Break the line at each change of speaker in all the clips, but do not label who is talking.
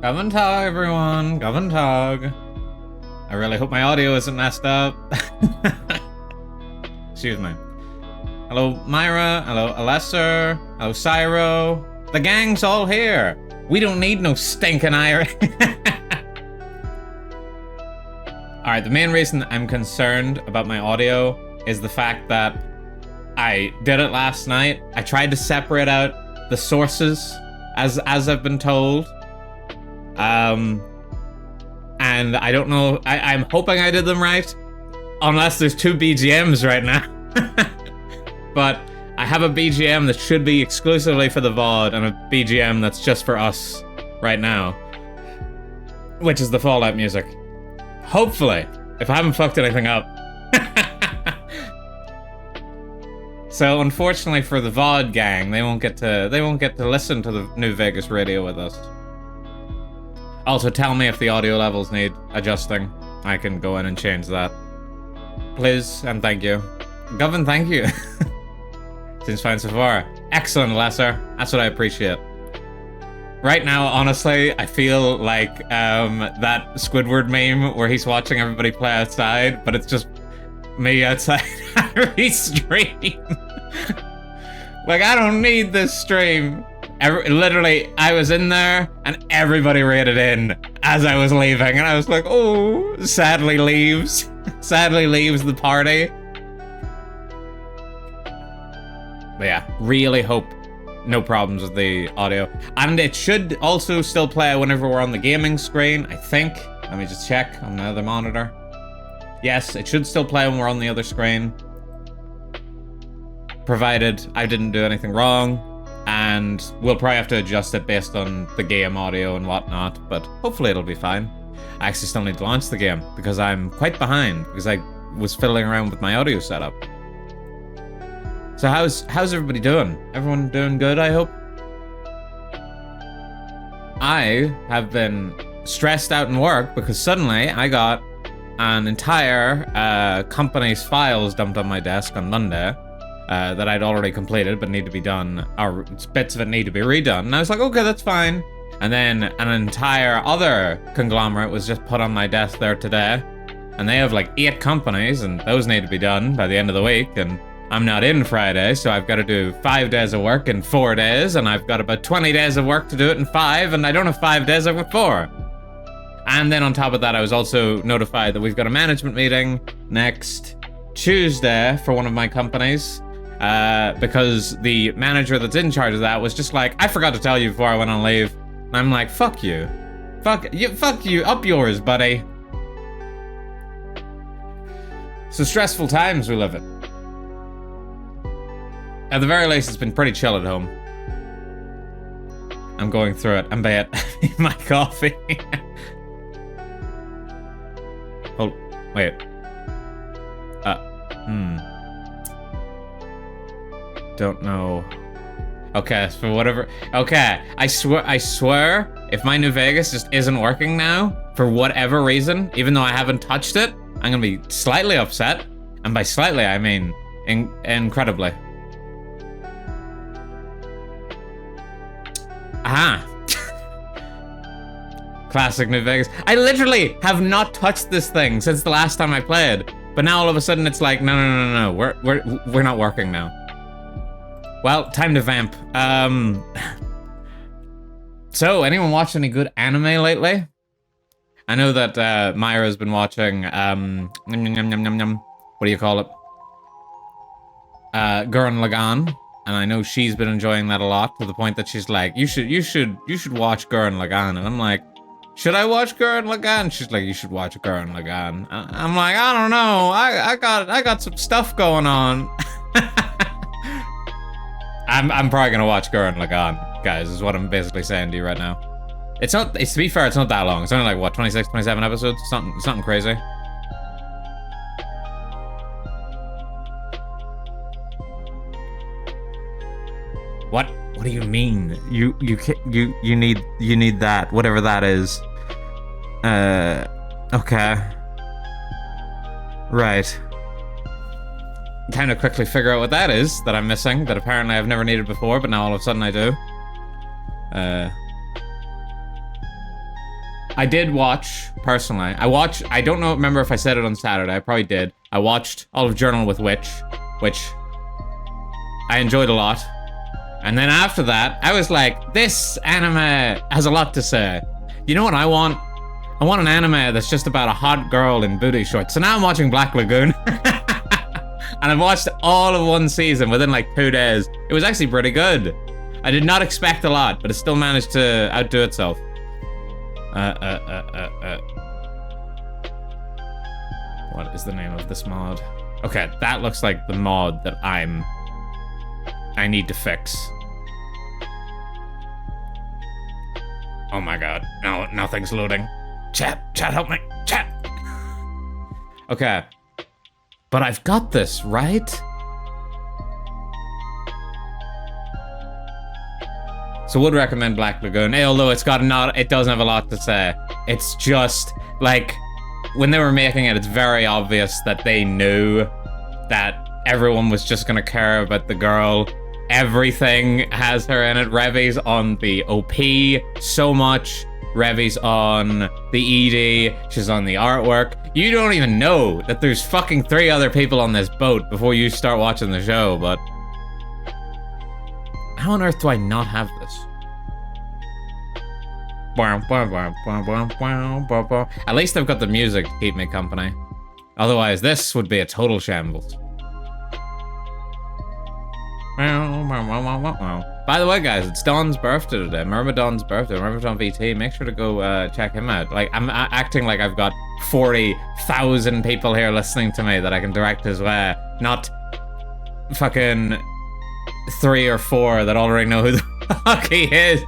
Guten Tag, everyone. Guten Tag. I really hope my audio isn't messed up. Excuse me. Hello, Myra. Hello, Alesser. Hello, Cyro. The gang's all here. We don't need no stinking Irish. Alright, the main reason I'm concerned about my audio is the fact that I did it last night. I tried to separate out the sources as I've been told. And I don't know, I'm hoping I did them right, unless there's two BGMs right now. But I have a BGM that should be exclusively for the VOD and a BGM that's just for us right now, which is the Fallout music. Hopefully, if I haven't fucked anything up. So unfortunately for the VOD gang, they won't get to listen to the New Vegas radio with us. Also, tell me if the audio levels need adjusting. I can go in and change that. Please, and thank you. Govin, thank you. Seems fine so far. Excellent, Lesser. That's what I appreciate. Right now, honestly, I feel like that Squidward meme where he's watching everybody play outside, but it's just me outside every stream. Like, I don't need this stream. Literally, I was in there and everybody raided in as I was leaving, and I was like, oh, sadly leaves the party. But yeah, really hope no problems with the audio. And it should also still play whenever we're on the gaming screen, I think. Let me just check on the other monitor. Yes, it should still play when we're on the other screen. Provided I didn't do anything wrong. And we'll probably have to adjust it based on the game audio and whatnot, but hopefully it'll be fine. I actually still need to launch the game because I'm quite behind because I was fiddling around with my audio setup. So how's everybody doing? Everyone doing good, I hope? I have been stressed out in work because suddenly I got an entire company's files dumped on my desk on Monday. That I'd already completed but need to be done, or bits of it need to be redone. And I was like, okay, that's fine. And then an entire other conglomerate was just put on my desk there today. And they have like 8 companies, and those need to be done by the end of the week. And I'm not in Friday, so I've got to do 5 days of work in 4 days, and I've got about 20 days of work to do it in 5, and I don't have 5 days, I've got 4. And then on top of that, I was also notified that we've got a management meeting next Tuesday for one of my companies. Because the manager that's in charge of that was just like, I forgot to tell you before I went on leave. And I'm like, fuck you. Fuck you, up yours, buddy. So stressful times we live in. At the very least, it's been pretty chill at home. I'm going through it. I'm bad. My coffee. Oh, wait. Don't know. Okay, for whatever. Okay, I swear, if my New Vegas just isn't working now, for whatever reason, even though I haven't touched it, I'm gonna be slightly upset. And by slightly, I mean incredibly. Aha. Classic New Vegas. I literally have not touched this thing since the last time I played. But now all of a sudden it's like, no, we're not working now. Well, time to vamp. So, anyone watched any good anime lately? I know that Myra's been watching, what do you call it? Gurren Lagann, and I know she's been enjoying that a lot to the point that she's like, you should watch Gurren Lagann, and I'm like, should I watch Gurren Lagann? She's like, you should watch Gurren Lagann. I'm like, I don't know, I got some stuff going on. I'm probably gonna watch Gurren Lagann, guys, is what I'm basically saying to you right now. To be fair, it's not that long. It's only like, what, 26, 27 episodes? Something crazy. What do you mean? You need that, whatever that is. Okay. Right. Time to quickly figure out what that is that I'm missing, that apparently I've never needed before, but now all of a sudden I do. I did watch, personally. I don't know, remember if I said it on Saturday. I probably did. I watched all of Journal with Witch, which I enjoyed a lot. And then after that, I was like, this anime has a lot to say. You know what I want? I want an anime that's just about a hot girl in booty shorts. So now I'm watching Black Lagoon. And I've watched all of one season within like 2 days. It was actually pretty good. I did not expect a lot, but it still managed to outdo itself. What is the name of this mod? Okay, that looks like the mod that I need to fix. Oh my god. No, nothing's loading. Chat, help me. Chat. Okay. But I've got this, right? So would recommend Black Lagoon. Although it doesn't have a lot to say. It's just, like, when they were making it, it's very obvious that they knew that everyone was just gonna care about the girl. Everything has her in it. Revi's on the OP so much. Revi's on the ED. She's on the artwork. You don't even know that there's fucking 3 other people on this boat before you start watching the show, but... How on earth do I not have this? At least I've got the music to keep me company. Otherwise, this would be a total shambles. By the way, guys, it's Don's birthday today. Myrmidon's birthday. Myrmidon VT. Make sure to go check him out. Like, I'm acting like I've got 40,000 people here listening to me that I can direct his way. Not fucking 3 or 4 that already know who the fuck he is.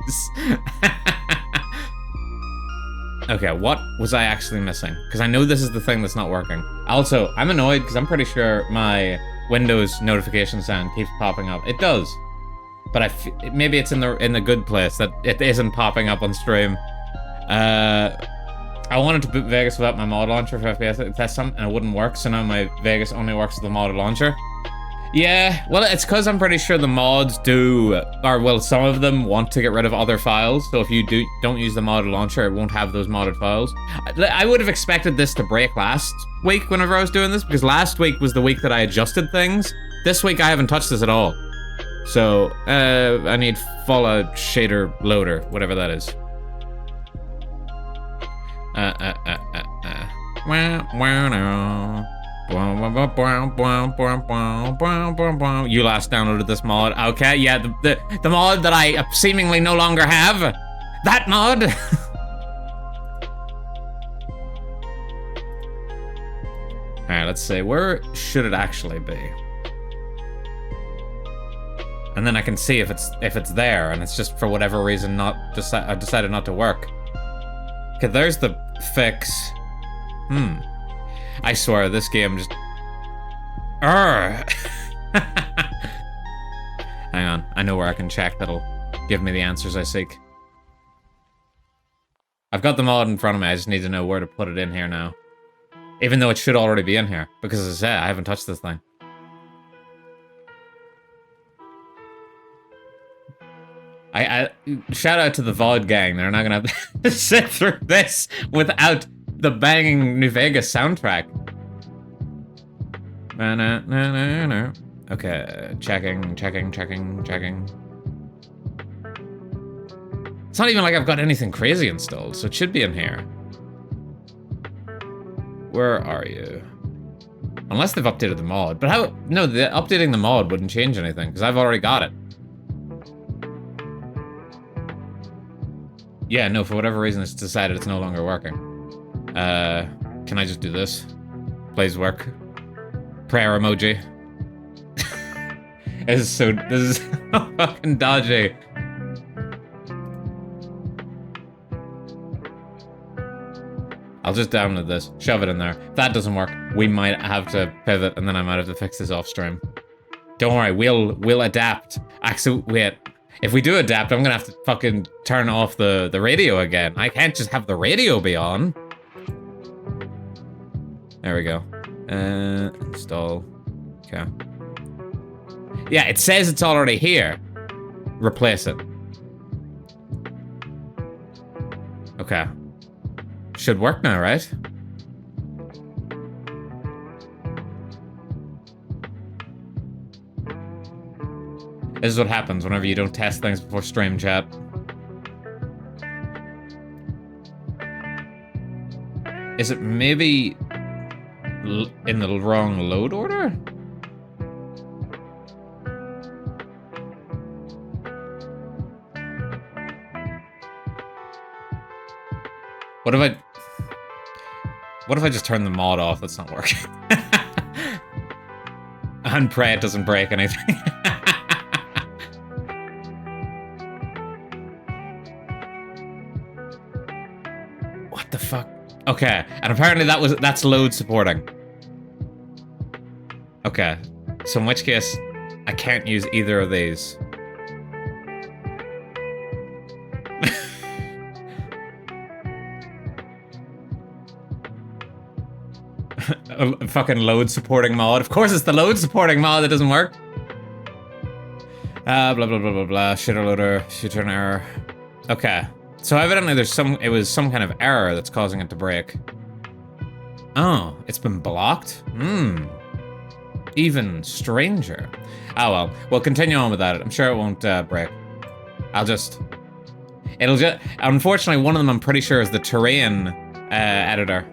Okay, what was I actually missing? Because I know this is the thing that's not working. Also, I'm annoyed because I'm pretty sure my Windows notification sound keeps popping up. It does, but maybe it's in the good place that it isn't popping up on stream. I wanted to boot Vegas without my mod launcher for FPS test some, and it wouldn't work. So now my Vegas only works with the mod launcher. Yeah, well, it's because I'm pretty sure the mods some of them want to get rid of other files. So if you don't use the modded launcher, it won't have those modded files. I would have expected this to break last week whenever I was doing this, because last week was the week that I adjusted things. This week I haven't touched this at all. So I need Fallout Shader Loader, whatever that is. You last downloaded this mod. Okay, yeah, the mod that I seemingly no longer have. That mod. Alright, let's see. Where should it actually be? And then I can see if it's there, and it's just for whatever reason I've decided not to work. Okay, there's the fix. I swear, this game just... Hang on, I know where I can check that'll give me the answers I seek. I've got the mod in front of me, I just need to know where to put it in here now. Even though it should already be in here, because as I said, I haven't touched this thing. I shout out to the VOD gang, they're not gonna have to sit through this without the banging New Vegas soundtrack. Okay, checking. It's not even like I've got anything crazy installed, so it should be in here. Where are you? Unless they've updated the mod. But how? No, updating the mod wouldn't change anything, because I've already got it. Yeah, no, for whatever reason, it's decided it's no longer working. Can I just do this? Please work. Prayer emoji. This is so fucking dodgy. I'll just download this, shove it in there. If that doesn't work, we might have to pivot, and then I might have to fix this off stream. Don't worry, we'll adapt. Actually, wait. If we do adapt, I'm gonna have to fucking turn off the radio again. I can't just have the radio be on. There we go. Install. Okay. Yeah, it says it's already here. Replace it. Okay. Should work now, right? This is what happens whenever you don't test things before stream, chat. Is it maybe in the wrong load order? What if I just turn the mod off? That's not working. And pray it doesn't break anything. What the fuck? Okay, and apparently that's load supporting. Okay, so in which case, I can't use either of these. A fucking load supporting mod. Of course it's the load supporting mod that doesn't work. Blah blah blah blah blah. Shitter loader, shooter an error. Okay. So evidently it was some kind of error that's causing it to break. Oh, it's been blocked? Even stranger. Oh well, we'll continue on with that. I'm sure it won't break. Unfortunately, one of them I'm pretty sure is the terrain editor.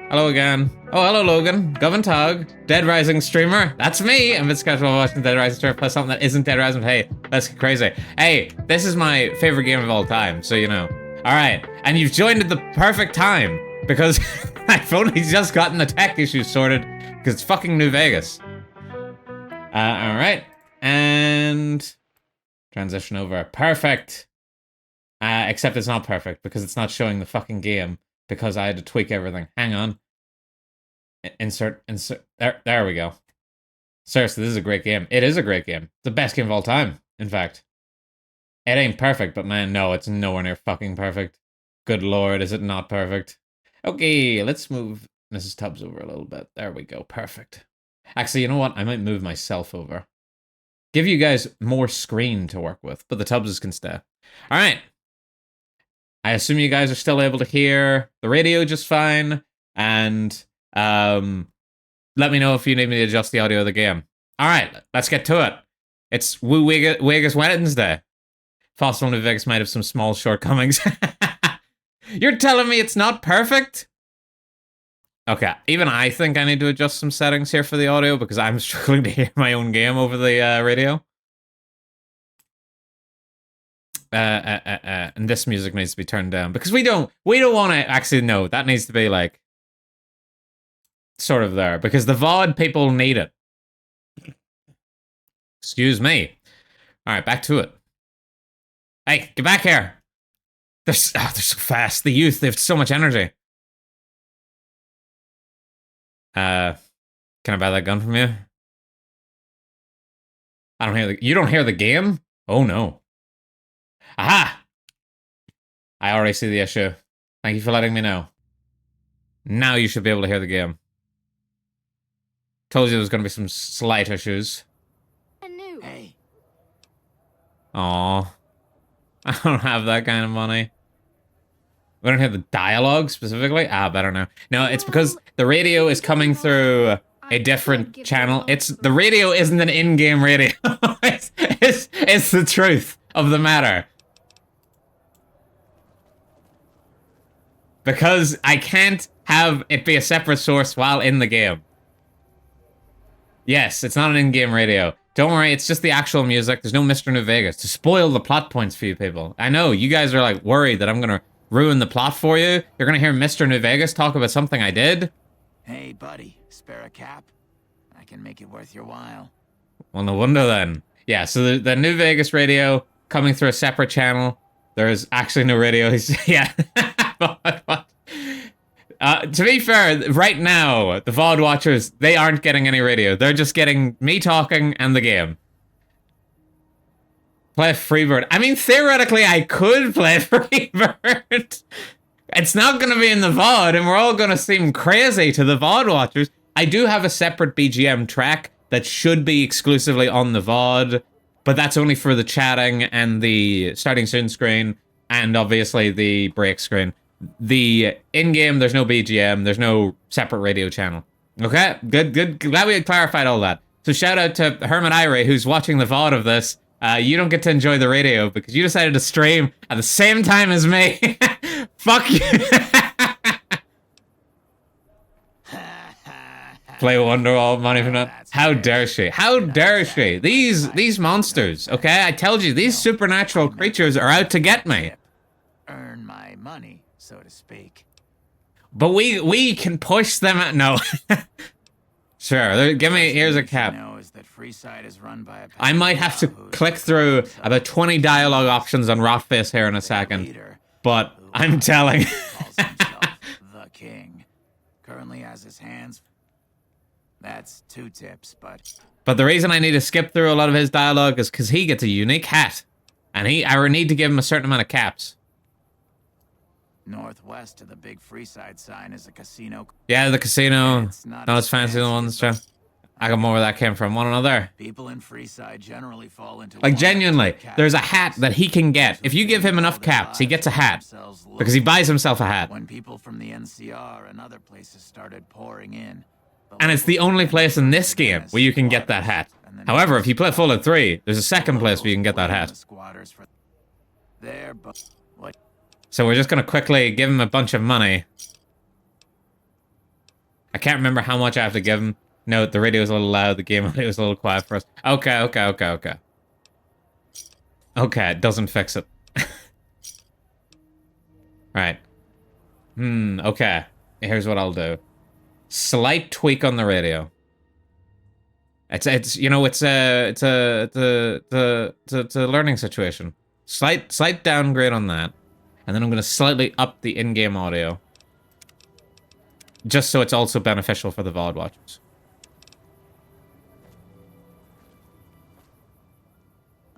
Hello again. Oh, hello Logan. Govern Tog. Dead Rising streamer. That's me. I'm casual watching Dead Rising streamer plus something that isn't Dead Rising. Hey, that's crazy. Hey, this is my favorite game of all time, so you know. Alright, and you've joined at the perfect time, because I've only just gotten the tech issues sorted, because it's fucking New Vegas. Alright, and transition over. Perfect. Except it's not perfect, because it's not showing the fucking game. Because I had to tweak everything. Hang on. Insert. There we go. Seriously, this is a great game. It is a great game. The best game of all time, in fact. It ain't perfect, but man, no, it's nowhere near fucking perfect. Good lord, is it not perfect? Okay, let's move Mrs. Tubbs over a little bit. There we go, perfect. Actually, you know what? I might move myself over. Give you guys more screen to work with, but the Tubbses can stay. Alright. I assume you guys are still able to hear the radio just fine, and let me know if you need me to adjust the audio of the game. All right, let's get to it. It's Woo Vegas Wednesday. Fossil New Vegas might have some small shortcomings. You're telling me it's not perfect? Okay, even I think I need to adjust some settings here for the audio because I'm struggling to hear my own game over the radio. And this music needs to be turned down because we don't want to actually. No, that needs to be like sort of there because the VOD people need it. Excuse me. All right, back to it. Hey, get back here. They're so fast. The youth, they have so much energy. Can I buy that gun from you? I don't hear you don't hear the game? Oh no. Aha! I already see the issue. Thank you for letting me know. Now you should be able to hear the game. Told you there was going to be some slight issues. Hey. Aww. I don't have that kind of money. We don't hear the dialogue specifically? Ah, better now. No, it's because the radio is coming through a different channel. The radio isn't an in-game radio. it's the truth of the matter. Because I can't have it be a separate source while in the game. Yes, it's not an in-game radio. Don't worry, it's just the actual music. There's no Mr. New Vegas to spoil the plot points for you people. I know, you guys are like worried that I'm gonna ruin the plot for you. You're gonna hear Mr. New Vegas talk about something I did.
Hey, buddy, spare a cap? I can make it worth your while.
Well, no wonder then. Yeah, so the New Vegas radio coming through a separate channel. There's actually no radio. Yeah. To be fair, right now, the VOD watchers, they aren't getting any radio. They're just getting me talking and the game. Play Freebird. I mean, theoretically, I could play Freebird. It's not going to be in the VOD, and we're all going to seem crazy to the VOD watchers. I do have a separate BGM track that should be exclusively on the VOD, but that's only for the chatting and the starting soon screen, and obviously the break screen. The in-game, there's no BGM, there's no separate radio channel. Okay, good. Glad we had clarified all that. So shout out to Hermit Irie, who's watching the VOD of this. You don't get to enjoy the radio because you decided to stream at the same time as me. Fuck you. Play Wonderwall, money for that. How dare she? How dare she? These monsters, okay? I told you, these supernatural creatures are out to get me.
Earn my money, so to speak.
But we can push them out. No. Sure, give me, here's a cap. I might have to click through about 20 dialogue options on Rotface here in a second. But I'm telling.
The king currently has his hands. That's 2 tips,
But the reason I need to skip through a lot of his dialogue is because he gets a unique hat. And I need to give him a certain amount of caps.
Northwest of the big Freeside sign is a casino.
Yeah, the casino. Not as fancy as the ones, Joe. I got more where that came from. One another.
People in Freeside generally fall into
like genuinely, there's a hat that he can get. If you give him enough caps, he gets a hat. Because he buys himself a hat.
When people from the NCR and other places started pouring in.
And it's the only place in this game where you can get that hat. However, if you play Fallout 3, there's a second place where you can get that hat. So we're just gonna quickly give him a bunch of money. I can't remember how much I have to give him. No, the radio's a little loud, the game audio was a little quiet for us. Okay. Okay, it doesn't fix it. Right. Okay. Here's what I'll do. Slight tweak on the radio. It's you know, it's a learning situation. Slight downgrade on that. And then I'm going to slightly up the in-game audio. Just so it's also beneficial for the VOD watchers.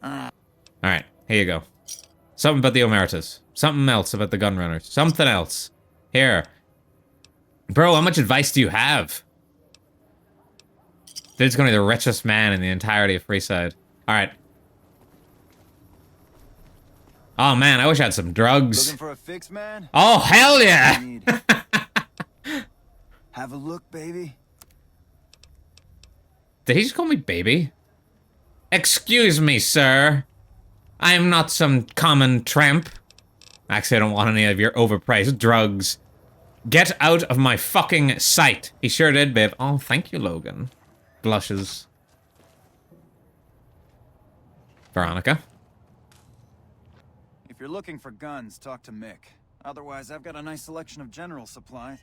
Alright, here you go. Something about the Omertas. Something else about the Gunrunners. Something else. Here. Bro, how much advice do you have? Dude's gonna be the richest man in the entirety of Freeside. Alright. Oh man, I wish I had some drugs.
Looking for a fix, man?
Oh, hell yeah!
Have a look, baby.
Did he just call me baby? Excuse me, sir. I am not some common tramp. Actually, I don't want any of your overpriced drugs. Get out of my fucking sight. He sure did, babe. Oh, thank you, Logan. Blushes. Veronica.
If you're looking for guns, talk to Mick. Otherwise, I've got a nice selection of general supplies.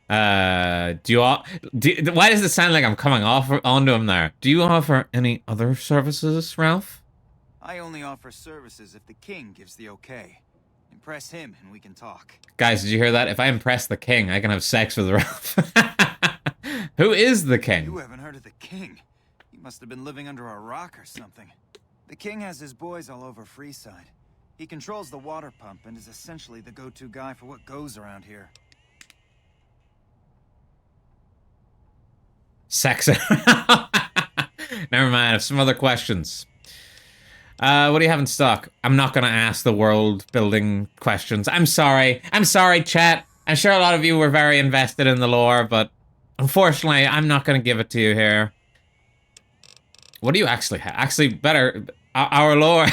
Why does it sound like I'm coming onto him there? Do you offer any other services, Ralph?
I only offer services if the king gives the okay. Impress him and we can talk.
Guys, did you hear that? If I impress the king, I can have sex with Ralph. Who is the king?
You haven't heard of the king. You must have been living under a rock or something. The king has his boys all over Freeside. He controls the water pump and is essentially the go-to guy for what goes around here.
Sex. Never mind, I have some other questions. What do you have in stock? I'm not gonna ask the world building questions. I'm sorry, chat. I'm sure a lot of you were very invested in the lore, but unfortunately, I'm not gonna give it to you here. What do you actually have? Actually, better, our lore.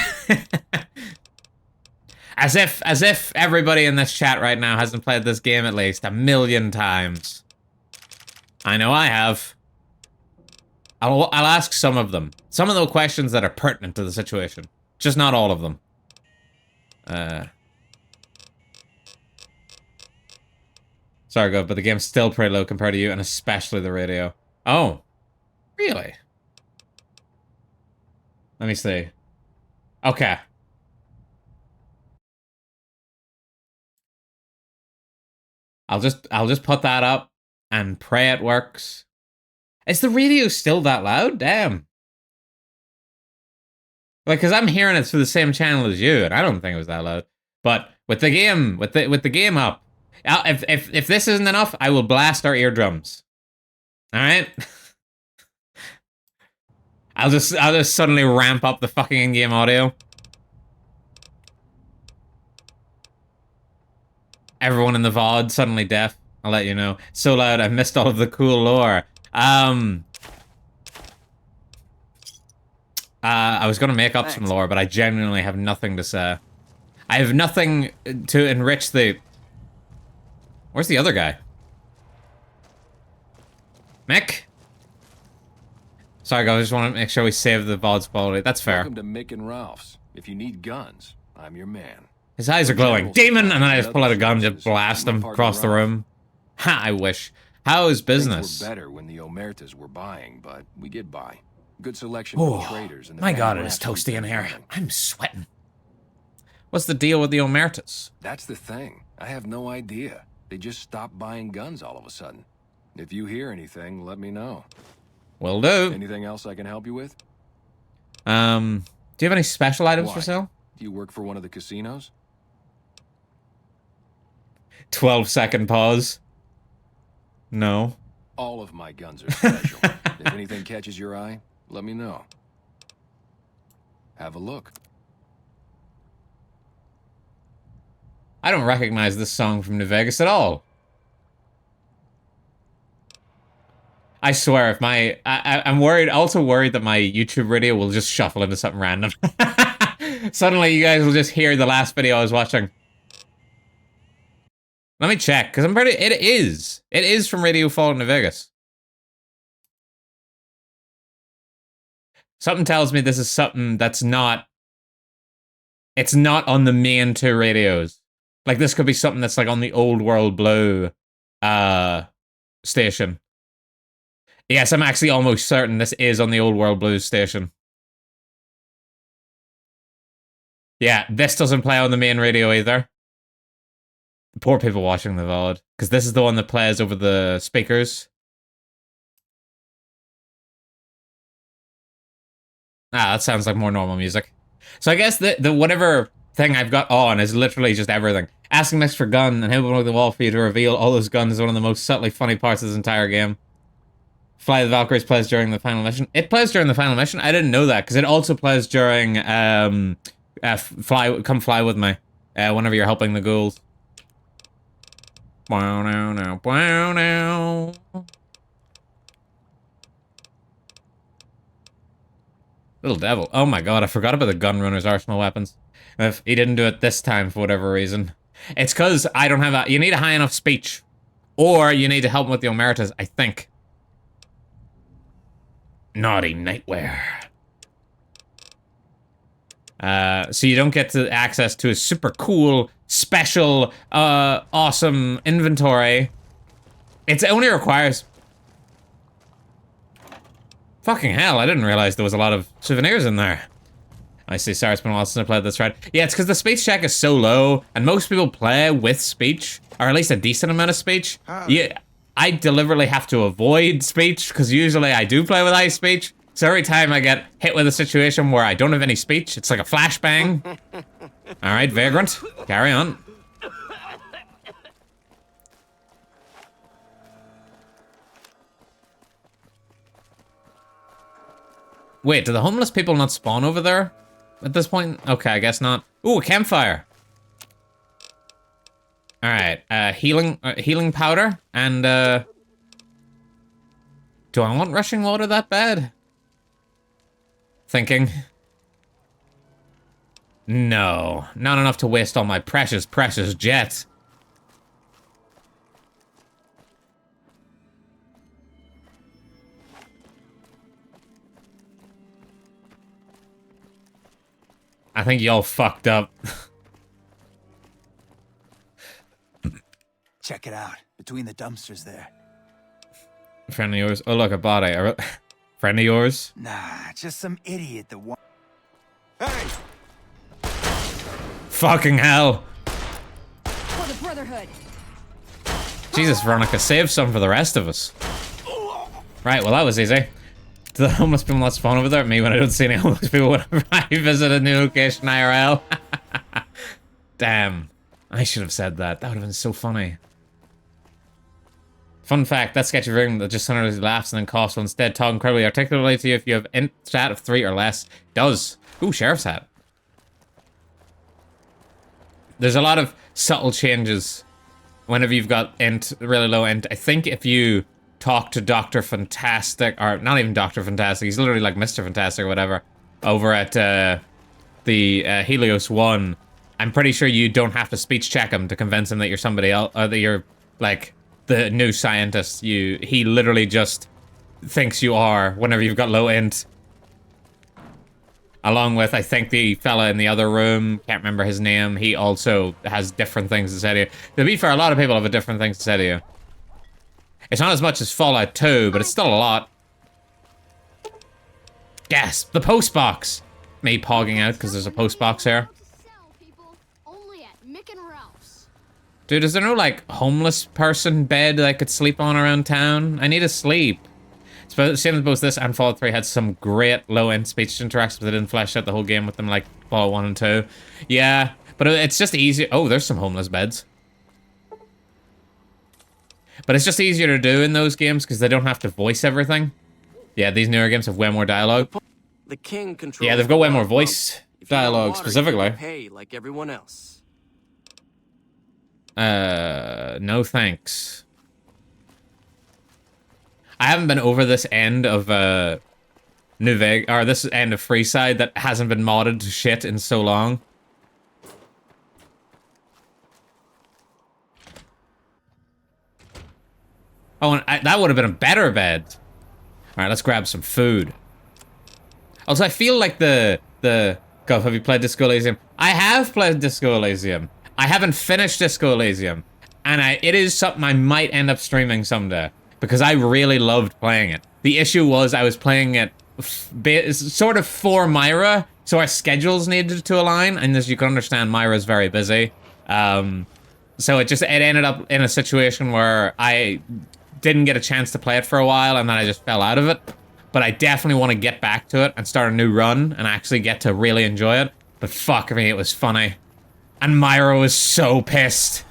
As if everybody in this chat right now hasn't played this game at least 1,000,000 times. I know I have. I'll ask some of them. Some of the questions that are pertinent to the situation. Just not all of them. Sorry, God, but the game's still pretty low compared to you, and especially the radio. Oh. Really? Let me see. Okay. I'll just put that up and pray it works. Is the radio still that loud? Damn. Like, cause I'm hearing it through the same channel as you, and I don't think it was that loud. But with the game, with the game up, if this isn't enough, I will blast our eardrums. All right. I'll just suddenly ramp up the fucking in-game audio. Everyone in the VOD suddenly deaf. I'll let you know. So loud, I missed all of the cool lore. I was gonna make up some lore, but I genuinely have nothing to say. I have nothing to enrich the... Where's the other guy? Mick? Sorry guys, I just want to make sure we save the VOD's quality. That's fair.
Welcome to Mick and Ralph's. If you need guns, I'm your man.
His eyes are glowing. Demon! And then I just pull out a gun and just blast him across the room. Ha, I wish. How is business?
Things were better when the Omertas were buying, but we get by. Good selection from traders. And
My god, it is toasty in here. I'm sweating. What's the deal with the Omertas?
That's the thing. I have no idea. They just stopped buying guns all of a sudden. If you hear anything, let me know.
Will do.
Anything else I can help you with?
Do you have any special items for sale?
Do you work for one of the casinos?
12-second pause. No.
All of my guns are special. If anything catches your eye, let me know. Have a look.
I don't recognize this song from New Vegas at all. I swear, if my... I'm worried, also worried that my YouTube video will just shuffle into something random. Suddenly, you guys will just hear the last video I was watching. Let me check, because I'm pretty... It is. It is from Radio Fallout New Vegas. Something tells me this is something that's not... It's not on the main two radios. Like, this could be something that's, like, on the Old World Blue, station. Yes, I'm actually almost certain this is on the Old World Blues station. Yeah, this doesn't play on the main radio either. Poor people watching the VOD. Because this is the one that plays over the speakers. Ah, that sounds like more normal music. So I guess the whatever thing I've got on is literally just everything. Asking next for gun and hoping with the wall for you to reveal all those guns is one of the most subtly funny parts of this entire game. Fly the Valkyries plays during the final mission. It plays during the final mission? I didn't know that, because it also plays during, Come Fly With Me, whenever you're helping the ghouls. Wow, now, now, wow, now. Little devil. Oh my god, I forgot about the Gunrunner's arsenal weapons. If he didn't do it this time for whatever reason. It's because I don't have a... You need a high enough speech. Or you need to help him with the Omertas, I think. Naughty Nightwear. So you don't get to access to a super cool, special, awesome inventory. It only requires... Fucking hell, I didn't realize there was a lot of souvenirs in there. I see, sorry, it's been a while since I played this, right? Yeah, it's because the speech check is so low, and most people play with speech, or at least a decent amount of speech. Yeah, I deliberately have to avoid speech, because usually I do play with high speech. So every time I get hit with a situation where I don't have any speech, it's like a flashbang. Alright, Vagrant, carry on. Wait, do the homeless people not spawn over there at this point? Okay, I guess not. Ooh, a campfire. Alright, healing powder, and, do I want rushing water that bad? Thinking. No, not enough to waste all my precious, precious jets. I think y'all fucked up.
Check it out. Between the dumpsters there.
Friend of yours? Oh, look, a body. Friend of yours?
Nah, just some idiot that wa- Hey!
Fucking hell.
For the Brotherhood.
Jesus, Veronica, save some for the rest of us. Right, well, that was easy. Do the homeless people not spawn over there at me when I don't see any homeless people whenever I visit a new location IRL? Damn. I should have said that. That would have been so funny. Fun fact, that sketchy room that just suddenly laughs and then coughs will instead talk incredibly articulately to you if you have int stat of 3 or less. Does. Ooh, sheriff's hat. There's a lot of subtle changes whenever you've got int, really low int, I think if you talk to Dr. Fantastic, or not even Dr. Fantastic, he's literally like Mr. Fantastic or whatever, over at the Helios 1, I'm pretty sure you don't have to speech check him to convince him that you're somebody else, or that you're like the new scientist. He literally just thinks you are whenever you've got low int. Along with, I think, the fella in the other room, can't remember his name, he also has different things to say to you. To be fair, a lot of people have different things to say to you. It's not as much as Fallout 2, but it's still a lot. Yes, the post box! Me pogging out because there's a post box here. Dude, is there no, like, homeless person bed that I could sleep on around town? I need to sleep. Same as both this and Fallout 3 had some great low-end speech interactions, but they didn't flesh out the whole game with them like Fallout 1 and 2. Yeah, but it's just easier. Oh, there's some homeless beds. But it's just easier to do in those games because they don't have to voice everything. Yeah, these newer games have way more dialogue.
The king controls.
Yeah, they've got way more voice dialogue specifically.
Pay like everyone else.
No thanks. I haven't been over this end of New Vegas, or this end of Freeside that hasn't been modded to shit in so long. Oh, and that would have been a better bed. All right, let's grab some food. Also, I feel like the Gov, have you played Disco Elysium? I have played Disco Elysium. I haven't finished Disco Elysium, and it is something I might end up streaming someday because I really loved playing it. The issue was I was playing it sort of for Myra, so our schedules needed to align, and as you can understand, Myra's very busy. So it ended up in a situation where I didn't get a chance to play it for a while, and then I just fell out of it. But I definitely want to get back to it and start a new run and actually get to really enjoy it. But fuck me, it was funny. And Myra was so pissed.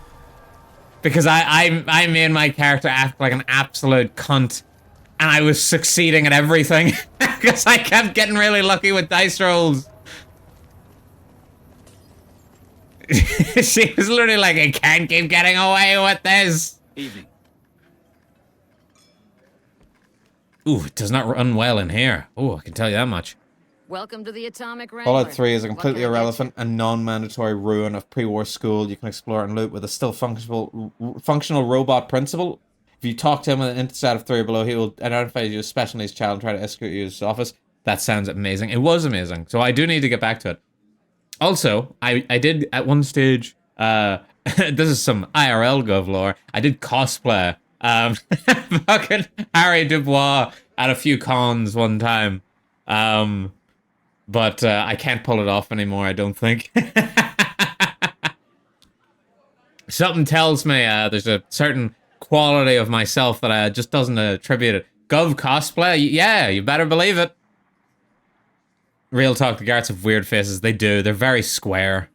Because I made my character act like an absolute cunt. And I was succeeding at everything. Because I kept getting really lucky with dice rolls. She was literally like, I can't keep getting away with this.
Evening.
Ooh, it does not run well in here. Ooh, I can tell you that much.
Welcome to the Atomic Wrangler.
Fallout 3 is a completely
What can I get
irrelevant and non-mandatory ruin of pre-war school you can explore and loot with a still functional robot principal. If you talk to him with an interest of 3 or below, he will identify you as a special needs child and try to escort you to his office. That sounds amazing. It was amazing. So I do need to get back to it. Also, I did at one stage, this is some IRL Gov lore, I did cosplay fucking Harry Dubois at a few cons one time. But I can't pull it off anymore, I don't think. Something tells me there's a certain quality of myself that just doesn't attribute it. Gov cosplay? Yeah, you better believe it. Real talk, the guards have weird faces. They do. They're very square.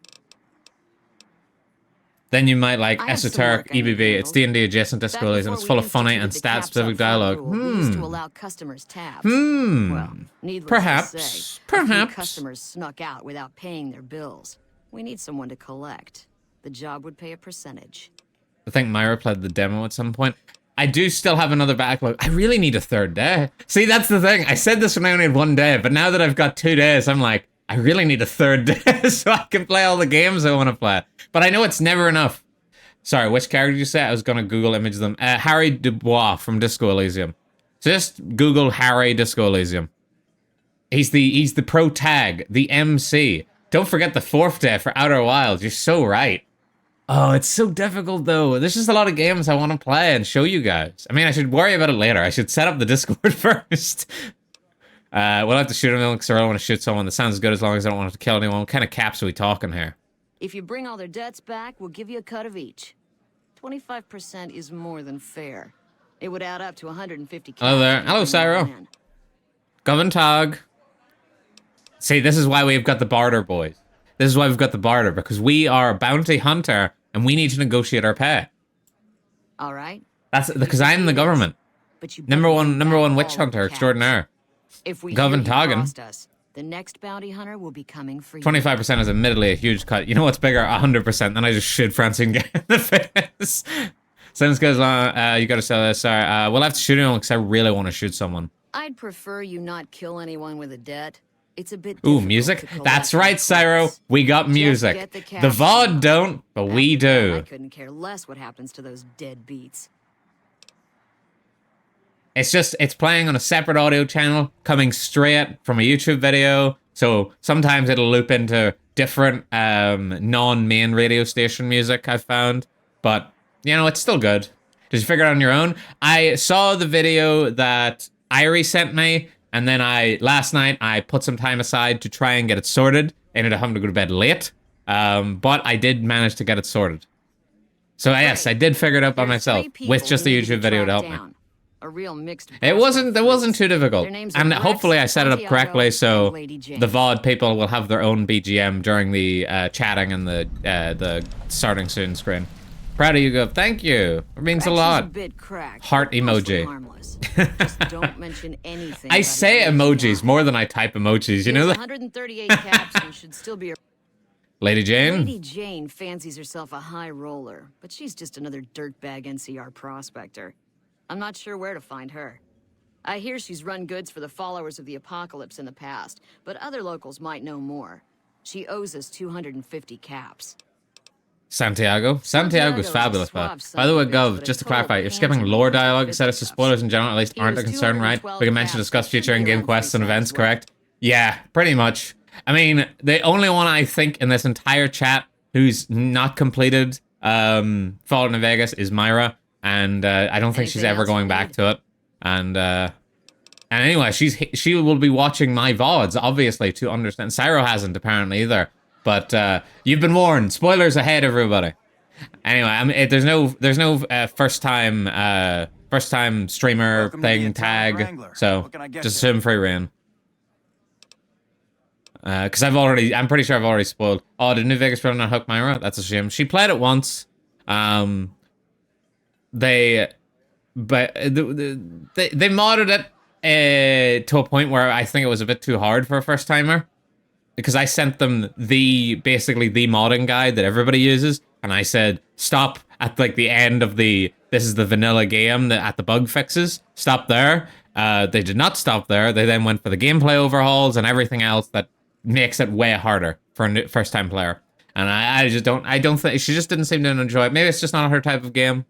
Then you might like Esoteric EBB. It's D&D adjacent Disco Elysium. It's full of funny and stat-specific dialogue.
To allow customers tabs. Well, needless to say, a few customers snuck out without paying their bills. We need someone to collect. The job would pay a percentage.
I think Myra played the demo at some point. I do still have another backlog. I really need a third day. See, that's the thing. I said this when I only had 1 day, but now that I've got 2 days, I'm like, I really need a third day so I can play all the games I want to play. But I know it's never enough. Sorry, which character did you say? I was going to Google image them. Harry Dubois from Disco Elysium. So just Google Harry Disco Elysium. He's the pro tag, the MC. Don't forget the 4th day for Outer Wilds. You're so right. Oh, it's so difficult, though. There's just a lot of games I want to play and show you guys. I mean, I should worry about it later. I should set up the Discord first. We'll have to shoot him because I don't want to shoot someone that sounds good as long as I don't want to kill anyone. What kind of caps are we talking here?
If you bring all their debts back, we'll give you a cut of each. 25% is more than fair. It would add up to 150.
Hello there. Hello, Cyro. Govern Tog. See, this is why we've got the barter, boys. This is why we've got the barter, because we are a bounty hunter, and we need to negotiate our pay.
All right.
That's because I'm the government.
But you
number one witch hunter extraordinaire.
If we
Govern
hear you
Toggin.
cost us, The next bounty hunter will be coming for you.
25% is admittedly a huge cut. You know what's bigger? 100%. Then I just shoot Francine Gay in the face. Sentence goes on. You gotta sell this. Sorry. We'll have to shoot him because I really want to shoot someone.
I'd prefer you not kill anyone with a debt. It's a bit
Ooh,
difficult
music?
to collect
That's right, Cyro.
reports.
We got
Just
music.
get the
The
cash
VOD
now.
don't, but we
After that, I
do.
couldn't care less what happens to those deadbeats.
It's playing on a separate audio channel, coming straight from a YouTube video. So sometimes it'll loop into different non-main radio station music, I've found. But, you know, it's still good. Did you figure it out on your own? I saw the video that Irie sent me, and then last night I put some time aside to try and get it sorted. Ended up having to go to bed late. But I did manage to get it sorted. So yes, I did figure it out by
There's
myself
3 people
with just a
who need
YouTube video to
track
help me.
down. A real mixed
It
bag
wasn't
of fruits.
too difficult.
Their names are
And
Rex,
hopefully I set it up
Santiago,
correctly so
and Lady Jane.
the VOD people will have their own BGM during the chatting and the starting soon screen. Proud of you, Gov. Thank you. It means
Rex
a
is
lot.
bit cracked,
Heart
but mostly
emoji.
harmless. Just don't mention anything
I
about
say
his age
emojis
now.
more than I type emojis, you
He
know
has
that?
138 caps and should still be.
Lady Jane?
Lady Jane fancies herself a high roller, but she's just another dirtbag NCR prospector. I'm not sure where to find her. I hear she's run goods for the followers of the apocalypse in the past, but other locals might know more. She owes us 250 caps.
Santiago? Santiago's
Santiago's
fabulous,
a
pal.
suave son
By the
of
way,
a bitch,
Gov,
but a
just to
total
clarify, you're skipping
pansy
lore
with
dialogue
his
instead of
fisticuffs.
spoilers in general, at least
He
aren't a
owes
concern, right?
212
We can mention,
caps,
discuss
but should
future
be
in-game
around
quests and
Freeside
events,
as well.
correct? Yeah, pretty much. I mean, the only one I think in this entire chat who's not completed Fallout New Vegas is Myra, and I don't think she's
Anything
ever
else you
going back
need?
to it. And anyway, she will be watching my VODs, obviously, to understand. Cyro hasn't, apparently, either. But you've been warned. Spoilers ahead, everybody. Anyway, I mean, there's no first time streamer
Welcome to the
thing
Atomic
tag,
Wrangler.
so
What can I get
just
you?
assume free reign. Because I'm pretty sure I've already spoiled. Oh, did New Vegas Pro not hook Myra? That's a shame. She played it once. They modded it to a point where I think it was a bit too hard for a first timer. Because I sent them basically the modding guide that everybody uses, and I said, stop at like the end of this is the vanilla game, at the bug fixes, stop there. They did not stop there. They then went for the gameplay overhauls and everything else that makes it way harder for a first time player. And I don't think, she just didn't seem to enjoy it. Maybe it's just not her type of game.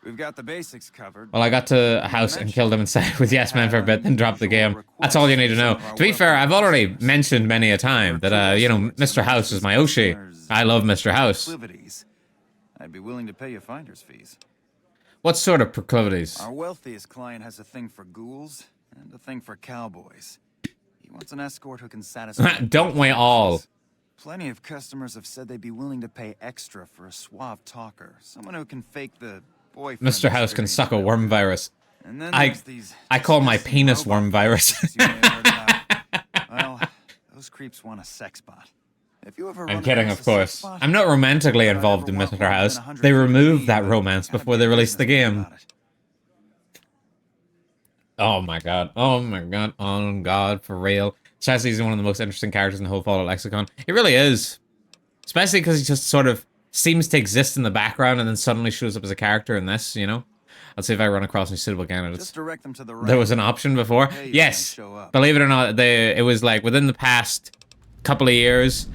We've got the basics covered.
Well, I got to a house and killed him inside with Yes Man for a bit, then dropped the game. That's all you need to know. To be fair, I've already mentioned many a time that, you know, Mr. House is my Oshi. I love Mr. House.
Proclivities. I'd be willing to pay you finder's fees.
What sort of proclivities?
Our wealthiest client has a thing for ghouls and a thing for cowboys. He wants an escort who can satisfy.
Don't we all?
Plenty of customers have said they'd be willing to pay extra for a suave talker, someone who can fake the boyfriend.
Mr. House can suck a worm virus.
And then
I
there's these
call my
disgusting
penis
robot
worm virus.
creeps you may have heard about. Well, those creeps want a sex bot. If you ever
I'm
run
kidding,
across
of
a sex
course.
bot,
I'm not romantically
I'd
involved in
ever want
Mr.
one
House.
within
They
150
removed
feet,
that
but
romance
gotta
before
be
they released the
businessman
game.
about it.
Oh my god. Oh my god. Oh god, for real. Chassis is one of the most interesting characters in the whole Fallout lexicon. He really is. Especially because he just sort of seems to exist in the background and then suddenly shows up as a character in this, you know? Let's see if I run across any suitable candidates.
Just direct them to the
There was an option before.
Hey, you
Yes.
can't show up.
Believe it or not, it was like within the past couple of years,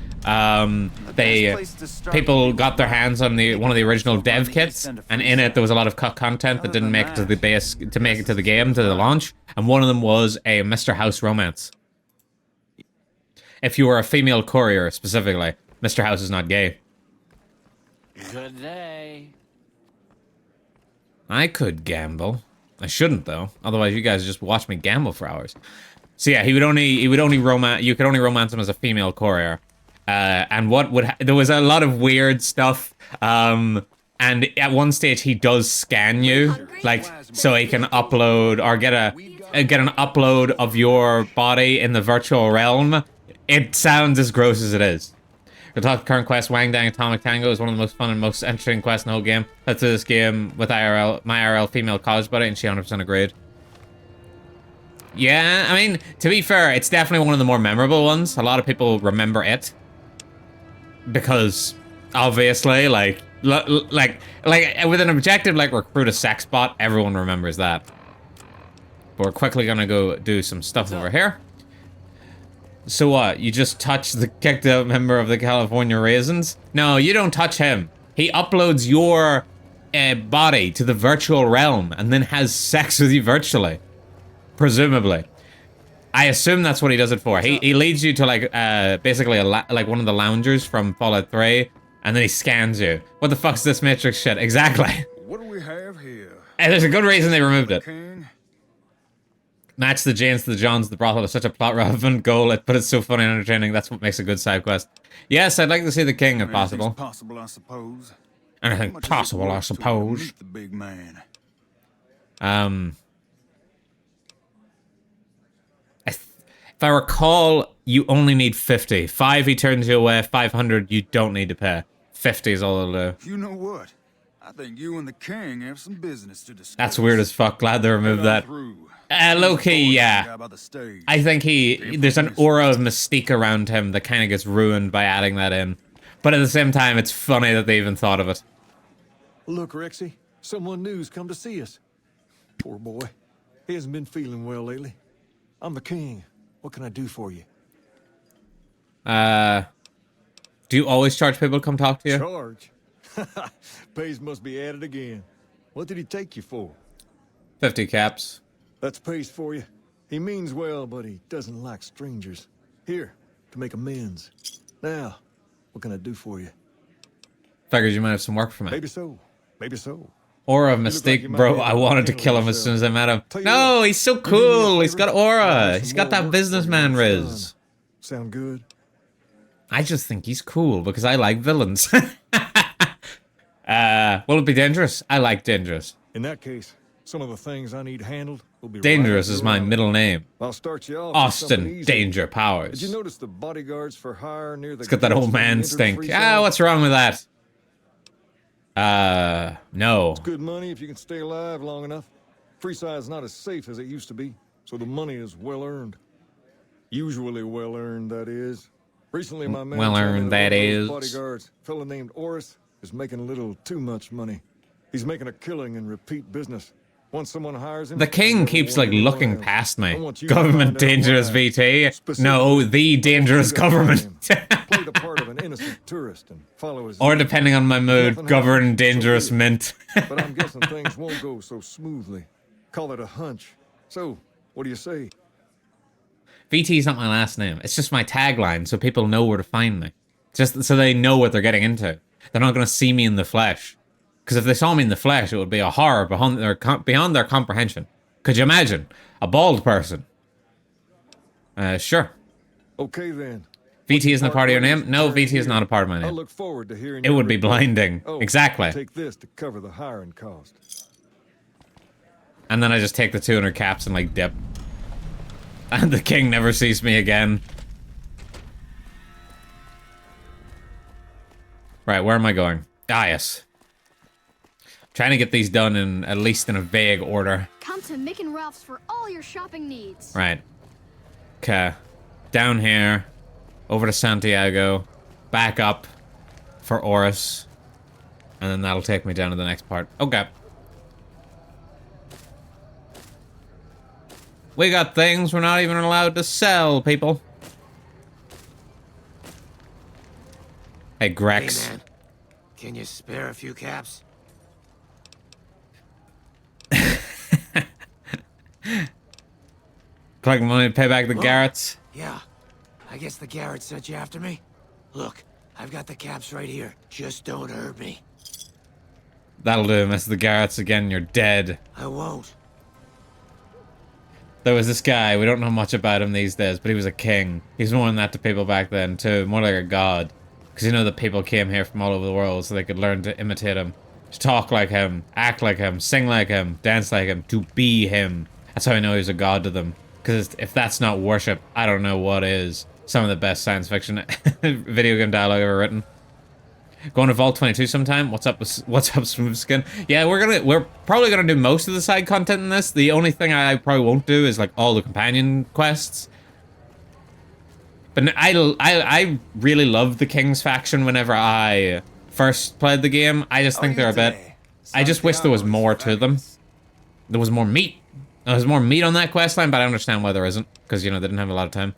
people got their hands on one of the original dev kits, and in it there was a lot of cut content that didn't make it to the base, to make it to the game, to the launch, and one of them was a Mr. House romance. If you were a female courier, specifically, Mr. House is not gay.
Good day.
I could gamble. I shouldn't though. Otherwise, you guys just watch me gamble for hours. So yeah, he would only romance. You could only romance him as a female courier. And there was a lot of weird stuff. And at one stage, he does scan you, like so he can upload or get an upload of your body in the virtual realm. It sounds as gross as it is. To talk current quest, Wang Dang Atomic Tango is one of the most fun and most interesting quests in the whole game. Let's do this game with my IRL female college buddy, and she 100% agreed. Yeah, I mean, to be fair, it's definitely one of the more memorable ones. A lot of people remember it because, obviously, like with an objective like recruit a sex bot, everyone remembers that. But we're quickly gonna go do some stuff over here. So what? You just touch the kicked out member of the California Raisins? No, you don't touch him. He uploads your body to the virtual realm and then has sex with you virtually. Presumably. I assume that's what he does it for. He leads you to like basically like one of the loungers from Fallout 3, and then he scans you. What the fuck's this Matrix shit? Exactly.
What do we have here?
And there's a good reason they removed it.
King?
Match the Janes to the Johns, the brothel is such a plot relevant goal, but it's so funny and entertaining. That's what makes a good side quest. Yes, I'd like to see the king if possible.
Anything's possible, I suppose.
Anything
How much is it
possible, I
worth to
suppose.
meet the big man?
If I recall, you only need 50. 5 he turns you away, 500 you don't need to pay. 50 is all it'll do.
You know what? I think you and the king have some business to discuss.
That's weird as fuck. Glad they removed that. Low-key, yeah. I think there's an aura of mystique around him that kind of gets ruined by adding that in. But at the same time, it's funny that they even thought of it.
Look, Rexy, someone new's come to see us. Poor boy. He hasn't been feeling well lately. I'm the king. What can I do for you?
Do you always charge people to come talk to you?
Charge? Pays must be added again. What did he take you for?
50 caps.
That's Pace for you. He means well, but he doesn't like strangers. Here, to make amends. Now, what can I do for you?
Figured you might have some work for me.
Maybe so. Maybe so.
Aura of
look like
mystique,
you might
bro.
be
I
able to
wanted to
handle
kill him as soon as I met him.
Tell you
No,
what,
he's so
you do me a
cool. He's got
favor,
aura.
I'll
He's
some
got
more
that
work
businessman
for you.
riz.
Sound good?
I just think he's cool because I like villains. Will it be dangerous? I like dangerous.
In that case, some of the things I need handled will be
Dangerous
right
is
up
my
your alley.
middle name.
I'll start you off with something
Austin
easy.
Danger
Did
Powers.
you notice the bodyguards for hire near the
It's got that old man stink. Ah, what's wrong with that? No.
Good money if you can stay alive long enough. Freeside's not as safe as it used to be, so the money is well earned. Usually well earned, that is. Recently, my man
Well
told me
earned,
one of
that
those
is.
bodyguards, a fella named Oris, is making a little too much money. He's making a killing in repeat business. Once someone hires him,
The king
they
keeps
won't
like
want
looking
anyone else.
past
I
me.
want you to
Government
find out
dangerous
why.
VT.
Specifically,
No, the dangerous
I want you to
government.
find him, play the part of an innocent tourist and follow his
Or depending on my mood,
Nothing
govern
happened, so
dangerous
be it.
mint.
But I'm guessing things won't go so smoothly. Call it a hunch. So, what do you say?
VT's not my last name. It's just my tagline, so people know where to find me. Just so they know what they're getting into. They're not going to see me in the flesh. Because if they saw me in the flesh, it would be a horror beyond their comprehension. Could you imagine? A bald person. Sure.
Okay then.
VT isn't a part of your name? No, VT is not a part of my
I'll
name.
look forward to hearing
It
your
would be
report.
blinding.
Oh,
Exactly.
Take this to cover the hiring cost.
And then I just take the 200 caps and like dip. And the king never sees me again. Right, where am I going? Ah, yes. Trying to get these done in at least in a vague order.
Come to Mick and Ralph's for all your shopping needs.
Right. Okay. Down here. Over to Santiago. Back up for Oris. And then that'll take me down to the next part. Okay. We got things we're not even allowed to sell, people. Hey, Grex.
Hey, man. Can you spare a few caps?
Collect money to pay back the
Whoa.
Garretts.
Yeah. I guess the Garrett sent you after me? Look, I've got the caps right here. Just don't hurt me.
That'll do, mess with the Garretts again, you're dead.
I won't.
There was this guy, we don't know much about him these days, but he was a king. He was more than that to people back then, too. More like a god. Because you know that people came here from all over the world so they could learn to imitate him. To talk like him, act like him, sing like him, dance like him, to be him. That's how I know he was a god to them. Because if that's not worship, I don't know what is. Some of the best science fiction video game dialogue ever written. Going to Vault 22 sometime. What's up, Smooth Skin? Yeah, we're probably gonna do most of the side content in this. The only thing I probably won't do is like all the companion quests. But I really loved the King's faction whenever I first played the game. I just think they're a bit. I just wish there was more to them. There was more meat. There was more meat on that quest line, but I understand why there isn't, because you know they didn't have a lot of time.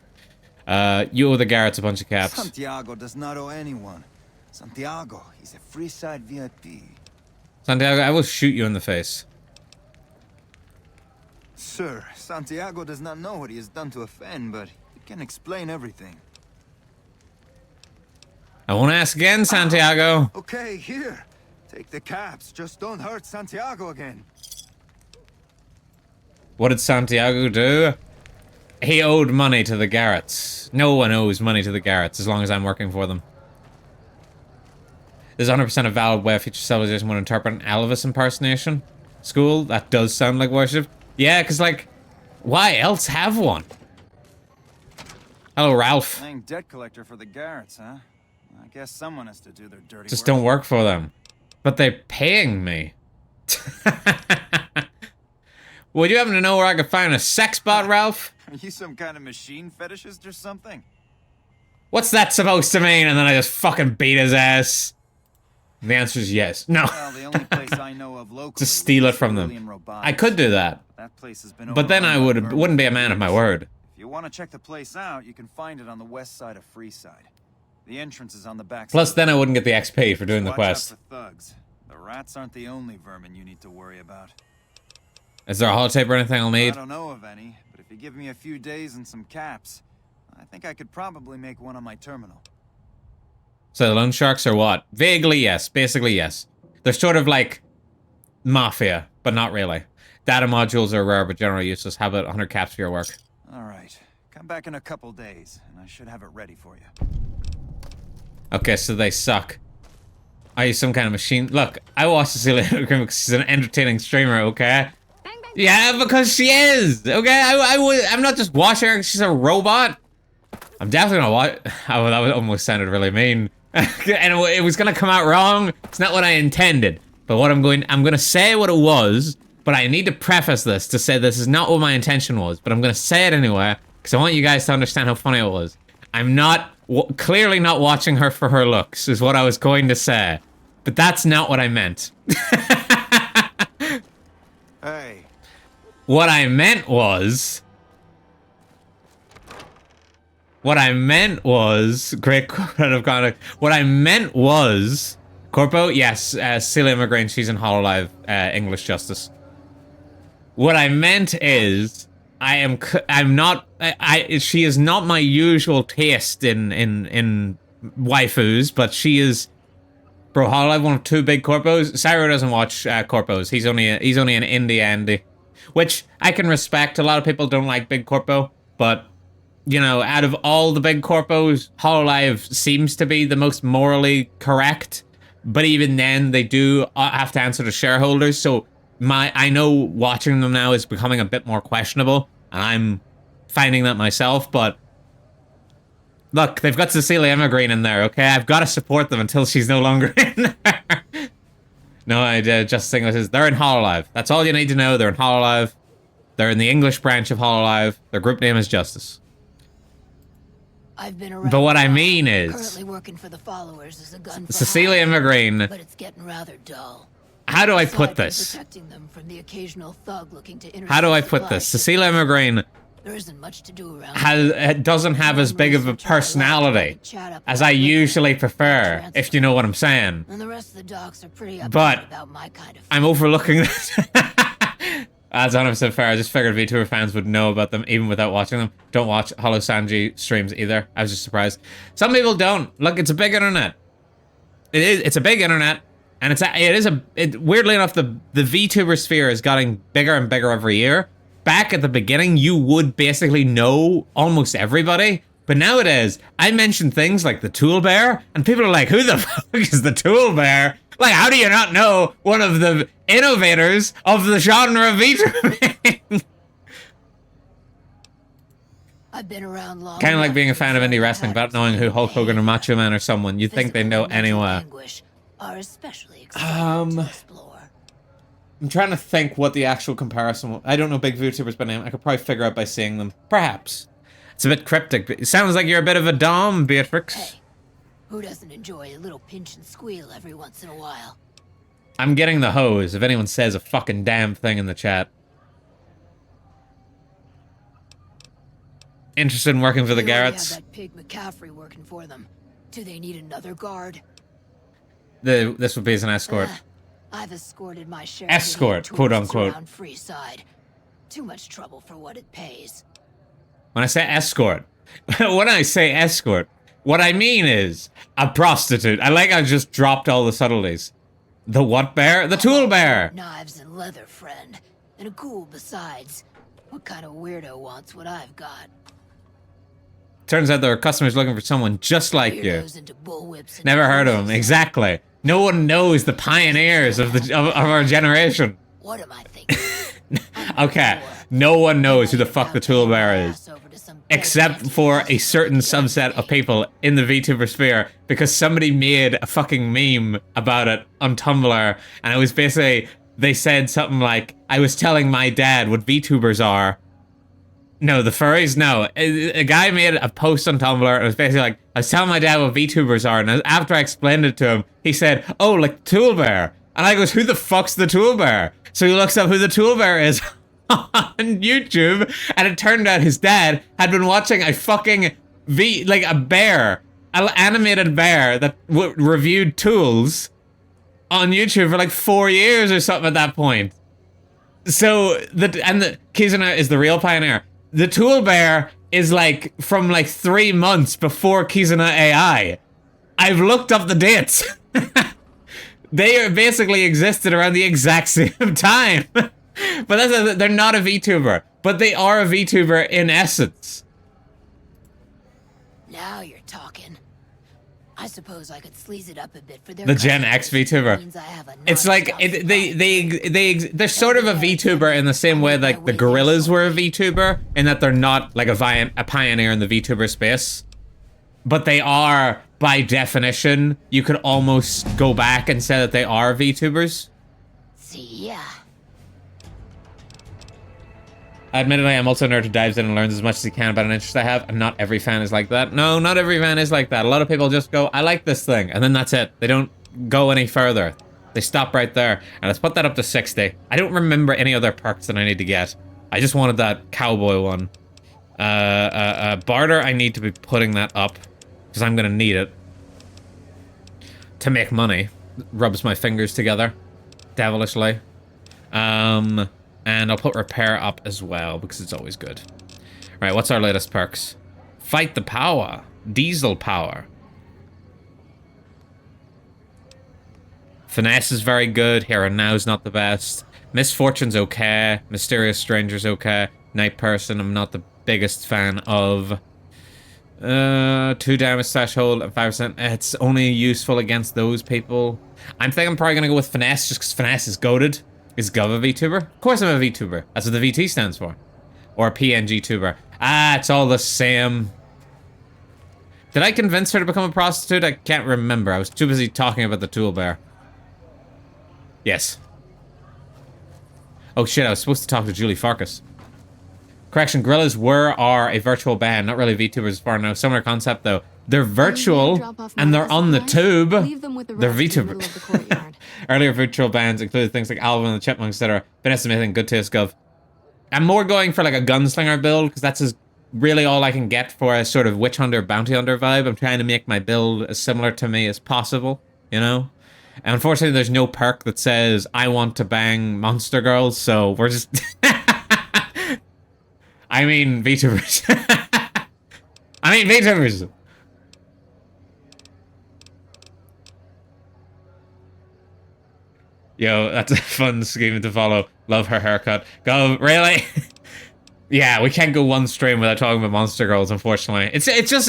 You owe the Garretts a bunch of caps.
Santiago does not owe anyone. Santiago, he's a Freeside VIP.
Santiago, I will shoot you in the face.
Sir, Santiago does not know what he has done to offend, but he can explain everything.
I won't ask again, Santiago.
Okay, here. Take the caps. Just don't hurt Santiago again.
What did Santiago do? He owed money to the Garretts. No one owes money to the Garretts as long as I'm working for them. There's 100% a valid way a future civilization would interpret an Elvis impersonation. School? That does sound like worship. Yeah, because, like, why else have one? Hello, Ralph.
Playing debt collector for the Garretts, huh? I guess someone has to do their dirty work.
Just don't work for them. But they're paying me. Would you happen to know where I could find a sex bot, Ralph?
Are you some kind of machine fetishist or something?
What's that supposed to mean? And then I just fucking beat his ass. The answer is yes. No.
Well, the only place I know of locally
to steal it from them. I could do that.
That place has been
but then I wouldn't be a man of my word.
If you want to check the place out, you can find it on the west side of Freeside. The entrance is on the back.
Plus, then I wouldn't get the XP for doing the quest.
Watch out for thugs. The rats aren't the only vermin you need to worry about.
Is there a holotape or anything I'll need?
I don't know of any, but if you give me a few days and some caps, I think I could probably make one on my terminal.
So the loan sharks are what? Vaguely, yes. Basically, yes. They're sort of like mafia, but not really. Data modules are rare, but generally useless. How about 100 caps for your work?
All right. Come back in a couple days, and I should have it ready for you.
Okay, so they suck. Are you some kind of machine? Look, I watch Cecilia Immigrant because she's an entertaining streamer, okay? Yeah, because she is, okay? I'm not just watching her because she's a robot. I'm definitely gonna watch. Oh, that almost sounded really mean. And it was gonna come out wrong. It's not what I intended. But what I'm gonna say what it was, but I need to preface this to say this is not what my intention was, but I'm gonna say it anyway, because I want you guys to understand how funny it was. I'm not, clearly not watching her for her looks, is what I was going to say. But that's not what I meant.
Hey.
What I meant was... Great quote of conduct. What I meant was... Corpo? Yes, Celia McGrain, she's in Hololive, English Justice. What I meant is... she is not my usual taste in waifus, but she is... Bro, Hololive, one of two big corpos. Cyro doesn't watch corpos. He's only an indie Andy. Which I can respect. A lot of people don't like big corpo, but... You know, out of all the big corpos, Hololive seems to be the most morally correct. But even then, they do have to answer to shareholders. So I know watching them now is becoming a bit more questionable. And I'm finding that myself. But look, they've got Cecilia Immigrant in there, okay? I've got to support them until she's no longer in there. No, I just think this is they're in Hololive. That's all you need to know. They're in Hololive. They're in the English branch of Hololive. Their group name is Justice.
I've been around.
But what I mean is,
currently working for the followers as a gun
Cecilia Immigrant.
But it's getting rather dull.
How do I put this?
Protecting them from the occasional thug looking to
how do I put this? Cecilia Immigrant
there isn't much to do around
doesn't have as big of a personality as I usually prefer, if you know what I'm saying.
And the rest of the docs are pretty
but
about my kind of
I'm overlooking this. That's 100% fair. I just figured VTuber fans would know about them even without watching them. Don't watch Holo Sanji streams either. I was just surprised. Some people don't. Look, it's a big internet. It's a big internet, and weirdly enough, the VTuber sphere is getting bigger and bigger every year. Back at the beginning, you would basically know almost everybody, but nowadays, I mention things like the Tool Bear, and people are like, "Who the fuck is the Tool Bear?" Like, how do you not know one of the innovators of the genre of VTubing?
I've been around long.
Kind of like
enough
being a
to
fan of
know
indie
the
wrestling, but
patterns
knowing who
of
Hulk Hogan or
pain.
Macho Man or someone. You think they know
Physical and mental
anywhere.
anguish are especially exciting to explore.
I'm trying to think what the actual comparison was. I don't know big VTubers by name. I could probably figure out by seeing them. Perhaps. It's a bit cryptic. But it sounds like you're a bit of a dom, Beatrix.
Hey, who doesn't enjoy a little pinch and squeal every once in a while?
I'm getting the hose if anyone says a fucking damn thing in the chat. Interested in working for the
They already
Garretts?
have that pig McCaffrey working for them. Do they need another guard?
This would be as an escort.
I've escorted my share of
Escort,
idiot
quote
tourists
unquote.
around Freeside. Too much trouble for what it pays.
When I say escort, what I mean is a prostitute. I like I just dropped all the subtleties. The what bear? The tool bear!
Knives and leather, friend. And a ghoul besides. What kind of weirdo wants what I've got?
Turns out there are customers looking for someone just like you.
Weirdos into bullwhips and
Never heard of them. Exactly. No one knows the pioneers of our generation.
What am I thinking?
Okay, no one knows who the fuck the tool bear is. Except for a certain subset of people in the VTuber sphere, because somebody made a fucking meme about it on Tumblr, and it was basically, they said something like, I was telling my dad what VTubers are. No, the furries, no. A guy made a post on Tumblr, and it was basically like, I was telling my dad what VTubers are, and after I explained it to him, he said, oh, like Tool Bear. And I goes, who the fuck's the Tool Bear? So he looks up who the Tool Bear is on YouTube, and it turned out his dad had been watching a fucking a bear, an animated bear that reviewed tools on YouTube for like 4 years or something at that point. So the Kizuna is the real pioneer. The tool bear is like from like 3 months before Kizuna AI. I've looked up the dates. They basically existed around the exact same time. But they're not a VTuber, but they are a VTuber in essence.
Now you're talking. I suppose I could sleaze it up a bit for their
The Gen X VTuber. It's like they're sort of a VTuber in the same way like the Gorillas were a VTuber, in that they're not like a pioneer in the VTuber space, but they are by definition. You could almost go back and say that they are VTubers.
See ya.
Admittedly, I'm also a nerd who dives in and learns as much as he can about an interest I have, and not every fan is like that. No, not every fan is like that. A lot of people just go, I like this thing, and then that's it. They don't go any further. They stop right there. And let's put that up to 60. I don't remember any other perks that I need to get. I just wanted that cowboy one. Barter, I need to be putting that up, because I'm gonna need it to make money. Rubs my fingers together devilishly. And I'll put repair up as well, because it's always good. Right, what's our latest perks? Fight the power. Diesel power. Finesse is very good. Here and Now's not the best. Misfortune's okay. Mysterious Stranger's okay. Night Person, I'm not the biggest fan of. 2 damage threshold and 5%. It's only useful against those people. I'm thinking I'm probably gonna go with Finesse, just because Finesse is goated. Is Gov a VTuber? Of course I'm a VTuber. That's what the VT stands for. Or a PNG tuber. Ah, it's all the same. Did I convince her to become a prostitute? I can't remember. I was too busy talking about the tool bear. Yes. Oh shit, I was supposed to talk to Julie Farkas. Correction, Gorillas are a virtual band, not really VTubers as far now. Similar concept though. They're virtual and they're on the tube. They're VTubers. Earlier virtual bands included things like Alvin and the Chipmunks, etc. Been estimating good taste, Gov. I'm more going for like a gunslinger build, because that's really all I can get for a sort of witch hunter, bounty hunter vibe. I'm trying to make my build as similar to me as possible, you know? And unfortunately, there's no perk that says, I want to bang monster girls, so we're just... I mean, VTubers. VTubers! Yo, that's a fun scheme to follow. Love her haircut. Go, really? Yeah, we can't go one stream without talking about monster girls, unfortunately. It's just,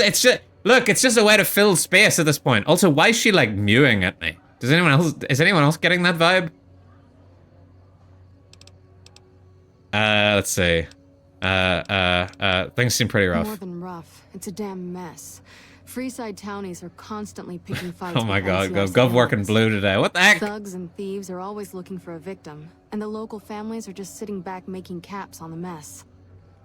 look, it's just a way to fill space at this point. Also, why is she, like, mewing at me? Is anyone else getting that vibe? Let's see. Things seem pretty rough.
More than rough. It's a damn mess. Freeside townies are constantly picking fights.
Oh my
with
god,
NCR
Gov working
scouts.
blue today. What the heck?
Thugs and thieves are always looking for a victim, and the local families are just sitting back making caps on the mess.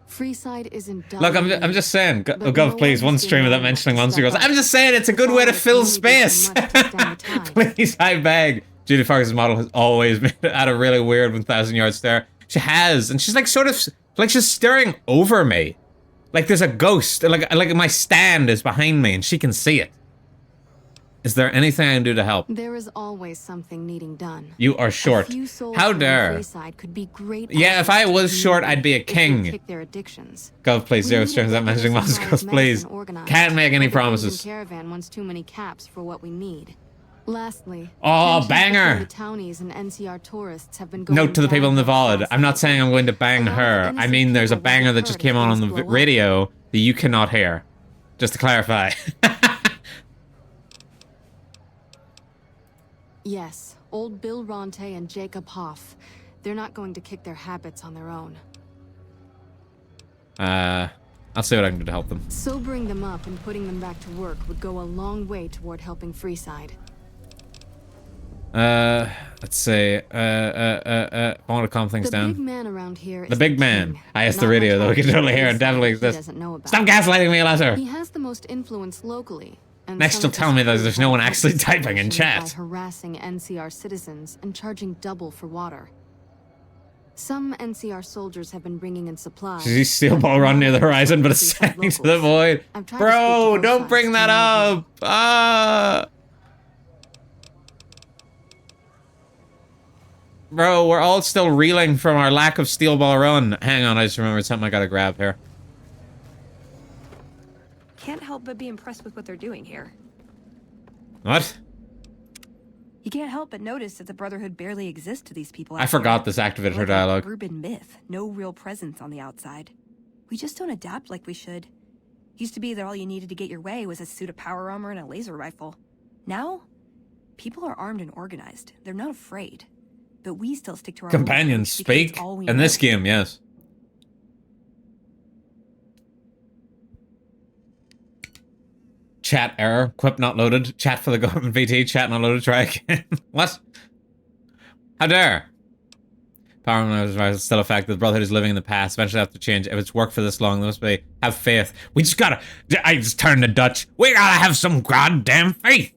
Freeside isn't done.
Look, I'm just saying,
but
Gov,
no
please, one
one's
stream
doing
without
enough
mentioning
to
Monster
step
Girls.
up.
I'm just saying, it's a good way to fill space. Please, I beg. Judy Fox's model has always been at a really weird 1,000-yard stare. She has, and she's like sort of, like she's staring over me. Like there's a ghost, like my stand is behind me and she can see it. Is there anything I can do to help?
There is always something needing done.
You are short. How dare.
Could be great.
Yeah, if I was short, I'd be a king.
Kick their addictions.
Gov, please, zero streams without mentioning Monster Girls, please. Can't make any promises.
Caravan wants too many caps for what we need. Lastly,
oh, banger!
The townies and NCR tourists have been going
Note to the people in the
down
VOD. I'm not saying I'm going to bang her. I mean, there's a banger that just came on the radio that you cannot hear. Just to clarify.
Yes, old Bill Ronte and Jacob Hoff. They're not going to kick their habits on their own.
I'll see what I can do to help them.
Sobering them up and putting them back to work would go a long way toward helping Freeside.
Let's see. I want to calm things down.
The big man around here.
The big man. I asked the radio, though we can totally hear it. Definitely exists. Stop gaslighting me, Lesser.
He has the most influence locally. And
Next, you'll tell me that there's no one actually typing in chat.
By harassing NCR citizens and charging double for water. Some NCR soldiers have been bringing in supplies.
Did you steel ball run near the horizon, but it's sending to the void? Bro, don't bring that up! Bro, we're all still reeling from our lack of steel ball run. Hang on, I just remembered something I gotta grab here.
Can't help but be impressed with what they're doing here.
What?
You can't help but notice that the Brotherhood barely exists to these people.
I forgot this activated her dialogue.
Urban myth, no real presence on the outside. We just don't adapt like we should. Used to be that all you needed to get your way was a suit of power armor and a laser rifle. Now, people are armed and organized. They're not afraid. But we still stick to our
Companions speak in this game, yes. Chat error. Quip not loaded. Chat for the government VT. Chat not loaded. Try again. What? How dare? Power is still a fact that the Brotherhood is living in the past. Eventually have to change. If it's worked for this long, there must be. Have faith. We just gotta. I just turned to Dutch. We gotta have some goddamn faith.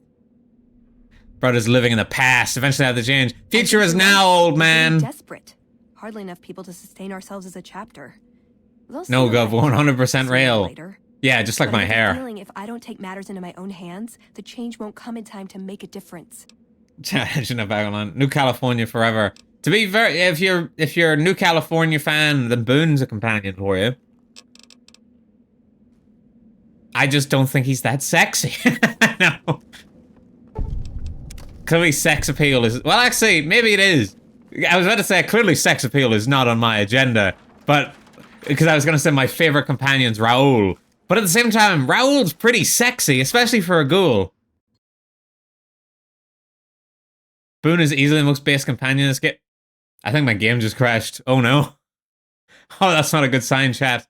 Brotherhood's living in the past. Eventually have to change. Future is now, old man.
Desperate. Hardly enough people to sustain ourselves as a chapter.
No, Gov, 100% real. Yeah, just like my hair.
Feeling if I don't take matters into my own hands, the change won't come in time to make a difference.
Shouldn't have back on. New California forever. To be very, if you're a New California fan, then Boone's a companion for you. I just don't think he's that sexy. No. Clearly sex appeal is, well actually, maybe it is. I was about to say, clearly sex appeal is not on my agenda, but, because I was going to say my favorite companion's Raoul. But at the same time, Raoul's pretty sexy, especially for a ghoul. Boone is easily the most base companion in this game. I think my game just crashed. Oh no. Oh, that's not a good sign, chat.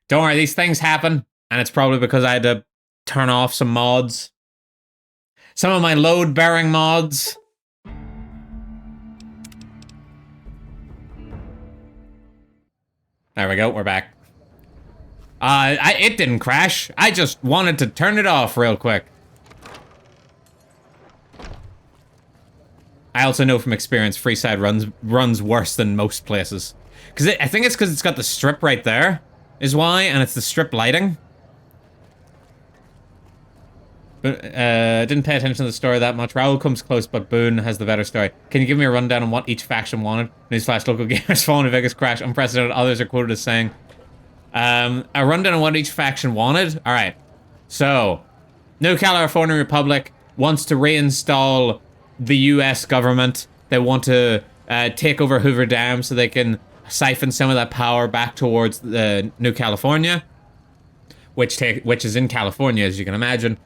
Don't worry, these things happen, and it's probably because I had to turn off some mods. Some of my load-bearing mods. There we go, we're back. It didn't crash. I just wanted to turn it off real quick. I also know from experience Freeside runs worse than most places. I think it's because it's got the strip right there, is why, and it's the strip lighting. But, didn't pay attention to the story that much. Raoul comes close, but Boone has the better story. Can you give me a rundown on what each faction wanted? Newsflash, local gamers fallen in Vegas crash, unprecedented. Others are quoted as saying, a rundown on what each faction wanted? Alright. So, New California Republic wants to reinstall the US government. They want to take over Hoover Dam so they can siphon some of that power back towards the New California, which is in California, as you can imagine.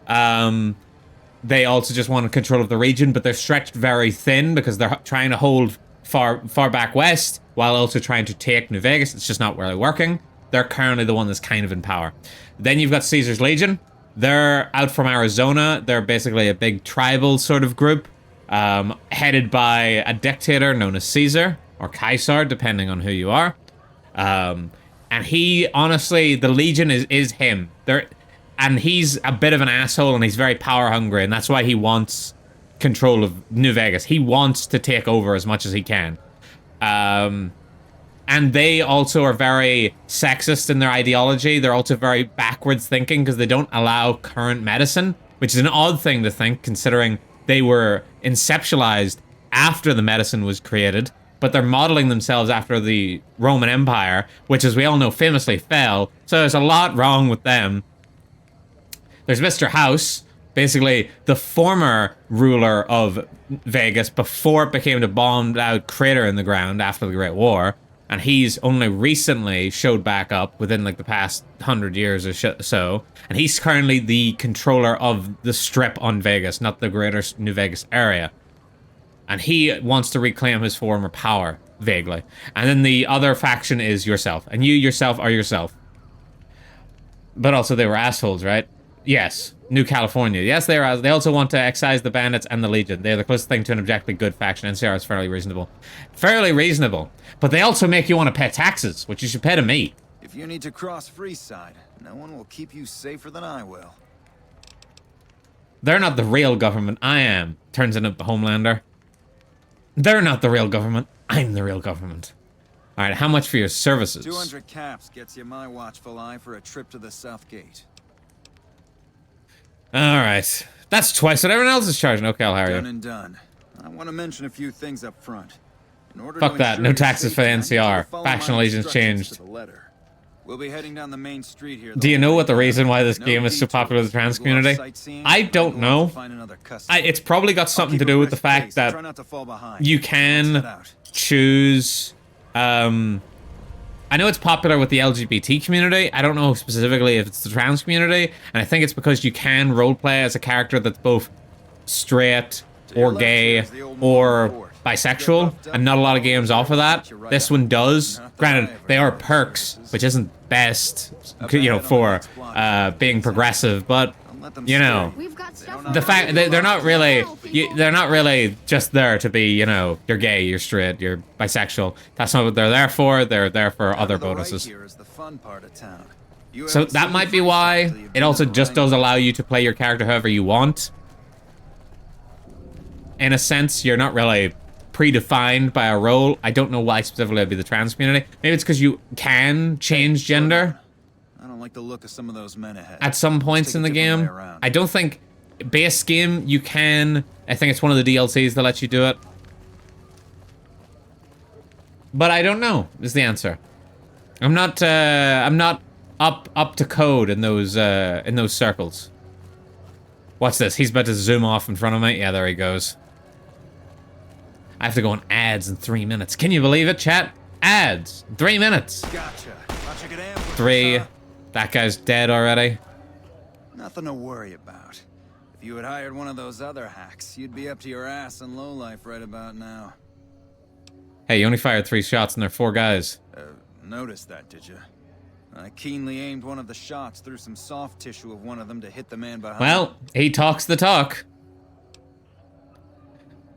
They also just want control of the region, but they're stretched very thin because they're trying to hold far back west, while also trying to take New Vegas. It's just not really working. They're currently the one that's kind of in power. Then you've got Caesar's Legion. They're out from Arizona. They're basically a big tribal sort of group, headed by a dictator known as Caesar, or Caesar, depending on who you are. And he, honestly, the Legion is him. And he's a bit of an asshole, and he's very power hungry, and that's why he wants control of New Vegas. He wants to take over as much as he can. And they also are very sexist in their ideology. They're also very backwards thinking because they don't allow current medicine, which is an odd thing to think considering they were inceptualized after the medicine was created, but they're modeling themselves after the Roman Empire, which, as we all know, famously fell. So there's a lot wrong with them. There's Mr. House, basically the former ruler of Vegas before it became a bombed out crater in the ground after the Great War. And he's only recently showed back up within like the past 100 years or so. And he's currently the controller of the strip on Vegas, not the greater New Vegas area. And he wants to reclaim his former power, vaguely. And then the other faction is yourself. And you yourself are yourself. But also they were assholes, right? Yes. New California. Yes, they are. They also want to excise the bandits and the Legion. They're the closest thing to an objectively good faction. NCR is fairly reasonable. Fairly reasonable. But they also make you want to pay taxes, which you should pay to me.
If you need to cross Freeside, no one will keep you safer than I will.
They're not the real government. I am. Turns into Homelander. They're not the real government. I'm the real government. All right, how much for your services?
200 caps gets you my watchful eye for a trip to the South Gate.
All right. That's twice what everyone else is charging. Okay, I'll hire you.
Done and done. I want to mention a few things up front. In order
Fuck
to
that.
ensure
No
your
taxes for the
safety, I need you to
NCR.
follow
Faction
my
allegiance
instructions
changed.
to the letter. We'll be heading down the main street here.
Do you know what the reason why this game is so popular with the trans community? I don't know. It's probably got something to do with the fact that you can choose... I know it's popular with the LGBT community. I don't know specifically if it's the trans community. And I think it's because you can roleplay as a character that's both straight or gay or bisexual. And not a lot of games offer that. This one does. Granted, they are perks, which isn't best, you know, for being progressive. But, you know, the fact that they're not really just there to be, you know, you're gay, you're straight, you're bisexual. That's not what they're there for. They're there for other bonuses. So that might be why. It also just does allow you to play your character however you want. In a sense, you're not really predefined by a role. I don't know why specifically it'd be the trans community. Maybe it's because you can change gender.
I don't like the look of some of those men ahead.
At some points in the game. I don't think base game you can. I think it's one of the DLCs that lets you do it. But I don't know is the answer. I'm not up to code in those circles. What's this? He's about to zoom off in front of me. Yeah, there he goes. I have to go on ads in 3 minutes. Can you believe it, chat? Ads. 3 minutes.
Gotcha.
3. That guy's dead already.
Nothing to worry about. If you had hired one of those other hacks, you'd be up to your ass in lowlife right about now.
Hey, you only fired 3 shots and there are 4 guys.
Noticed that, did you? I keenly aimed one of the shots through some soft tissue of one of them to hit the man behind.
Well, he talks the talk.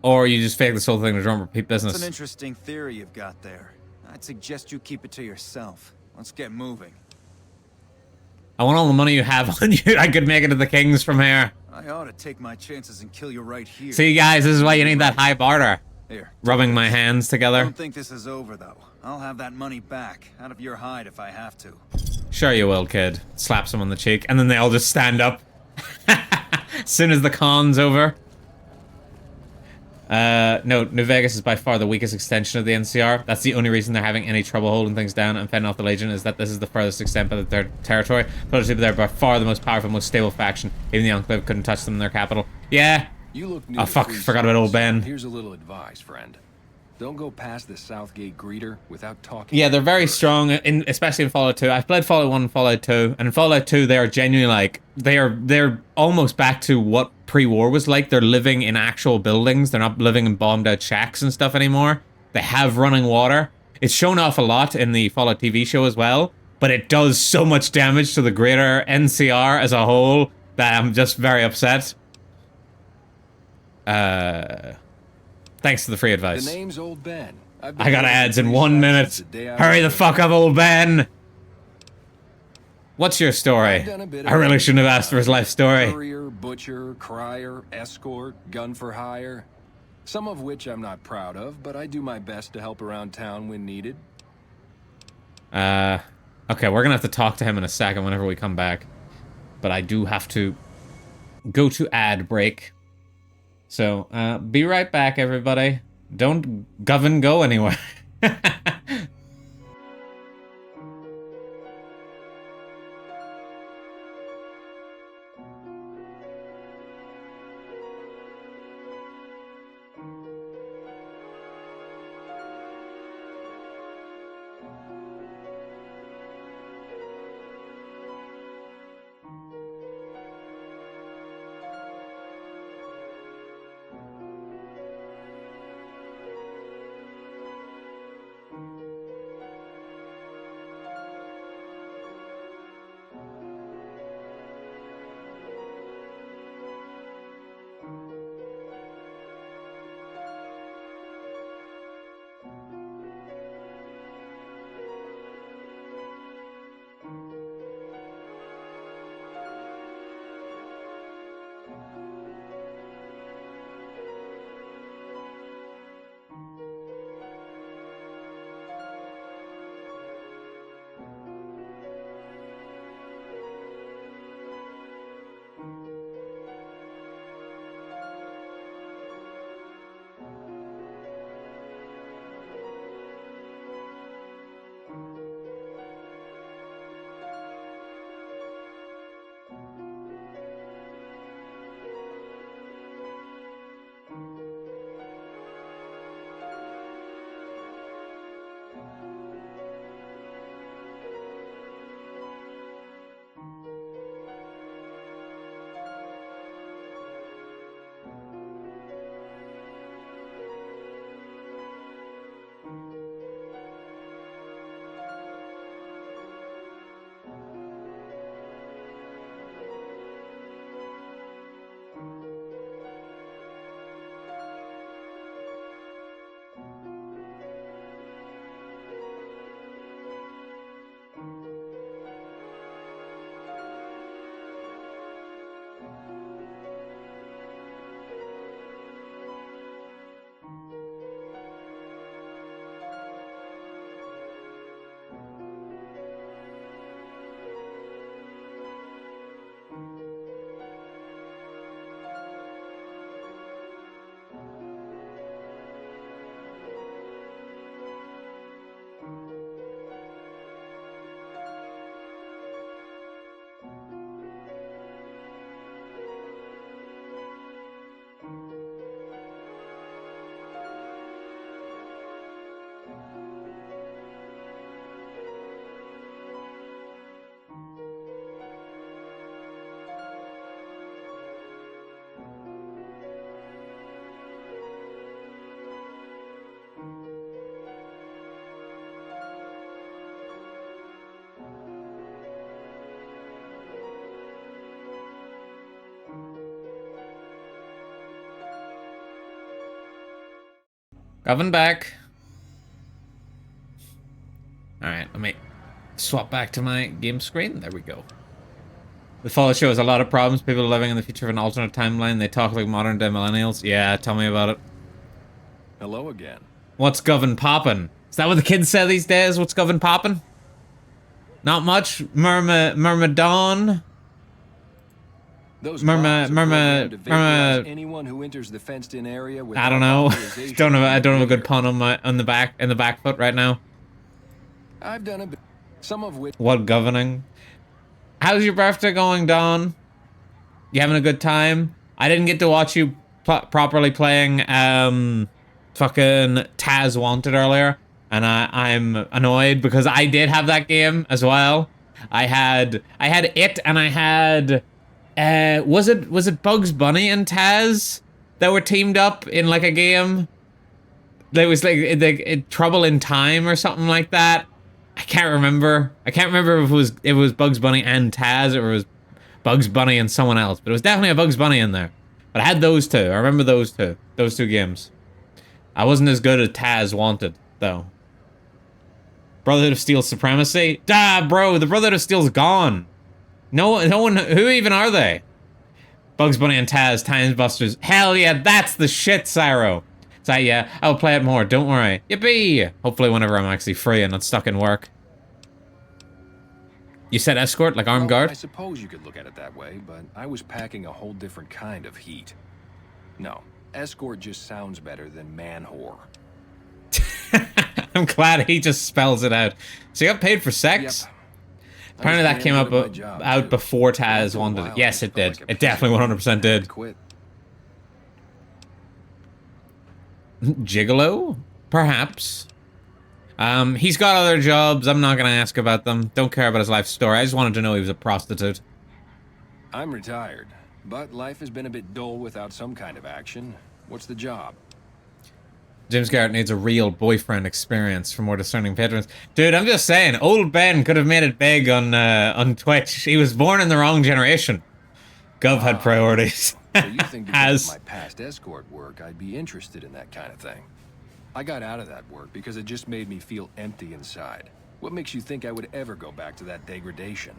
Or you just fake this whole thing to drum repeat business.
It's an interesting theory you've got there. I'd suggest you keep it to yourself. Let's get moving.
I want all the money you have on you. I could make it to the Kings from here.
I ought to take my chances and kill you right here.
See, guys, this is why you need that high barter.
Here.
Rubbing my hands together.
I don't think this is over, though. I'll have that money back, out of your hide if I have to.
Sure you will, kid. Slaps him on the cheek, and then they all just stand up. As soon as the con's over. No, New Vegas is by far the weakest extension of the NCR. That's the only reason they're having any trouble holding things down and fending off the Legion, is that this is the furthest extent of their territory. But they're by far the most powerful, most stable faction. Even the Enclave couldn't touch them in their capital. Yeah.
You look new
oh, fuck. Forgot about old Ben.
Here's a little advice, friend. Don't go past the Southgate greeter without talking.
Yeah, they're very strong, especially in Fallout 2. I've played Fallout 1 and Fallout 2, and in Fallout 2, they are genuinely like, they're almost back to what pre-war was like. They're living in actual buildings. They're not living in bombed out shacks and stuff anymore. they have running water. It's shown off a lot in the Fallout TV show as well, but it does so much damage to the greater NCR as a whole that I'm just very upset. Thanks for the free advice.
The name's Old Ben.
I got ads in 1 minute. Hurry the fuck up, Old Ben! What's your story? I really shouldn't have asked for his life story.
Courier, butcher, crier, escort, gun for hire. Some of which I'm not proud of, but I do my best to help around town when needed.
Okay, we're gonna have to talk to him in a second whenever we come back. But I do have to go to ad break. So, be right back, everybody. Don't govern go anywhere. Govern back. Alright, let me swap back to my game screen. There we go. The Fallout show has a lot of problems. People are living in the future of an alternate timeline. They talk like modern day millennials. Yeah, tell me about it.
Hello again.
What's govern poppin'? Is that what the kids say these days? What's govern poppin'? Not much. Myrmidon.
Those
anyone
who enters the fenced-in area with
I don't know. I don't have a good pun on the back foot right now.
I've done a bit. Some of which.
What governing? How's your birthday going, Dawn? You having a good time? I didn't get to watch you properly playing fucking Taz Wanted earlier, and I'm annoyed because I did have that game as well. I had it, and I had was it Bugs Bunny and Taz that were teamed up in like a game? there was like Trouble in Time or something like that. I can't remember. I can't remember if it was Bugs Bunny and Taz or it was Bugs Bunny and someone else. But it was definitely a Bugs Bunny in there. But I had those two. I remember those two games. I wasn't as good at Taz Wanted though. Brotherhood of Steel Supremacy? Bro, the Brotherhood of Steel's gone. No one, who even are they? Bugs Bunny and Taz, Time Busters. Hell yeah, that's the shit, Cyro. So yeah, I'll play it more, don't worry. Yippee! Hopefully whenever I'm actually free and not stuck in work. You said escort, like armed guard?
I suppose you could look at it that way, but I was packing a whole different kind of heat. No, escort just sounds better than man-whore.
I'm glad he just spells it out. So you got paid for sex?
Yep.
Apparently that came out before Taz wanted it. Yes, it did. It definitely 100% did. Gigolo? Perhaps. He's got other jobs. I'm not going to ask about them. Don't care about his life story. I just wanted to know he was a prostitute.
I'm retired, but life has been a bit dull without some kind of action. What's the job?
James Garrett needs a real boyfriend experience for more discerning patrons. Dude, I'm just saying, old Ben could have made it big on Twitch. He was born in the wrong generation. Gov had priorities.
So you think because of my past escort work, I'd be interested in that kind of thing? I got out of that work because it just made me feel empty inside. What makes you think I would ever go back to that degradation?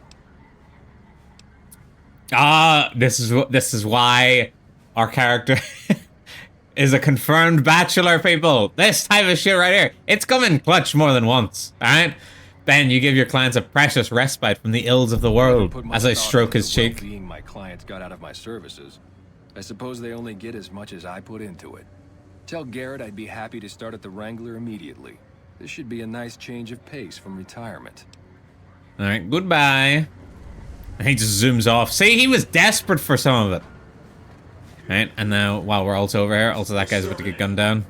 This is why our character is a confirmed bachelor, people. This type of shit right here. It's come in clutch more than once, alright? Ben, you give your clients a precious respite from the ills of the world as I stroke his cheek.
My clients got out of my services. I suppose they only get as much as I put into it. Tell Garrett I'd be happy to start at the Wrangler immediately. This should be a nice change of pace from retirement.
Alright, goodbye. He just zooms off. See, he was desperate for some of it. Right, and now, while we're also over here, also that guy's about to get gunned down.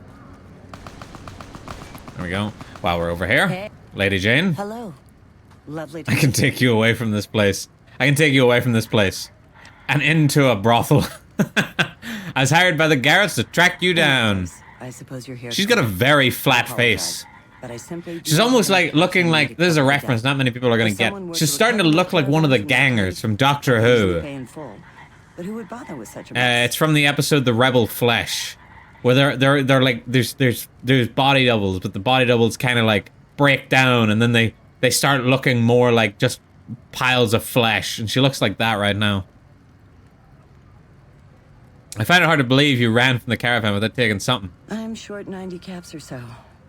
There we go. While we're over here,
hey.
Lady Jane.
Hello. Lovely to
I can take you away from this place. I can take you away from this place. And into a brothel. I was hired by the Garretts to track you down.
I suppose you're here.
She's got a very flat face.
But I simply
She's almost like looking like, this is a reference not many people are going to get. She's starting to look like one of the gangers from Doctor Who.
But who would bother with such a
it's from the episode The Rebel Flesh, where they're like there's body doubles, but the body doubles kind of like break down, and then they start looking more like just piles of flesh, and she looks like that right now. I find it hard to believe you ran from the caravan without taking something.
I'm short 90 caps or so,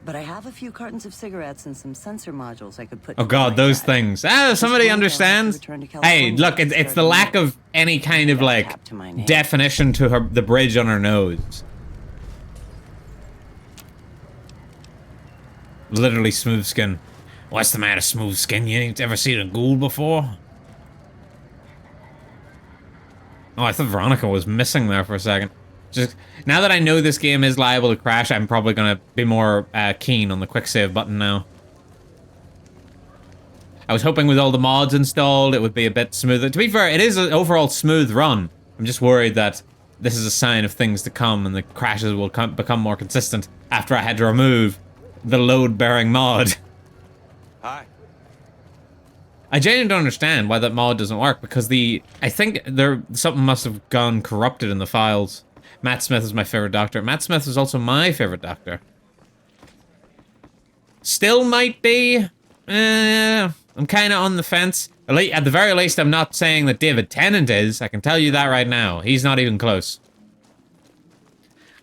but I have a few cartons of cigarettes and some sensor modules I could put.
Oh god, those things. Somebody understands? Hey, look, it's the lack of any kind of like definition to the bridge on her nose. Literally smooth skin. What's the matter, smooth skin? You ain't ever seen a ghoul before? Oh, I thought Veronica was missing there for a second. Just now that I know this game is liable to crash, I'm probably gonna be more keen on the quick save button now. I was hoping with all the mods installed, it would be a bit smoother. To be fair, it is an overall smooth run. I'm just worried that this is a sign of things to come, and the crashes will become more consistent after I had to remove the load-bearing mod.
Hi.
I genuinely don't understand why that mod doesn't work, because I think something must have gone corrupted in the files. Matt Smith is my favorite doctor. Matt Smith is also my favorite doctor. Still might be. I'm kind of on the fence. At the very least, I'm not saying that David Tennant is. I can tell you that right now. He's not even close.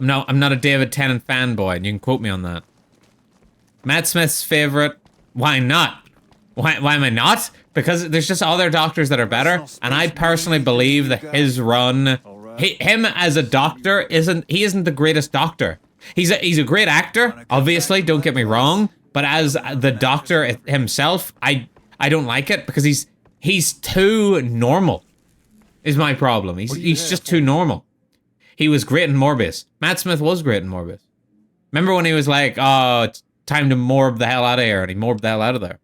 I'm not a David Tennant fanboy, and you can quote me on that. Matt Smith's favorite. Why not? Why am I not? Because there's just other doctors that are better, and I personally believe that his run, him as a doctor isn't the greatest doctor. He's a great actor, obviously. Don't get me wrong, but as the doctor himself, I don't like it because he's too normal. Is my problem. He's just too normal. He was great in Morbius. Matt Smith was great in Morbius. Remember when he was like, "Oh, it's time to morb the hell out of here," and he morbed the hell out of there.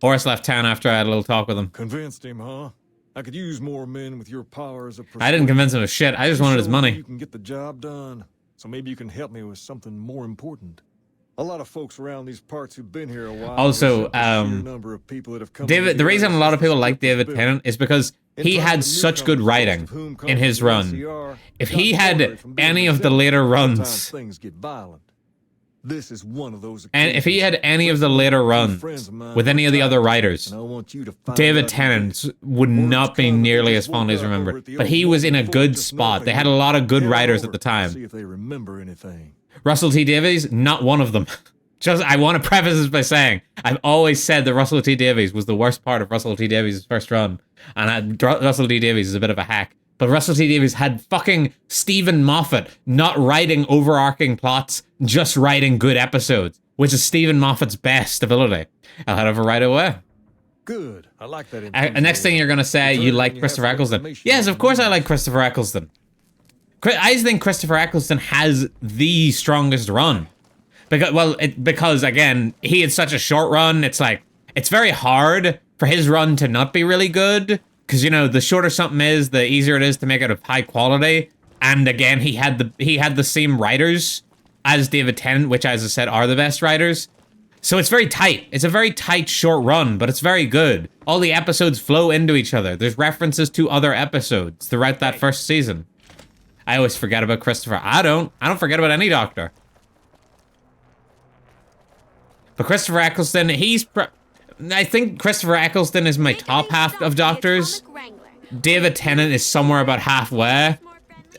Horace left town after I had a little talk with him.
Convinced him, huh? I could use more men with your powers of persuasion.
I didn't convince him of shit. I just wanted his money.
You can get the job done. So maybe you can help me with something more important. A lot of folks around these parts who've been here a while.
Also,
number of people that have come
David, the reason a lot of people like David Tennant is because he had such good writing in his run. If he had any of the later runs,
things get violent. This is one of those.
And if he had any of the later runs with any of the other writers, David Tennant would not be nearly as fondly as remembered. But he was in a good spot. They had a lot of good writers at the time.
See if they remember anything.
Russell T Davies, not one of them. Just, I want to preface this by saying, I've always said that Russell T Davies was the worst part of Russell T Davies' first run. And Russell T Davies is a bit of a hack. But Russell T Davies had fucking Stephen Moffat not writing overarching plots, just writing good episodes, which is Stephen Moffat's best ability. I'll head over right away.
Good. I like that.
Next thing you're going to say, you like Christopher Eccleston. Yes, of course I like Christopher Eccleston. I think Christopher Eccleston has the strongest run. Because again, he had such a short run, it's like, it's very hard for his run to not be really good. Because, you know, the shorter something is, the easier it is to make it of high quality. And again, he had the same writers as David Tennant, which, as I said, are the best writers. So it's very tight. It's a very tight, short run, but it's very good. All the episodes flow into each other. There's references to other episodes throughout that first season. I always forget about Christopher. I don't forget about any Doctor. But Christopher Eccleston, I think Christopher Eccleston is my top half of Doctors. David Tennant is somewhere about halfway.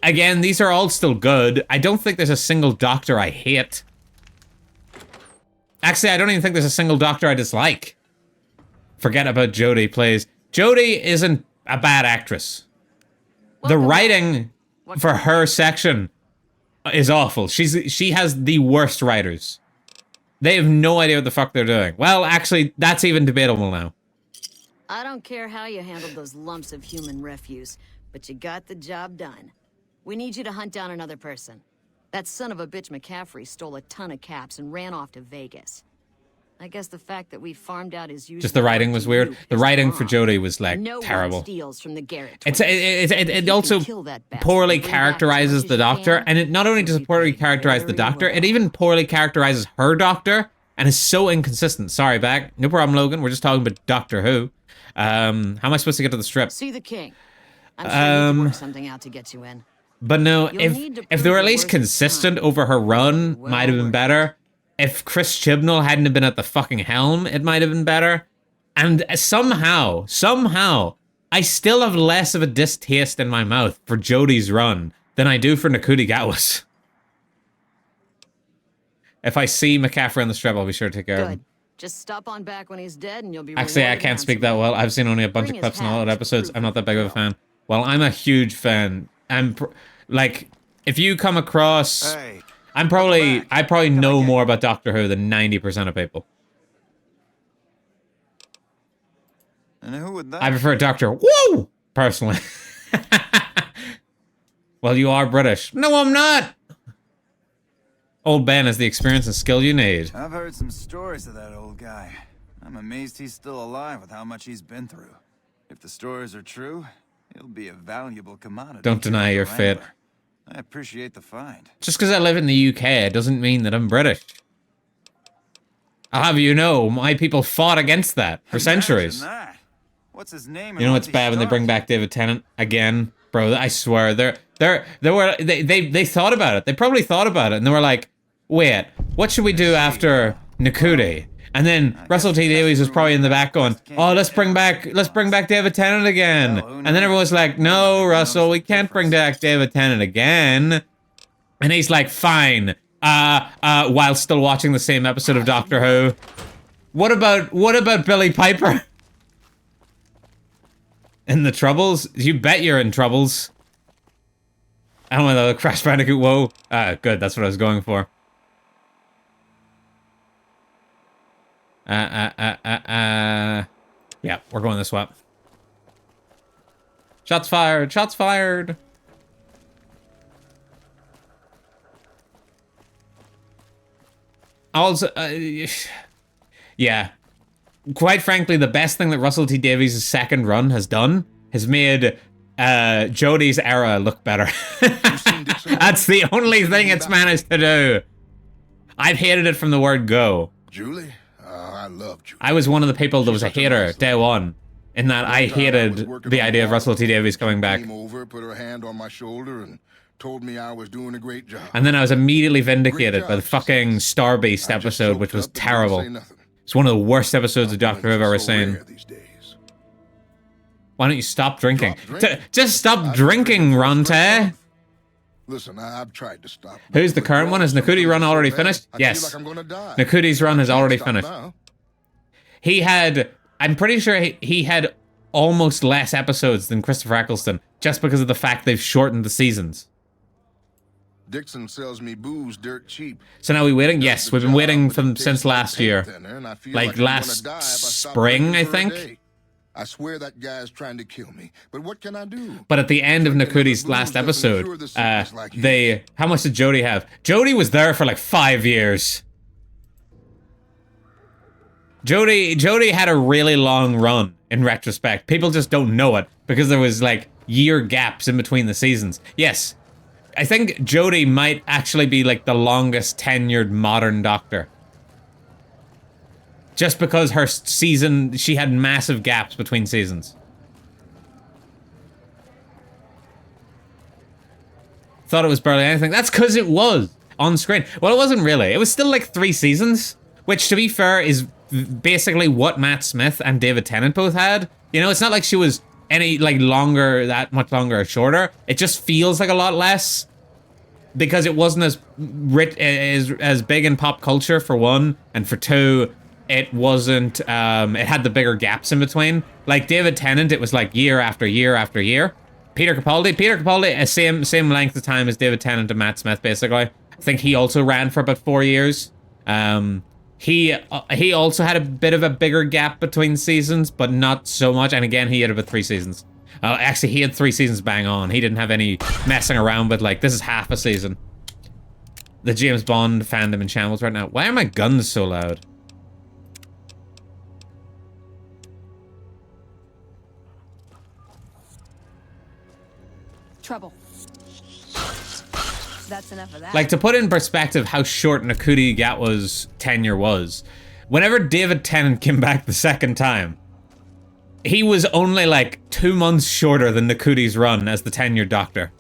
Again, these are all still good. I don't think there's a single Doctor I hate. Actually, I don't even think there's a single Doctor I dislike. Forget about Jodie plays. Jodie isn't a bad actress. The writing for her section is awful. She has the worst writers. They have no idea what the fuck they're doing. Well, actually, that's even debatable now.
I don't care how you handled those lumps of human refuse, but you got the job done. We need you to hunt down another person. That son of a bitch McCaffrey stole a ton of caps and ran off to Vegas. I guess the fact that we farmed out his use.
Just the writing was weird. The writing for Jodie was like terrible.
Steals from the Garrett
it also poorly characterizes the Doctor, and it not only does it poorly characterize the Doctor, it even poorly characterizes her Doctor, and is so inconsistent. Sorry, back. No problem, Logan. We're just talking about Doctor Who. How am I supposed to get to the strip?
See the king. I'm sure we can work something out to get you in.
But no, if they were at least consistent over her run, might have been better. If Chris Chibnall hadn't have been at the fucking helm, it might have been better. And somehow, I still have less of a distaste in my mouth for Jodie's run than I do for Ncuti Gatwa's. If I see McCaffrey on the strip, I'll be sure to take care of him.
Just stop on back when he's dead and you'll be
Actually, I can't speak that well. I've seen only a bunch of clips and all the episodes. I'm not that big of a fan. Well, I'm a huge fan. Like, if you come across... I probably know more about Doctor Who than 90% of people.
And who would that?
I prefer Doctor Who, personally. Well, you are British. No, I'm not! Old Ben has the experience and skill you need.
I've heard some stories of that old guy. I'm amazed he's still alive with how much he's been through. If the stories are true, he'll be a valuable commodity.
Don't deny your fate.
I appreciate the find.
Just because I live in the UK, it doesn't mean that I'm British. I'll have you know, my people fought against that for centuries.
What's his name?
You know what's bad when they bring back David Tennant again, bro? I swear, they thought about it. They probably thought about it, and they were like, "Wait, what should we do after Ncuti?" And then Russell T Davies was probably in the back going, "Oh, let's bring back David Tennant again." And then everyone's like, "No, Russell, we can't bring back David Tennant again." And he's like, "Fine." While still watching the same episode of Doctor Who. What about Billy Piper? In the Troubles? You bet you're in Troubles. I don't know, Crash Bandicoot, whoa. Good, that's what I was going for. Yeah, we're going this way. Shots fired, shots fired. Also, yeah. Quite frankly, the best thing that Russell T Davies' second run has done has made Jodie's era look better. That's the only thing it's managed to do.
I've hated it from the word go.
Julie? I love Julie.
I was one of the people that was a hater day one, in that I hated the idea of Russell T Davies coming back.
Came over, put her hand on my shoulder, and told me I was doing a great job.
And then I was immediately vindicated by the fucking Star Beast episode, which was terrible. It's one of the worst episodes of Doctor Who I've ever seen. Why don't you stop drinking? Just stop drinking, Ronte!
Listen, I've tried to stop.
Who's the current one? Is Nakuti's run already finished? Yes. Nakuti's run has already finished. He had... I'm pretty sure he had almost less episodes than Christopher Eccleston, just because of the fact they've shortened the seasons.
Dixon sells me booze dirt cheap.
So now we waiting? Yes, we've been waiting for them since last year. Like last spring, I think?
I swear that guy's trying to kill me. But what can I do?
But at the end of Nakuti's last episode, how much did Jodie have? Jodie was there for like 5 years. Jodie had a really long run in retrospect. People just don't know it because there was like year gaps in between the seasons. Yes, I think Jodie might actually be like the longest tenured modern Doctor. Just because her season, she had massive gaps between seasons. Thought it was barely anything. That's because it was on screen. Well, it wasn't really. It was still like 3 seasons, which to be fair is basically what Matt Smith and David Tennant both had. You know, it's not like she was any like longer, that much longer or shorter. It just feels like a lot less because it wasn't as as big in pop culture for one, and for two, it wasn't. It had the bigger gaps in between. Like David Tennant, it was like year after year after year. Peter Capaldi, same length of time as David Tennant and Matt Smith, basically. I think he also ran for about 4 years. He also had a bit of a bigger gap between seasons, but not so much. And again, he had about 3 seasons. Actually, he had 3 seasons bang on. He didn't have any messing around with, like, this is half a season. The James Bond fandom in shambles right now. Why are my guns so loud?
Trouble. That's enough of that.
Like, to put in perspective how short Ncuti Gatwa's tenure was, whenever David Tennant came back the second time, he was only like 2 months shorter than Nakuti's run as the tenured Doctor.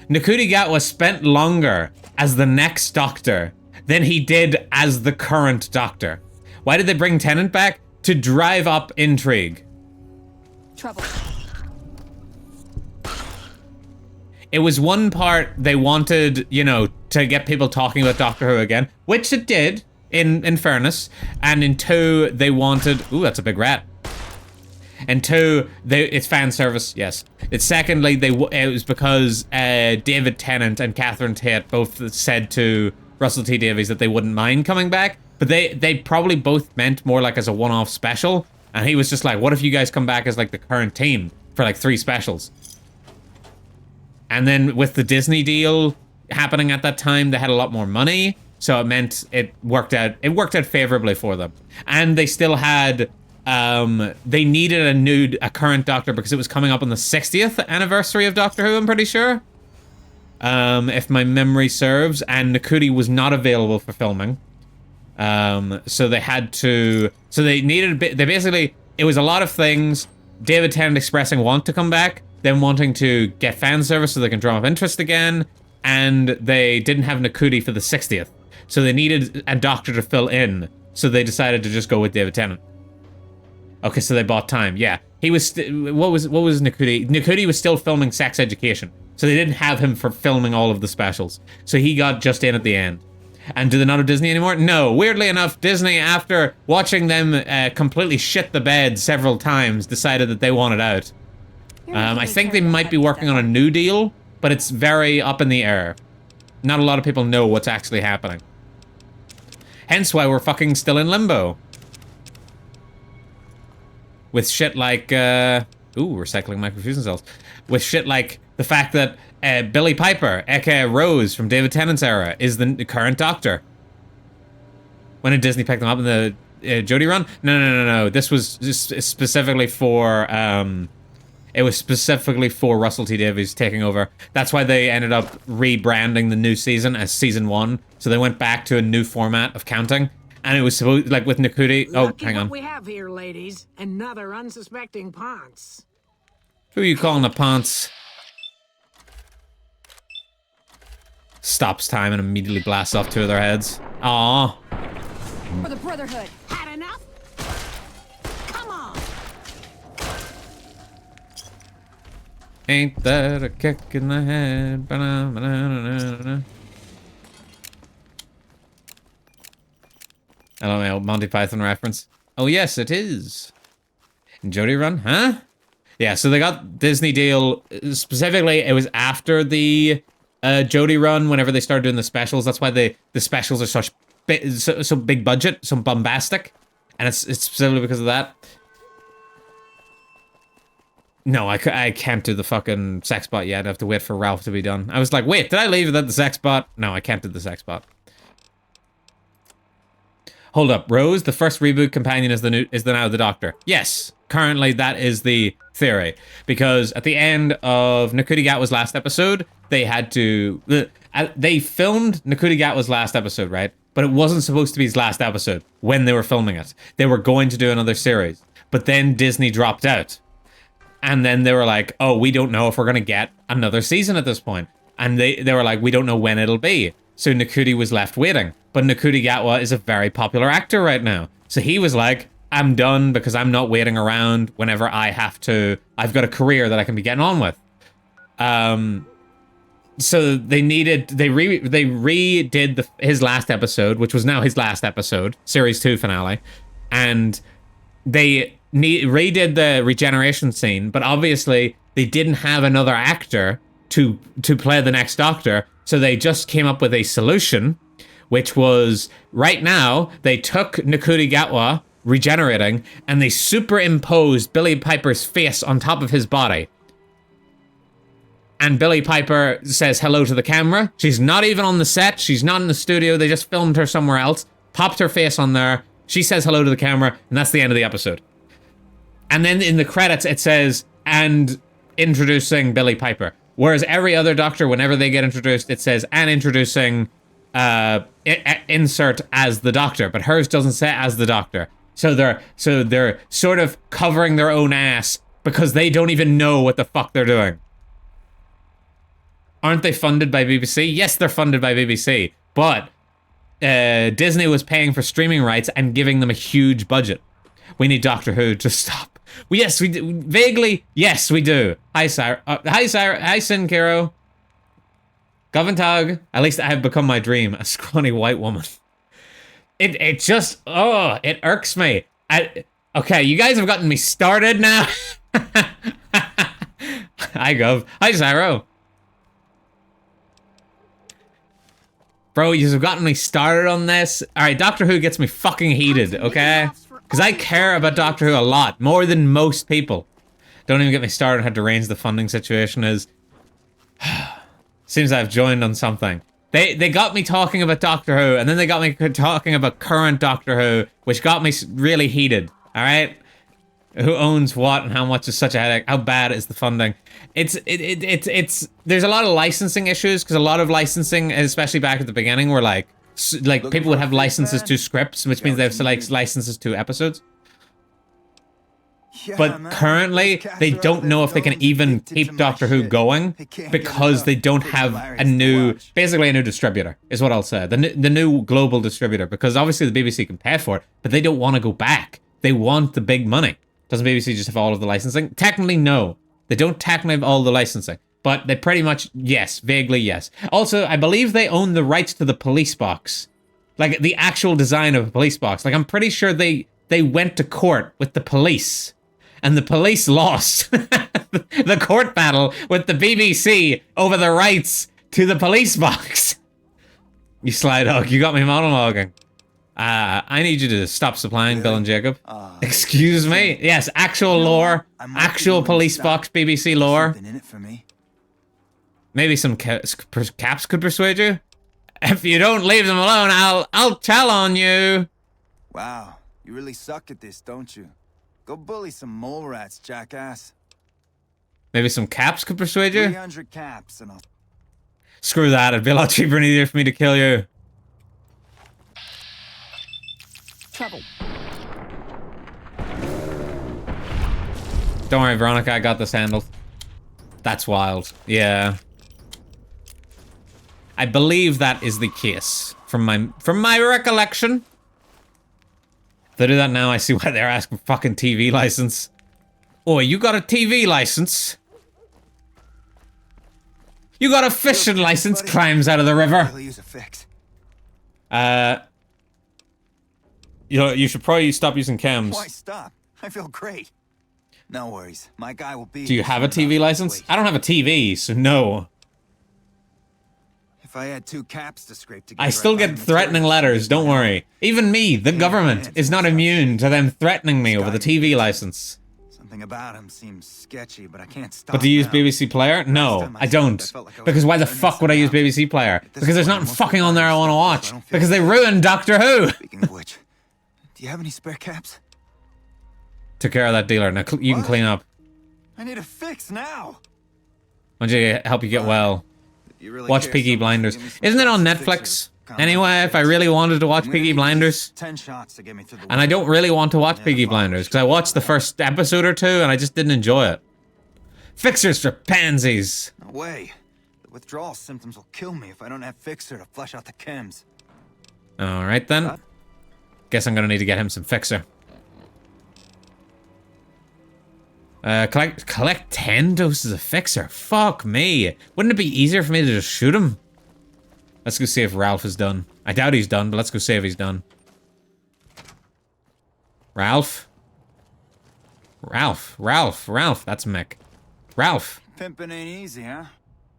Ncuti Gatwa spent longer as the next Doctor than he did as the current Doctor. Why did they bring Tennant back? To drive up intrigue.
Trouble.
It was one part they wanted, you know, to get people talking about Doctor Who again, which it did, in fairness. And in 2, they wanted... Ooh, that's a big rat. And 2, it's fan service, yes. It's secondly, it was because David Tennant and Catherine Tate both said to Russell T Davies that they wouldn't mind coming back, but they probably both meant more like as a one-off special. And he was just like, what if you guys come back as like the current team for like 3 specials? And then with the Disney deal happening at that time, they had a lot more money, so it meant it worked out favorably for them. And they still had, they needed a current Doctor because it was coming up on the 60th anniversary of Doctor Who, I'm pretty sure. If my memory serves, and Ncuti was not available for filming. So they had to, so they needed a bit, it was a lot of things. David Tennant expressing want to come back, them wanting to get fan service so they can drum up interest again, and they didn't have Ncuti for the 60th. So they needed a Doctor to fill in, so they decided to just go with David Tennant. Okay, so they bought time, yeah. He was, what was Ncuti? Ncuti was still filming Sex Education, so they didn't have him for filming all of the specials. So he got just in at the end. And do they not have Disney anymore? No. Weirdly enough, Disney, after watching them completely shit the bed several times, decided that they wanted out. I think they might be working on a new deal, but it's very up in the air. Not a lot of people know what's actually happening. Hence why we're fucking still in limbo. With shit like, ooh, recycling microfusion cells. With shit like the fact that Billie Piper, aka Rose from David Tennant's era, is the current Doctor. When did Disney pick them up in the Jodie run? No. This was just specifically for, It was specifically for Russell T Davies taking over. That's why they ended up rebranding the new season as season 1. So they went back to a new format of counting. And it was supposed, like with Nakuti. Oh, hang on.
What we have here, ladies, another unsuspecting Ponce.
Who are you calling a Ponce? Stops time and immediately blasts off 2 of their heads. Aww.
For the Brotherhood.
Had enough? Come on.
Ain't that a kick in the head? Ba-na-ba-na-na-na-na. LMAO, Monty Python reference. Oh yes, it is. Jody Run, huh? Yeah, so they got Disney deal. Specifically, it was after the Jody Run, whenever they started doing the specials. That's why the specials are so big budget, so bombastic. And it's specifically because of that. No, I can't do the fucking sex bot yet. I have to wait for Ralph to be done. I was like, wait, did I leave without the sex bot? No, I can't do the sex bot. Hold up, Rose, the first reboot companion is now the Doctor. Yes, currently that is the theory. Because at the end of Nakuti Gatwa's last episode, they had to... They filmed Nakuti Gatwa's last episode, right? But it wasn't supposed to be his last episode when they were filming it. They were going to do another series. But then Disney dropped out. And then they were like, oh, we don't know if we're going to get another season at this point. And they were like, we don't know when it'll be. So Nakuti was left waiting. But Nakuti Gatwa is a very popular actor right now. So he was like, I'm done because I'm not waiting around whenever I have to. I've got a career that I can be getting on with. So they redid his last episode, which was now his last episode, series 2 finale. And they redid the regeneration scene, but obviously they didn't have another actor to play the next Doctor. So they just came up with a solution, which was, right now, they took Nakuti Gatwa regenerating, and they superimposed Billie Piper's face on top of his body. And Billie Piper says hello to the camera. She's not even on the set. She's not in the studio. They just filmed her somewhere else, popped her face on there. She says hello to the camera, and that's the end of the episode. And then in the credits, it says, and introducing Billie Piper. Whereas every other Doctor, whenever they get introduced, it says, and introducing, insert as the Doctor. But hers doesn't say as the Doctor. So they're sort of covering their own ass because they don't even know what the fuck they're doing. Aren't they funded by BBC? Yes, they're funded by BBC. But Disney was paying for streaming rights and giving them a huge budget. We need Doctor Who to stop. Well, yes, we do. Vaguely, yes, we do. Hi, Sarah. Hi, Sinkiro. Goventag. At least I have become my dream, a scrawny white woman. It just, oh, it irks me. Okay, you guys have gotten me started now. Hi, Gov. Hi, Zyro. Bro, you've gotten me started on this. Alright, Doctor Who gets me fucking heated, okay? Because I care about Doctor Who a lot, more than most people. Don't even get me started on how deranged the funding situation is. Seems I've joined on something. They got me talking about Doctor Who, and then they got me talking about current Doctor Who, which got me really heated, alright? Who owns what and how much is such a headache? How bad is the funding? It's there's a lot of licensing issues, because a lot of licensing, especially back at the beginning, were like people would have licenses to scripts, which means they have licenses to episodes. But currently, they don't know if they can even keep Doctor Who going because they don't have basically a new distributor, is what I'll say. The new global distributor, because obviously the BBC can pay for it, but they don't want to go back. They want the big money. Doesn't BBC just have all of the licensing? Technically, no. They don't technically have all the licensing. But they pretty much, yes, vaguely yes. Also, I believe they own the rights to the police box. Like, the actual design of a police box. Like, I'm pretty sure they went to court with the police. And the police lost the court battle with the BBC over the rights to the police box. You sly dog, you got me monologuing. I need you to stop supplying Bill and Jacob. Excuse me? Yes, actual lore. Actual police box BBC lore. Maybe some caps could persuade you. If you don't leave them alone, I'll tell on you.
Wow, you really suck at this, don't you? Go bully some mole rats, jackass.
Maybe some caps could persuade you?
300 caps and I'll...
Screw that, it'd be a lot cheaper and easier for me to kill you.
Trouble.
Don't worry, Veronica, I got this handled. That's wild. Yeah. I believe that is the case from my recollection. If they do that now, I see why they're asking for fucking TV license. Oh, you got a TV license? You got a fishing license? Climbs out of the river.
Use a fix.
You should probably stop using chems.
Why stop? I feel great. No worries. My guy will be...
Do you have a TV license? I don't have a TV, so no.
If I had 2 caps to scrape together...
I still get threatening letters, don't worry. Even me, the government, is not immune to them threatening me over the TV license.
Something about him seems sketchy, but I can't stop.
But do you use BBC Player? No, I don't. Because why the fuck would I use BBC Player? Because there's nothing fucking on there I want to watch. Because they ruined Doctor Who!
Speaking of which, do you have any spare caps?
Took care of that dealer. Now you can clean up.
I need a fix now.
Why don't you help you get well? Watch Peaky Blinders. Isn't it on Netflix? Anyway, if I really wanted to watch Peaky Blinders,
10 shots to get me through the...
and I don't really want to watch Peaky Blinders, because I watched the first episode or 2 and I just didn't enjoy it. Fixers for pansies!
No way. The withdrawal symptoms will kill me if I don't have Fixer to flush out the chems.
Alright then. Guess I'm gonna need to get him some Fixer. Collect 10 doses of Fixer. Fuck me. Wouldn't it be easier for me to just shoot him? Let's go see if Ralph is done. I doubt he's done, but let's go see if he's done. Ralph? Ralph. That's Mick. Ralph.
Pimping ain't easy, huh?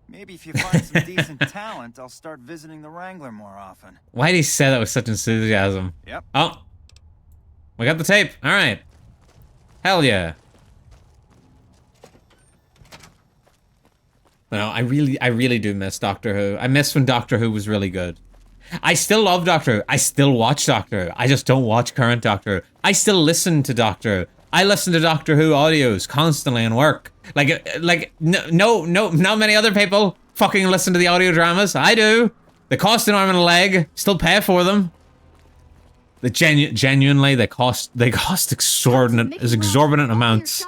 Maybe if you find some decent talent, I'll start visiting the Wrangler more often.
Why did he say that with such enthusiasm?
Yep.
Oh. We got the tape. Alright. Hell yeah. No, I really do miss Doctor Who. I miss when Doctor Who was really good. I still love Doctor Who. I still watch Doctor Who. I just don't watch current Doctor Who. I still listen to Doctor Who. I listen to Doctor Who audios constantly in work. No, not many other people fucking listen to the audio dramas. I do. They cost an arm and a leg. Still pay for them. Genuinely, they cost exorbitant amounts.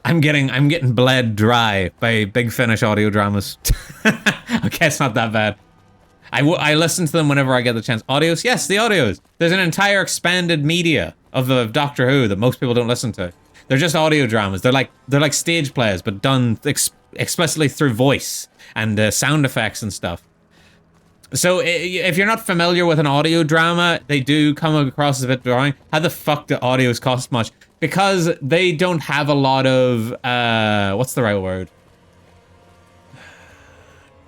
I'm getting bled dry by Big Finish audio dramas. Okay, it's not that bad. I listen to them whenever I get the chance. Audios? Yes, the audios. There's an entire expanded media of Doctor Who that most people don't listen to. They're just audio dramas. They're like stage plays, but done explicitly through voice and sound effects and stuff. So if you're not familiar with an audio drama, they do come across as a bit boring. How the fuck do audios cost much? Because they don't have a lot of, what's the right word?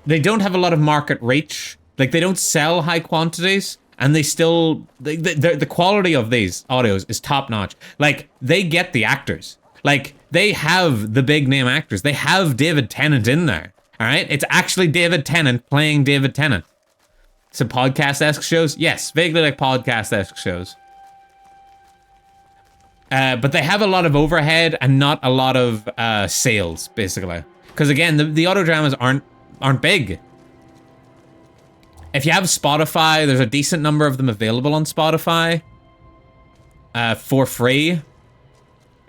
They don't have a lot of market reach. Like, they don't sell high quantities, and they still, the quality of these audios is top notch. Like, they get the actors. Like, they have the big name actors. They have David Tennant in there, all right? It's actually David Tennant playing David Tennant. Some podcast-esque shows? Yes, vaguely like podcast-esque shows. But they have a lot of overhead and not a lot of sales, basically. Because again, the audio dramas aren't big. If you have Spotify, there's a decent number of them available on Spotify for free.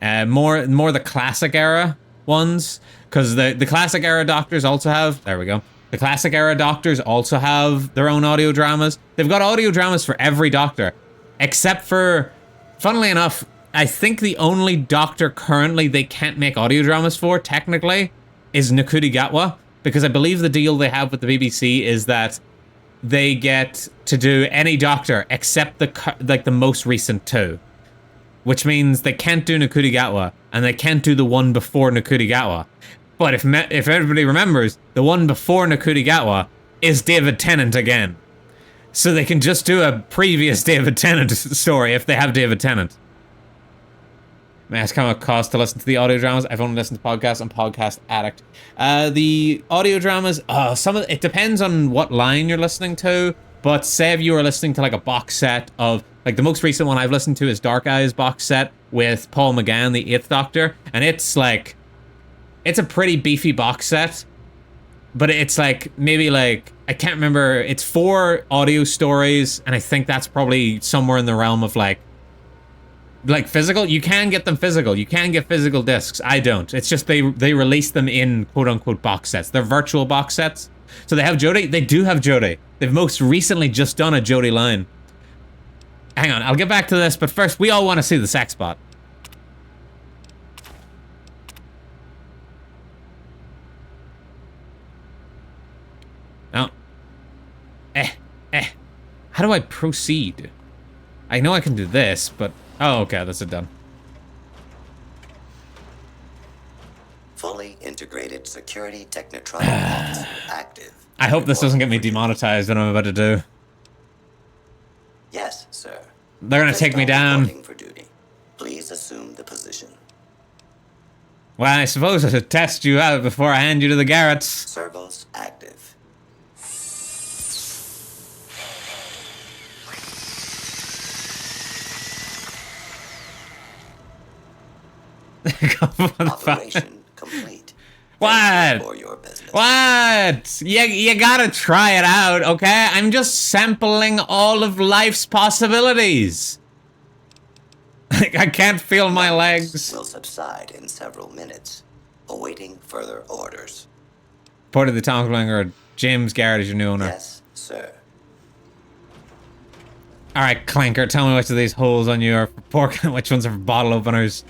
More the classic era ones, because the classic era doctors also have. There we go. The classic era doctors also have their own audio dramas. They've got audio dramas for every doctor, except for, funnily enough, I think the only doctor currently they can't make audio dramas for, technically, is Ncuti Gatwa, because I believe the deal they have with the BBC is that they get to do any doctor except the most recent 2, which means they can't do Ncuti Gatwa and they can't do the one before Ncuti Gatwa. But if everybody remembers, the one before Ncuti Gatwa is David Tennant again, so they can just do a previous David Tennant story if they have David Tennant. May I ask how much it costs to listen to the audio dramas? I've only listened to podcasts on Podcast Addict. The audio dramas, it depends on what line you're listening to, but say if you were listening to like a box set of, like the most recent one I've listened to is Dark Eyes box set with Paul McGann, the 8th Doctor, and it's like it's a pretty beefy box set, but it's like maybe like I can't remember. It's 4 audio stories, and I think that's probably somewhere in the realm of like physical. You can get them physical. You can get physical discs. I don't. It's just they release them in quote unquote box sets. They're virtual box sets. So they have Jodie. They do have Jodie. They've most recently just done a Jodie line. Hang on, I'll get back to this, but first we all want to see the sex bot. Now, how do I proceed? I know I can do this, but oh, okay, that's it done.
Fully integrated security technotronic officer active.
I hope this doesn't get me demonetized. What I'm about to do.
Yes, sir.
They're gonna take me down.
For duty. Please assume the position.
Well, I suppose I should test you out before I hand you to the Garretts.
Servos active. Operation complete.
What?
For your business.
What? You gotta try it out, okay? I'm just sampling all of life's possibilities. I can't feel my legs.
Will subside in several minutes, awaiting further orders.
Port of the Tonglinger, James Garrett is your new owner.
Yes, sir.
Alright, Clanker, tell me which of these holes on you are for pork and which ones are for bottle openers.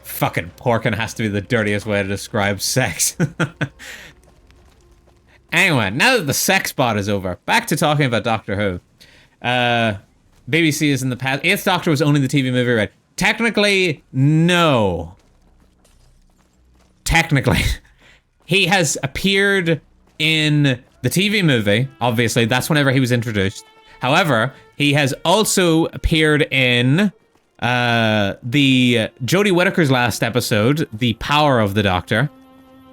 Fucking porking has to be the dirtiest way to describe sex. Anyway, now that the sex bot is over, back to talking about Doctor Who. BBC is in the past. 8th Doctor was only the TV movie, right? Technically, no. Technically. He has appeared in the TV movie, obviously. That's whenever he was introduced. However, he has also appeared in the Jodie Whittaker's last episode, The Power of the Doctor,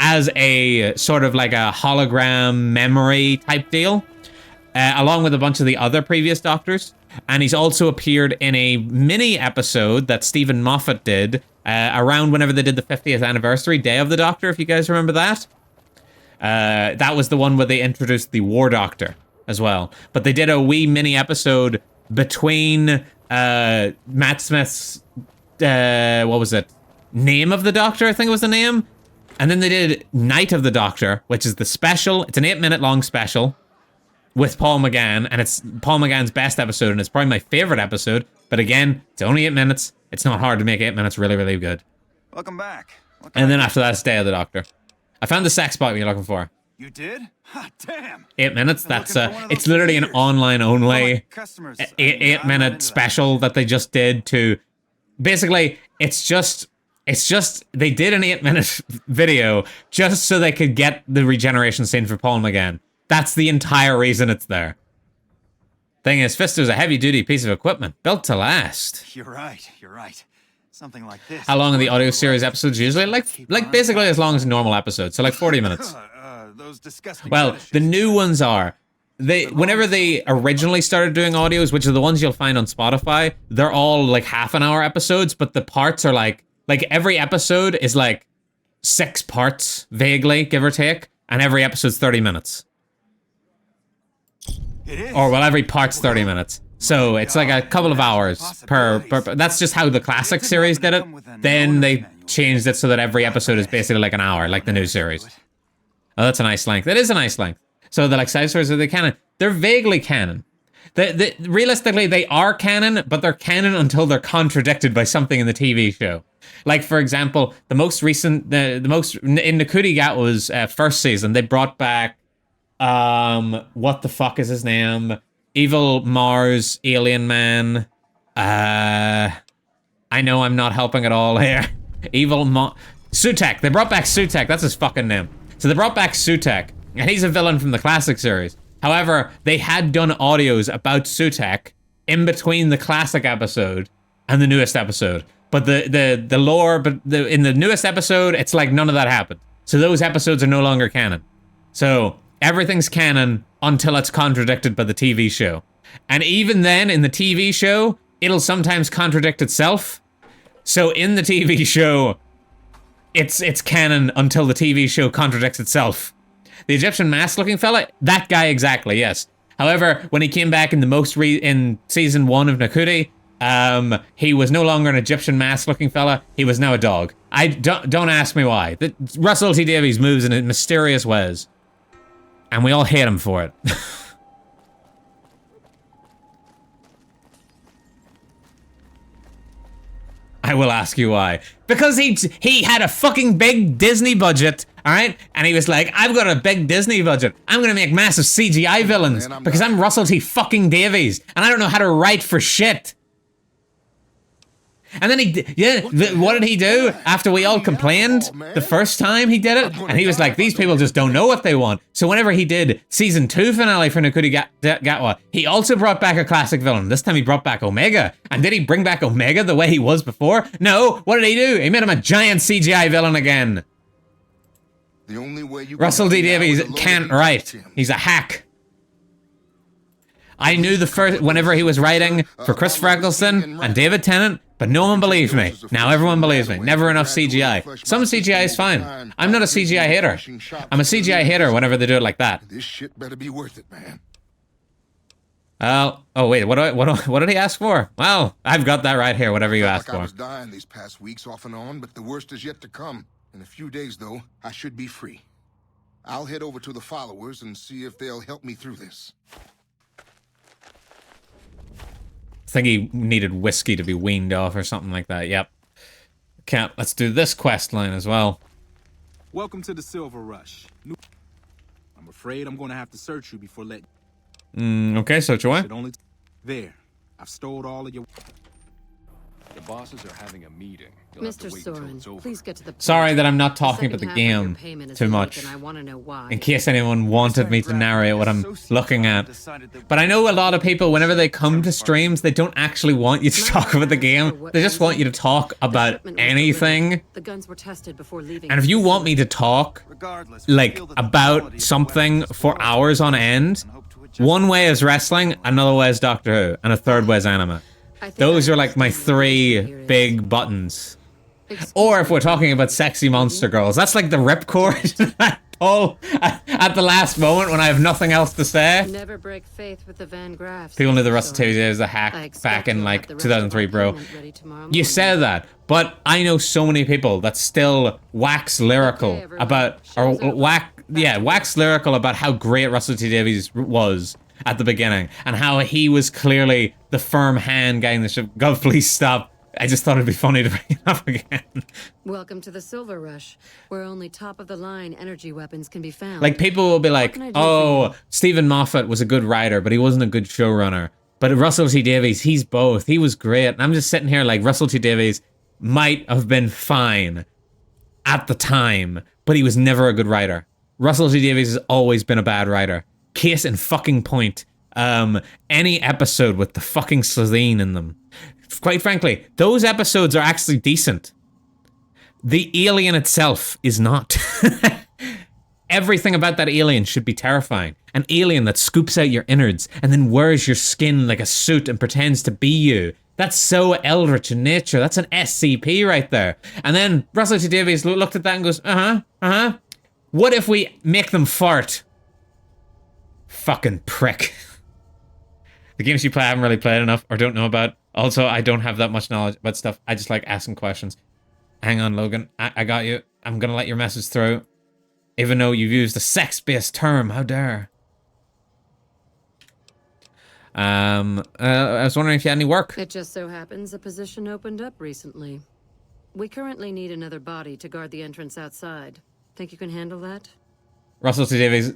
as a sort of like a hologram memory type deal, along with a bunch of the other previous Doctors. And he's also appeared in a mini episode that Stephen Moffat did around whenever they did the 50th anniversary, Day of the Doctor, if you guys remember that. That was the one where they introduced the War Doctor as well. But they did a wee mini episode between Matt Smith's, what was it? Name of the Doctor, I think it was the name. And then they did Night of the Doctor, which is the special. It's an 8-minute long special with Paul McGann, and it's Paul McGann's best episode, and it's probably my favorite episode. But again, it's only 8 minutes. It's not hard to make 8 minutes really, really good.
Welcome back.
And then after that, it's Day of the Doctor. I found the sex spot you're looking for.
You did? Ha, damn.
8 minutes. That's it's literally an online only 8-minute special that they just did to basically it's just they did an 8-minute video just so they could get the regeneration scene for Paul McGann. That's the entire reason it's there. Thing is, Fisto's a heavy-duty piece of equipment built to last.
You're right. Something like this.
How long are the audio series episodes usually? Like basically as long as a normal episode, so like 40 minutes.
Those disgusting
well, the new ones are. Whenever they originally started doing audios, which are the ones you'll find on Spotify, they're all like half-an-hour episodes, but the parts are like every episode is like 6 parts, vaguely, give or take, and every episode's 30 minutes. Or well, every part's 30 minutes. So it's like a couple of hours per that's just how the classic series did it. Then they changed it so that every episode is basically like an hour, like the new series. Oh, that's a nice length. That is a nice length. So they're like side stories, are they canon? They're vaguely canon. Realistically, they are canon, but they're canon until they're contradicted by something in the TV show. Like, for example, the most recent, the most in Ncuti Gatwa's first season, they brought back what the fuck is his name? Evil Mars Alien Man. I know I'm not helping at all here. Sutek. They brought back Sutek. That's his fucking name. So they brought back Sutek, and he's a villain from the classic series. However, they had done audios about Sutek in between the classic episode and the newest episode. But the lore, in the newest episode, it's like none of that happened. So those episodes are no longer canon. So everything's canon until it's contradicted by the TV show. And even then, in the TV show, it'll sometimes contradict itself. So in the TV show, it's canon until the TV show contradicts itself. The Egyptian mask-looking fella, that guy exactly, yes. However, when he came back in in season 1 of Nakuti, he was no longer an Egyptian mask-looking fella. He was now a dog. Don't ask me why. Russell T Davies moves in mysterious ways, and we all hate him for it. I will ask you why. Because he had a fucking big Disney budget, alright? And he was like, I've got a big Disney budget. I'm gonna make massive CGI villains because I'm Russell T fucking Davies and I don't know how to write for shit. And then what did he do after we all complained the first time he did it? And he was like, these people just don't know what they want. So whenever he did season 2 finale for Nakuti Gatwa, he also brought back a classic villain. This time he brought back Omega. And did he bring back Omega the way he was before? No, what did he do? He made him a giant CGI villain again.
The only way you
Russell T Davies can't write. He's a hack. I knew whenever he was writing for Chris Eccleston and David Tennant, but no one believed me. Now everyone believes me. Never enough CGI. Some CGI is fine. I'm not a CGI hater. I'm a CGI hater whenever they do it like that.
This shit better be worth it, man.
Oh wait, what did he ask for? Well, I've got that right here, whatever you asked
I
for.
was dying these past weeks off and on, but the worst is yet to come. In a few days, though, I should be free. I'll head over to the followers and see if they'll help me through this.
I think he needed whiskey to be weaned off or something like that. Yep. Okay, let's do this quest line as well.
Welcome to the Silver Rush. I'm afraid I'm going to have to search you before letting.
Okay, search away.
There. I've stored all of your.
The bosses are having a meeting. You'll have to
Mr.
wait until
Soren,
it's over.
please get to the point.
Sorry that I'm not talking
The
about the
second half of your
game
payment is
too
late,
much.
and I want to know why.
In case anyone wanted me to narrate what I'm looking at. But I know a lot of people, whenever they come to streams, they don't actually want you to talk about the game. They just want you to talk about anything.
The guns were tested before leaving.
And if you want me to talk, like, about something for hours on end, one way is wrestling, another way is Doctor Who, and a third way is anime. Those are like my 3 big buttons. Or if we're talking about sexy monster girls, that's like the ripcord I pull at the last moment when I have nothing else to say.
Never break faith with the Van Graffs.
People knew the Russell T Davies was a hack back in like 2003, bro. You said that, but I know so many people that still wax lyrical about, or wax lyrical about how great Russell T Davies was at the beginning and how he was clearly the firm hand guy in the ship. God, please stop. I just thought it'd be funny to bring it up again.
Welcome to the Silver Rush, where only top-of-the-line energy weapons can be found.
Like, people will be like, oh, Stephen Moffat was a good writer, but he wasn't a good showrunner. But Russell T Davies, he's both. He was great. And I'm just sitting here like, Russell T Davies might have been fine at the time, but he was never a good writer. Russell T Davies has always been a bad writer. Case in fucking point. Any episode with the fucking Slitheen in them. Quite frankly, those episodes are actually decent. The alien itself is not. Everything about that alien should be terrifying. An alien that scoops out your innards and then wears your skin like a suit and pretends to be you. That's so eldritch in nature. That's an SCP right there. And then Russell T Davies looked at that and goes, what if we make them fart? Fucking prick. The games you play I haven't really played enough or don't know about. Also, I don't have that much knowledge about stuff. I just like asking questions. Hang on, Logan. I got you. I'm gonna let your message through. Even though you've used a sex-based term. How dare. I was wondering if you had any work.
It just so happens a position opened up recently. We currently need another body to guard the entrance outside. Think you can handle that?
Russell T Davies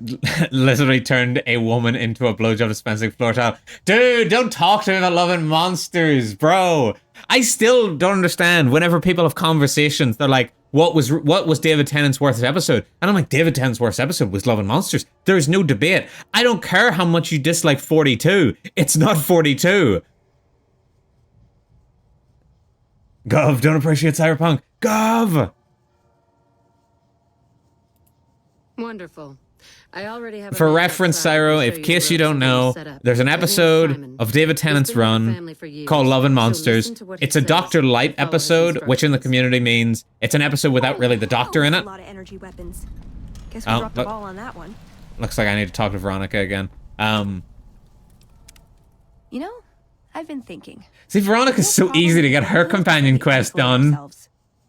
literally turned a woman into a blowjob dispensing floor tile. Dude, don't talk to me about loving monsters, bro. I still don't understand whenever people have conversations, they're like, what was David Tennant's worst episode? And I'm like, David Tennant's worst episode was Loving Monsters. There's no debate. I don't care how much you dislike 42. It's not 42. Gov, don't appreciate Cyberpunk. Gov!
Wonderful. I already have a
For
man
reference,
outside to
Cyro,
show
if
you
case
the
you don't
ropes
know,
set up.
there's an
His name's
episode
Simon.
of David
He's
Tennant's
been with the
run
family for years,
called Love and
so
Monsters.
listen to what he
It's a
says
Dr. Light
and follow his
episode, which in the
instructions.
community means it's an episode without really the Doctor in
A
it.
lot of energy weapons. Guess we
Oh,
dropped the
look.
ball on that one.
Looks like I need to talk to Veronica again.
You know, I've been thinking.
See, Veronica's so easy to get her companion quest done.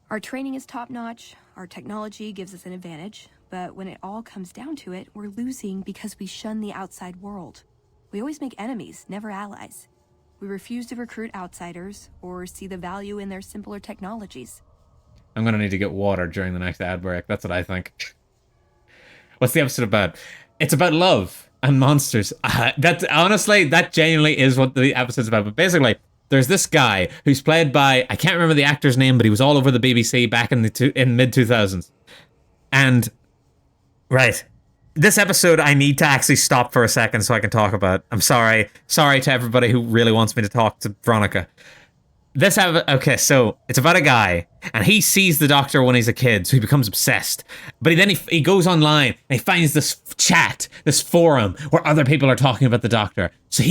Our training is top notch, our technology gives us an advantage, but when it all comes down to it, we're losing because we shun the outside world. We always make enemies, never allies. We refuse to recruit outsiders or see the value in their simpler technologies.
I'm gonna need to get water during the next ad break. That's what I think. What's the episode about? It's about love and monsters. That honestly, that genuinely is what the episode's about. But basically, there's this guy who's played by, I can't remember the actor's name, but he was all over the BBC back in the mid 2000s. And right, this episode I need to actually stop for a second so I can talk about. I'm sorry to everybody who really wants me to talk to Veronica. Okay, so it's about a guy, and he sees the Doctor when he's a kid, so he becomes obsessed. But then he goes online and he finds this chat, this forum where other people are talking about the Doctor. So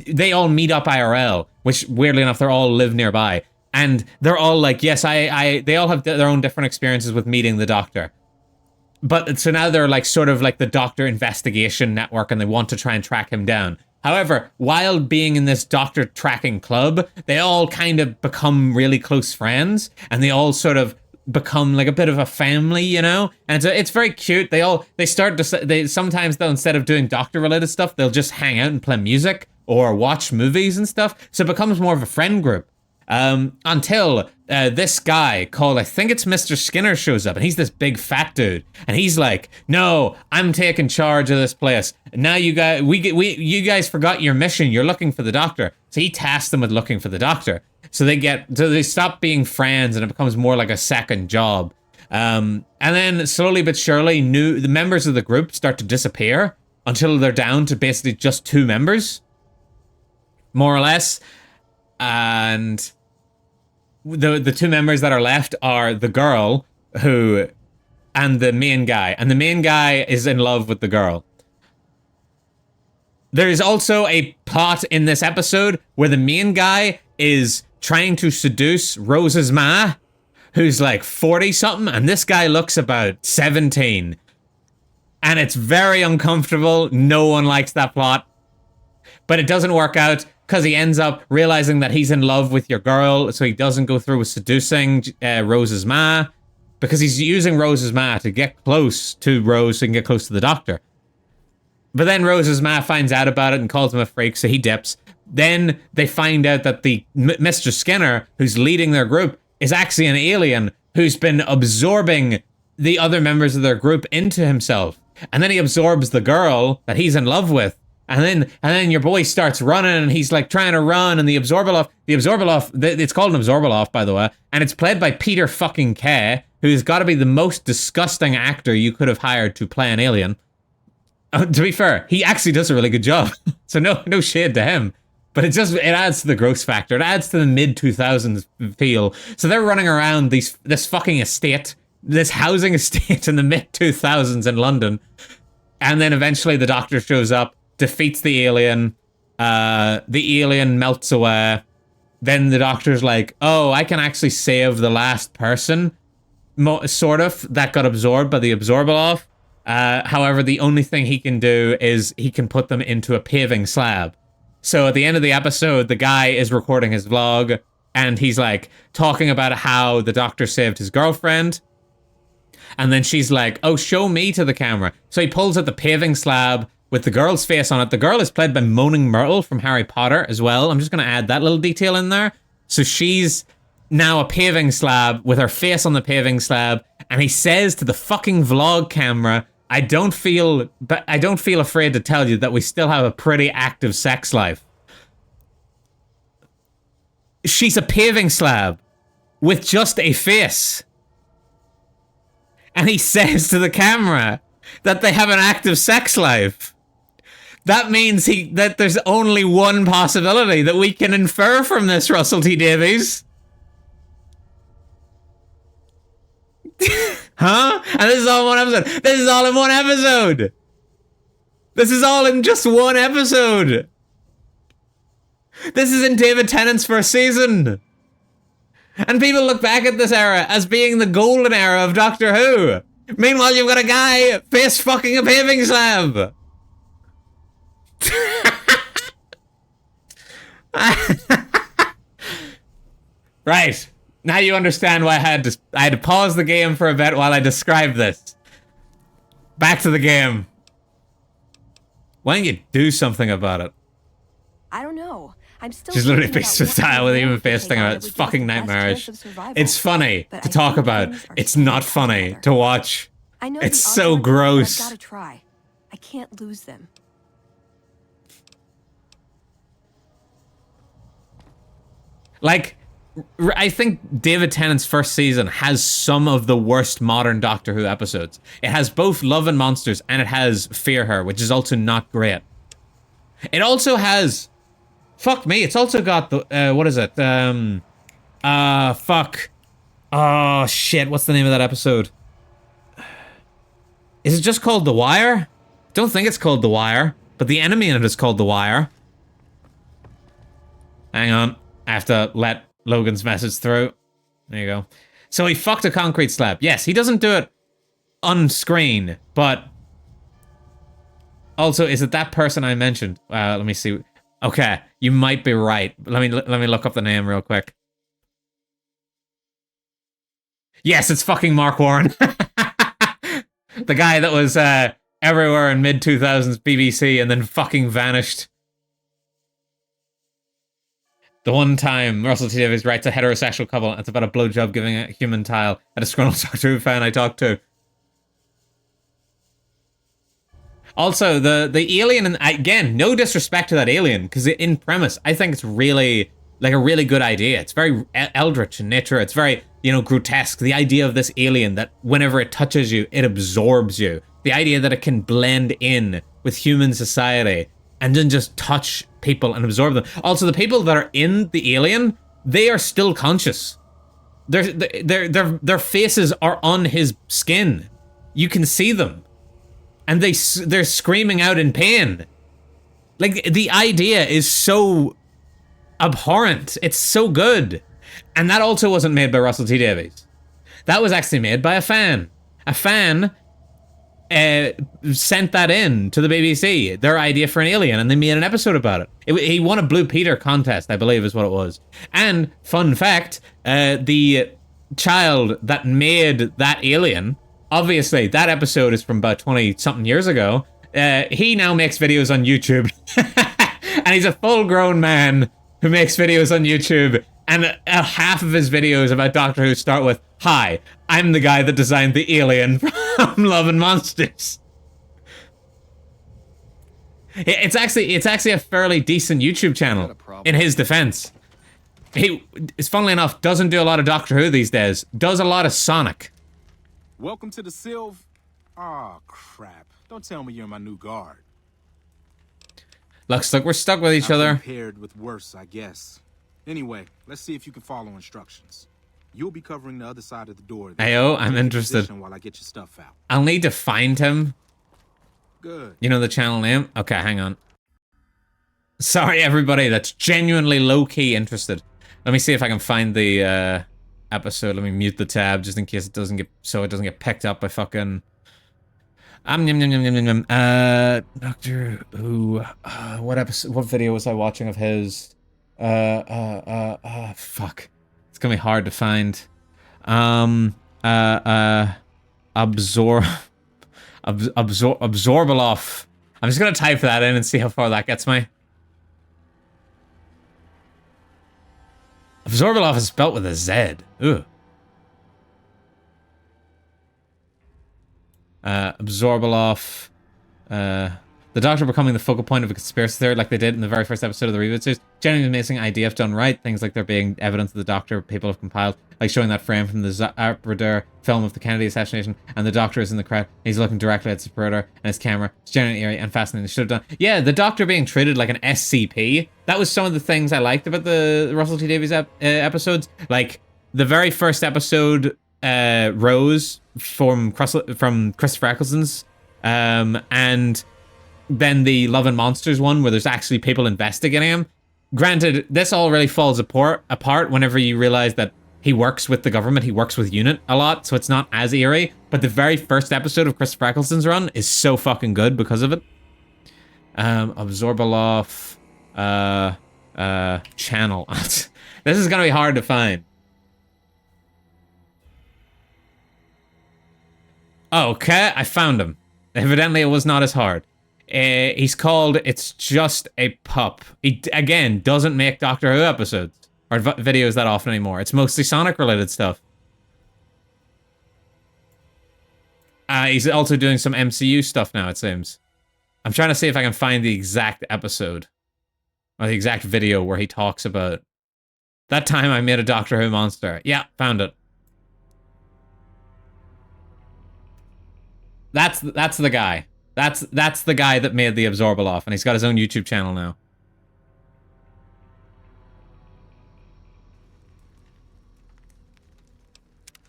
they all meet up IRL, which weirdly enough, they all live nearby, and they're all like, yes, they all have their own different experiences with meeting the Doctor. But so now they're like sort of like the Doctor investigation network, and they want to try and track him down. However, while being in this Doctor tracking club, they all kind of become really close friends, and they all sort of become like a bit of a family, you know? And it's very cute. They sometimes they'll, instead of doing Doctor related stuff, they'll just hang out and play music or watch movies and stuff. So it becomes more of a friend group. Until this guy called, I think it's Mr. Skinner, shows up, and he's this big fat dude, and he's like, "No, I'm taking charge of this place. Now you guys forgot your mission. You're looking for the Doctor." So he tasks them with looking for the Doctor. So they stop being friends, and it becomes more like a second job. And then slowly but surely, the members of the group start to disappear until they're down to basically just 2 members, more or less, and the 2 members that are left are the girl and the main guy. And the main guy is in love with the girl. There is also a plot in this episode where the main guy is trying to seduce Rose's ma, who's like 40-something, and this guy looks about 17. And it's very uncomfortable. No one likes that plot. But it doesn't work out, because he ends up realizing that he's in love with your girl, so he doesn't go through with seducing Rose's ma, because he's using Rose's ma to get close to Rose so he can get close to the Doctor. But then Rose's ma finds out about it and calls him a freak, so he dips. Then they find out that the Mr. Skinner, who's leading their group, is actually an alien who's been absorbing the other members of their group into himself. And then he absorbs the girl that he's in love with. And then your boy starts running, and he's like trying to run, and the Absorbaloff, it's called an Absorbaloff, by the way, and it's played by Peter fucking Kay, who's got to be the most disgusting actor you could have hired to play an alien. To be fair, he actually does a really good job, so no shade to him. But it adds to the gross factor. It adds to the mid-2000s feel. So they're running around this fucking estate, this housing estate in the mid-2000s in London, and then eventually the Doctor shows up, defeats the alien melts away. Then the Doctor's like, oh, I can actually save the last person, sort of, that got absorbed by the Absorbaloff. However, the only thing he can do is he can put them into a paving slab. So at the end of the episode, the guy is recording his vlog, and he's like talking about how the Doctor saved his girlfriend. And then she's like, oh, show me to the camera. So he pulls out the paving slab with the girl's face on it. The girl is played by Moaning Myrtle from Harry Potter as well. I'm just going to add that little detail in there. So she's now a paving slab with her face on the paving slab. And he says to the fucking vlog camera, I don't feel afraid to tell you that we still have a pretty active sex life. She's a paving slab with just a face. And he says to the camera that they have an active sex life. That means that there's only one possibility that we can infer from this, Russell T. Davies. Huh? And this is all in one episode. This is all in one episode. This is all in just one episode. This is in David Tennant's first season. And people look back at this era as being the golden era of Doctor Who. Meanwhile, you've got a guy face fucking a paving slab. Right. Now you understand why I had to pause the game for a bit while I described this. Back to the game. Why don't you do something about it?
I don't know. I'm still.
She's literally faced with style with even face thing about it. It's fucking nightmarish. It's funny to talk about. It's not funny to watch.
I know
it's so gross.
I've got to try. I can't lose them.
Like, I think David Tennant's first season has some of the worst modern Doctor Who episodes. It has both Love and Monsters and it has Fear Her, which is also not great. It also has... Fuck me, it's also got the... what is it? Fuck. Oh, shit, what's the name of that episode? Is it just called The Wire? Don't think it's called The Wire, but the enemy in it is called The Wire. Hang on, I have to let Logan's message through. There you go. So he fucked a concrete slab. Yes, he doesn't do it on screen, but also, is it that person I mentioned? Let me see. Okay, you might be right. Let me look up the name real quick. Yes, it's fucking Mark Warren. The guy that was everywhere in mid-2000s BBC and then fucking vanished. The one time Russell T Davies writes a heterosexual couple, it's about a blowjob giving a human tile at a disgruntled Doctor Who fan I talked to. Also, the alien, and again, no disrespect to that alien, because in premise, I think it's really, like, a really good idea. It's very eldritch in nature. It's very, you know, grotesque. The idea of this alien that whenever it touches you, it absorbs you. The idea that it can blend in with human society and then just touch people and absorb them. Also, the people that are in the alien, they are still conscious. Their faces are on his skin. You can see them. And they're screaming out in pain. Like, the idea is so abhorrent. It's so good. And that also wasn't made by Russell T Davies. That was actually made by a fan. A fan sent that in to the BBC, their idea for an alien, and they made an episode about it. He won a Blue Peter contest, I believe is what it was. And, fun fact, the child that made that alien, obviously, that episode is from about 20-something years ago. He now makes videos on YouTube. And he's a full-grown man who makes videos on YouTube. And half of his videos about Doctor Who start with, "Hi, I'm the guy that designed the alien from Love and Monsters." It's actually a fairly decent YouTube channel, in his defense. He, funnily enough, doesn't do a lot of Doctor Who these days. Does a lot of Sonic.
Welcome to the Sylv. Aw, crap. Don't tell me you're my new guard.
Looks like we're stuck with each other.
Paired with worse, I guess. Anyway, let's see if you can follow instructions. You'll be covering the other side of the door.
Ayo, I'm interested.
While I get your stuff out.
I'll need to find him.
Good.
You know the channel name? Okay, hang on. Sorry, everybody. That's genuinely low-key interested. Let me see if I can find the episode. Let me mute the tab just in case it doesn't get picked up by fucking. Doctor Who. What episode? What video was I watching of his? Fuck. It's gonna be hard to find. Absorbaloff. I'm just gonna type that in and see how far that gets me. Absorbaloff is spelt with a Z. Ooh. Absorbaloff. The Doctor becoming the focal point of a conspiracy theory like they did in the very first episode of the reboot series. Genuinely amazing idea if done right. Things like there being evidence of the Doctor people have compiled, like showing that frame from the Zapruder film of the Kennedy assassination, and the Doctor is in the crowd. He's looking directly at Zapruder and his camera. It's genuinely eerie and fascinating. Should have done. Yeah, the Doctor being treated like an SCP. That was some of the things I liked about the Russell T Davies episodes. Like the very first episode, Rose from Christopher Eccleston's, and than the Love and Monsters one, where there's actually people investigating him. Granted, this all really falls apart whenever you realize that he works with the government, he works with UNIT a lot, so it's not as eerie. But the very first episode of Christopher Eccleston's run is so fucking good because of it. Absorbaloff, channel. This is gonna be hard to find. Okay, I found him. Evidently, it was not as hard. He's called It's Just a Pup. He, again, doesn't make Doctor Who episodes or videos that often anymore. It's mostly Sonic-related stuff. He's also doing some MCU stuff now, it seems. I'm trying to see if I can find the exact episode. Or the exact video where he talks about... That time I made a Doctor Who monster. Yeah, found it. That's the guy. That's the guy that made the Absorbaloff, and he's got his own YouTube channel now.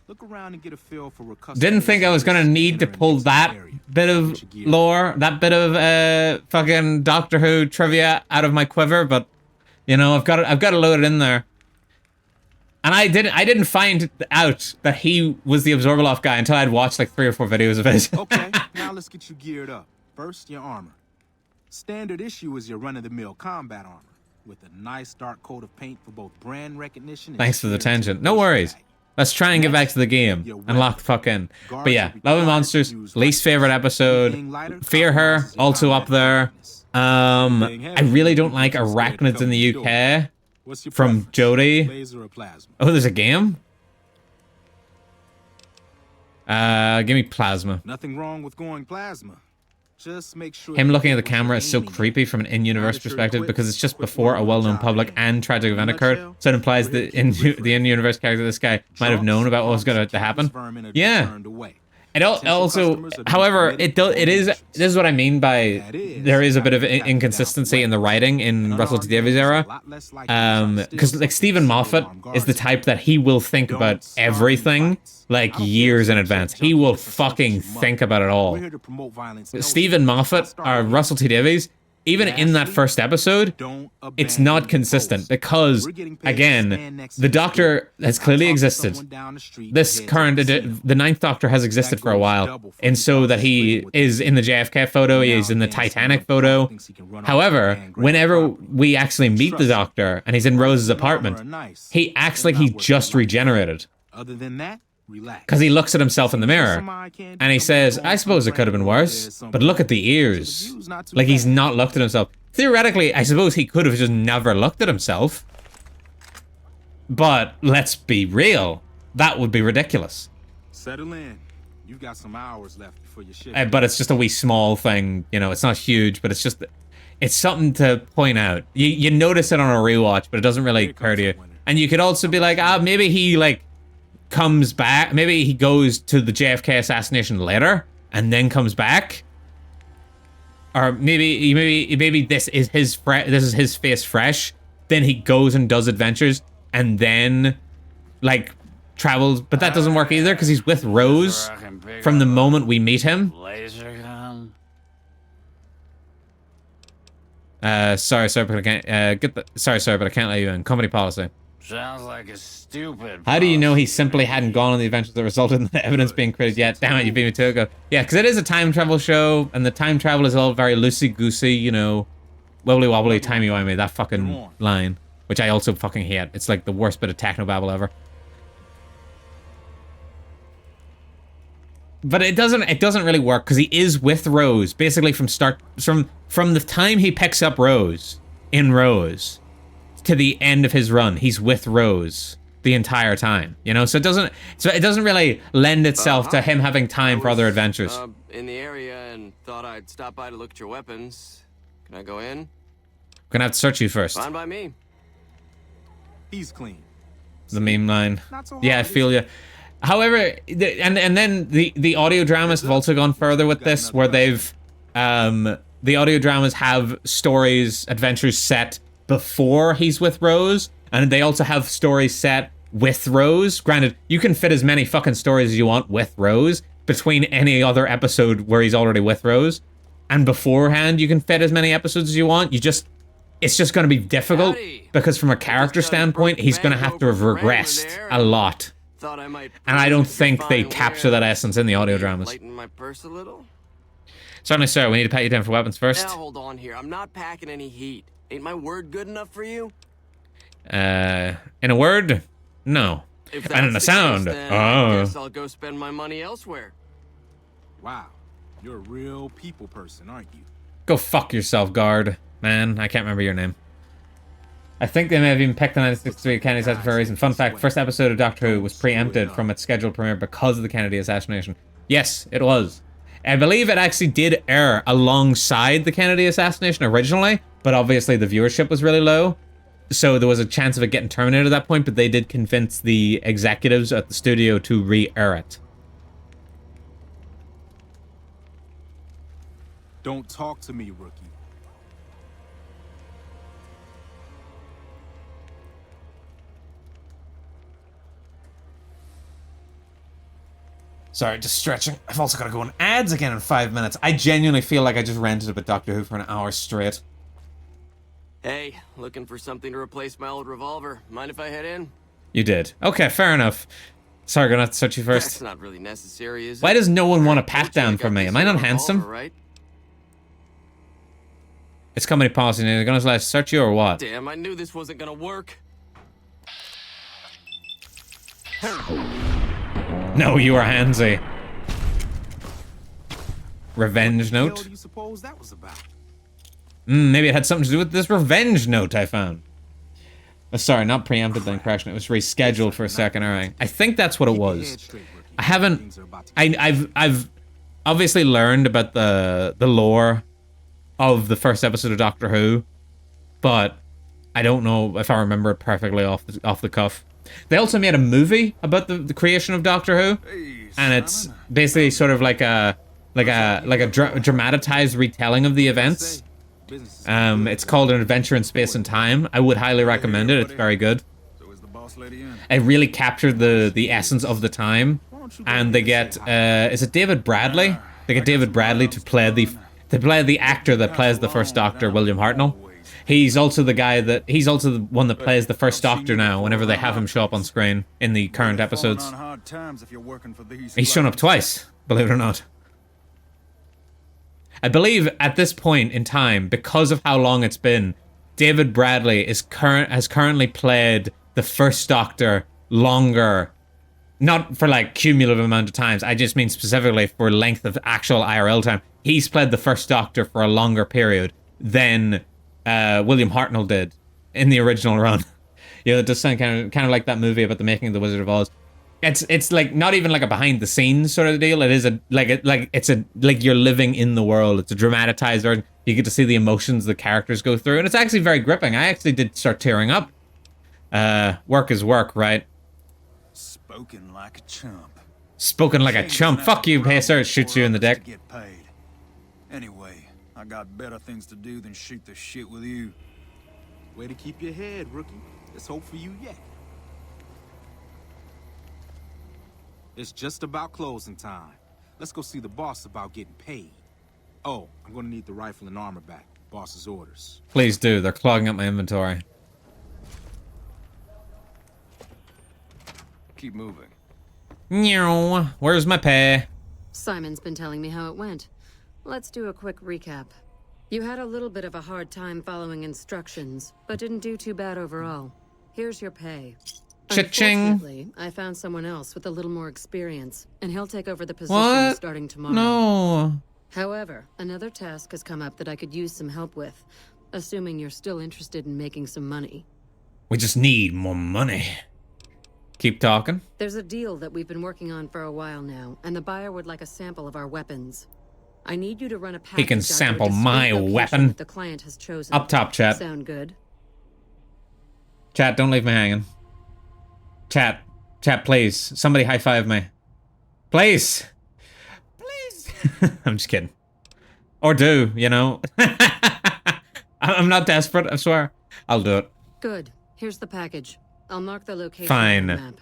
Look around and get a feel for
Didn't think I was gonna need to pull that bit of lore, that bit of fucking Doctor Who trivia out of my quiver, but you know, I've got to load it in there. And I didn't find out that he was the Absorbaloff guy until I'd watched like 3 or 4 videos of his.
Okay, now let's get you geared up. First, your armor. Standard issue is your run-of-the-mill combat armor, with a nice dark coat of paint for both brand recognition and
Thanks for the tangent. No worries. Let's try and get back to the game and lock the fuck in. But yeah, Love and Monsters, least favorite episode. Fear Her, also up there. I really don't like Arachnids in the UK. From Jodie. Oh, there's a game? Give me Plasma.
Nothing wrong with going plasma. Just make sure
Him looking at the camera is so creepy from an in-universe perspective because it's just before a well-known public and tragic event occurred, so it implies the in-universe character, this guy, might have known about what was going to happen. Yeah. It also, however, this is what I mean by there is a bit of inconsistency in the writing in Russell T Davies era, because like Stephen Moffat is the type that he will think about everything like years in advance. He will fucking think about it all. Stephen Moffat or Russell T Davies, even in that first episode, it's not consistent because, again, the Doctor has clearly existed. This current, the Ninth Doctor has existed for a while, and so that he is in the JFK photo, he is in the Titanic photo. However, whenever we actually meet the Doctor and he's in Rose's apartment, he acts like he just regenerated.
Other than that,
because he looks at himself in the mirror and he says, I suppose it could have been worse, but look at the ears. Like he's not looked at himself. Theoretically, I suppose he could have just never looked at himself. But let's be real. That would be ridiculous.
Settle in. You've got some hours left before your shift.
But it's just a wee small thing. You know, it's not huge, but it's just... It's something to point out. You notice it on a rewatch, but it doesn't really occur to you. And you could also be like, maybe he, like... comes back, maybe he goes to the JFK assassination later and then comes back, or maybe this is his face fresh, then he goes and does adventures and then like travels, but that doesn't work either because he's with Rose from the moment we meet him. Sorry, but I can't sorry, but I can't let you in. Company policy.
Sounds like a stupid.
How do you know he simply hadn't gone on the adventures that resulted in the evidence being created yet? Damn it, you beat me to it. Yeah, because it is a time travel show, and the time travel is all very loosey-goosey, you know, wibbly-wobbly, timey-wimey, that fucking line, which I also fucking hate. It's like the worst bit of technobabble ever. But it doesn't really work, because he is with Rose, basically from the time he picks up Rose, in Rose, to the end of his run, he's with Rose the entire time, you know. So it doesn't really lend itself to him having time for other adventures.
In the area and thought I'd stop by to look at your weapons. Can I go in?
I'm gonna have to search you first.
Fine by me.
He's clean.
The meme line. Yeah, I feel you. However, and then the audio dramas have also gone further with this, where they've the audio dramas have stories, adventures set before he's with Rose, and they also have stories set with Rose. Granted, you can fit as many fucking stories as you want with Rose between any other episode where he's already with Rose, and beforehand you can fit as many episodes as you want. It's just going to be difficult because from a character standpoint, he's going to have to have regressed a lot. And I don't think they capture that essence in the audio dramas.
Lighten my purse a little?
Certainly, sir. We need to pat you down for weapons first.
Now hold on here. I'm not packing any heat. Ain't my word good enough for you?
In a word, no.
If
And in a
that's the
sound,
case, then
oh.
I guess I'll go spend my money elsewhere.
Wow, you're a real people person, aren't you?
Go fuck yourself, guard. Man, I can't remember your name. I think they may have even picked the 1963 Kennedy assassination for a reason. Fun fact, first episode of Doctor Who was preempted from its scheduled premiere because of the Kennedy assassination. Yes, it was. I believe it actually did air alongside the Kennedy assassination originally, but obviously the viewership was really low. So there was a chance of it getting terminated at that point, but they did convince the executives at the studio to re-air it.
Don't talk to me, rookie.
Sorry, just stretching. I've also got to go on ads again in 5 minutes. I genuinely feel like I just ranted about Doctor Who for an hour straight.
Hey, looking for something to replace my old revolver. Mind if I head in?
You did. Okay, fair enough. Sorry, gonna have to search you first.
That's not really necessary, is it?
Why does no one want a pat down from me? Am I not handsome?
Right?
It's company policy. They're gonna let us search you or what?
Damn, I knew this wasn't gonna work.
No, you are handsy. Revenge note?
What do you suppose that was about?
Maybe it had something to do with this revenge note I found. Oh, sorry, not preempted then crashing. It was rescheduled for a second. All right, I think that's what it was. I haven't. I've obviously learned about the lore of the first episode of Doctor Who, but I don't know if I remember it perfectly off the cuff. They also made a movie about the creation of Doctor Who, and it's basically sort of like a dramatized retelling of the events. It's called An Adventure in Space and Time. I would highly recommend it. It's very good. It really captured the essence of the time, and they get is it David Bradley? They get David Bradley to play the actor that plays the first Doctor, William Hartnell. He's also the one that plays the first Doctor now. Whenever they have him show up on screen in the current episodes, he's shown up twice. Believe it or not. I believe at this point in time, because of how long it's been, David Bradley has currently played the first Doctor longer, not for like cumulative amount of times. I just mean specifically for length of actual IRL time. He's played the first Doctor for a longer period than William Hartnell did in the original run. You know, it does sound kind of like that movie about the making of the Wizard of Oz. It's like not even like a behind the scenes sort of deal. It is like you're living in the world. It's a dramatized version. You get to see the emotions the characters go through, and it's actually very gripping. I actually did start tearing up. Work is work, right?
Spoken like a chump.
Spoken like a chump. Fuck you, Pacer. Shoots you in the dick.
Get paid. Anyway, I got better things to do than shoot the shit with you.
Way to keep your head, rookie. There's hope for you yet. It's just about closing time. Let's go see the boss about getting paid. Oh, I'm gonna need the rifle and armor back. Boss's orders.
Please do. They're clogging up my inventory.
Keep moving.
Meow. Where's my pay?
Simon's been telling me how it went. Let's do a quick recap. You had a little bit of a hard time following instructions, but didn't do too bad overall. Here's your pay.
Cha-ching.
Unfortunately, I found someone else with a little more experience, and he'll take over the position starting tomorrow.
No.
However, another task has come up that I could use some help with, assuming you're still interested in making some money.
We just need more money. Keep talking.
There's a deal that we've been working on for a while now, and the buyer would like a sample of our weapons. I need you to run a package.
He can sample my weapon.
That the client has chosen.
Up top, chat.
Sound good?
Chat, don't leave me hanging. Chat, please. Somebody high five me. Please. I'm just kidding. Or do, you know. I'm not desperate, I swear. I'll do it.
Good. Here's the package. I'll mark the location
Fine.
on the map.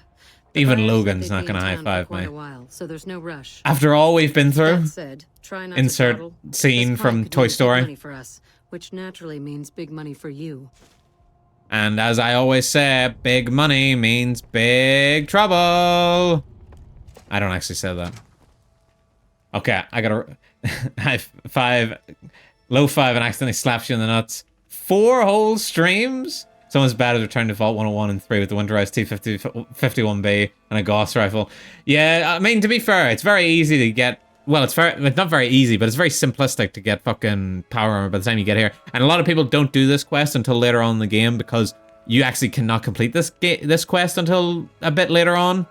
Even
buyers said
Logan's
they'd
not
be
gonna
in
high
town for
five
quite
me.
a while, so there's no rush.
After all we've been through.
That said, try not to
Insert
dawdle.
scene
This
from
client could
Toy
mean big
Story.
money for us, which naturally means big money for you.
And as I always say, big money means big trouble. I don't actually say that. Okay, I gotta... Low 5 and accidentally slaps you in the nuts. 4 whole streams? Someone's bad at returning to Vault 101 and 3 with the winterized T-51B and a Gauss rifle. Yeah, I mean, to be fair, it's very easy to get... Well, it's not very easy, but it's very simplistic to get fucking power armor by the time you get here. And a lot of people don't do this quest until later on in the game because you actually cannot complete this quest until a bit later on.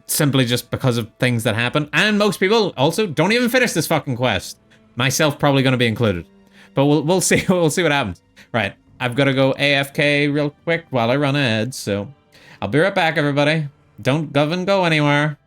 Simply just because of things that happen. And most people also don't even finish this fucking quest. Myself probably going to be included. But we'll see. We'll see what happens. Right. I've got to go AFK real quick while I run ads. So I'll be right back, everybody. Don't go anywhere.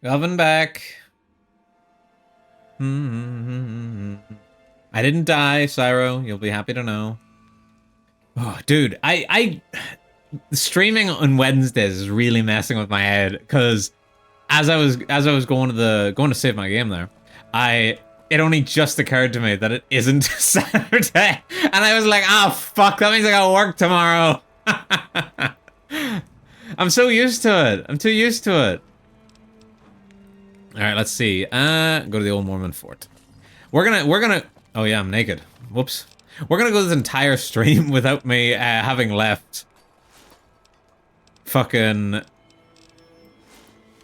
Oven back. I didn't die, Cyro. You'll be happy to know. Oh, dude, I streaming on Wednesdays is really messing with my head because as I was going to save my game there, it only just occurred to me that it isn't Saturday, and I was like, oh fuck, that means I gotta work tomorrow. I'm so used to it. I'm too used to it. All right, let's see. Go to the old Mormon fort. We're gonna. Oh yeah, I'm naked. Whoops. We're gonna go this entire stream without me having left. Fucking.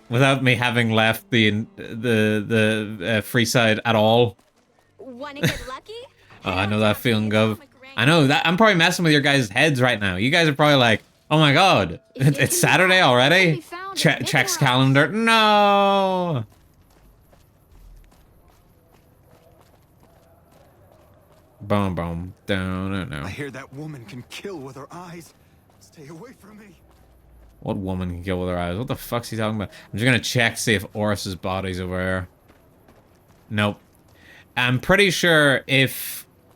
Without me having left the Freeside at all.
Wanna get lucky?
Oh, I know that feeling, Gov. I know that I'm probably messing with your guys' heads right now. You guys are probably like, oh my god, it's Saturday already? Checks calendar. No! Boom, boom. Down, no.
I hear that woman can kill with her eyes. Stay away from me.
What woman can kill with her eyes? What the fuck's he talking about? I'm just gonna check to see if Oris's body's over here. Nope. I'm pretty sure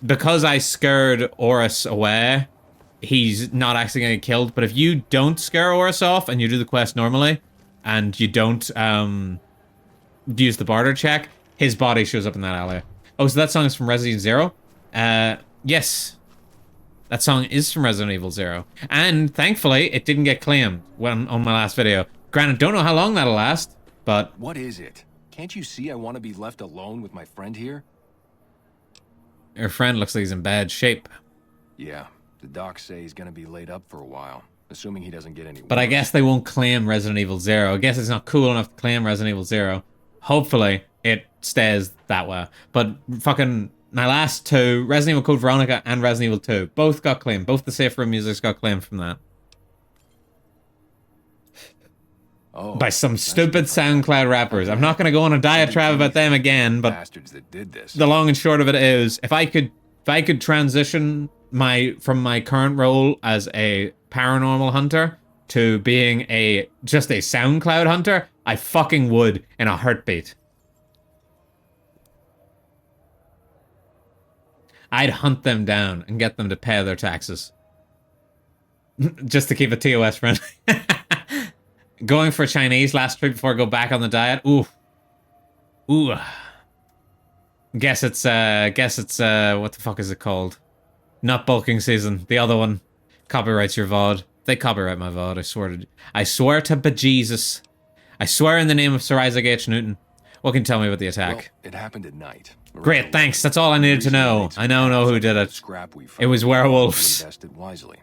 because I scared Oris away, he's not actually gonna get killed. But if you don't scare Oris off and you do the quest normally, and you don't use the barter check, his body shows up in that alley. Oh, so that song is from Resident Zero? Yes. That song is from Resident Evil 0. And thankfully, it didn't get claimed on my last video. Granted, don't know how long that'll last, but...
What is it? Can't you see I want to be left alone with my friend here?
Your friend looks like he's in bad shape.
Yeah, the docs say he's gonna be laid up for a while, assuming he doesn't get any worse.
But I guess they won't claim Resident Evil 0. I guess it's not cool enough to claim Resident Evil 0. Hopefully, it stays that way. But fucking... My last two, Resident Evil Code Veronica and Resident Evil 2, both got claimed. Both the safe room musics got claimed from that.
Oh,
by some stupid SoundCloud rappers. I'm not going to go on a diatribe about them again, but
bastards that did this.
The long and short of it is, if I could transition from my current role as a paranormal hunter to being just a SoundCloud hunter, I fucking would in a heartbeat. I'd hunt them down and get them to pay their taxes. Just to keep a TOS friendly. Going for Chinese last week before I go back on the diet. Ooh. Ooh. Guess it's what the fuck is it called? Not bulking season. The other one. Copyrights your VOD. They copyright my VOD, I swear to bejesus. I swear in the name of Sir Isaac H. Newton. What can you tell me about the attack?
Well, it happened at night.
Great, thanks. That's all I needed to know. I now know who did it. It was werewolves.
Invested wisely.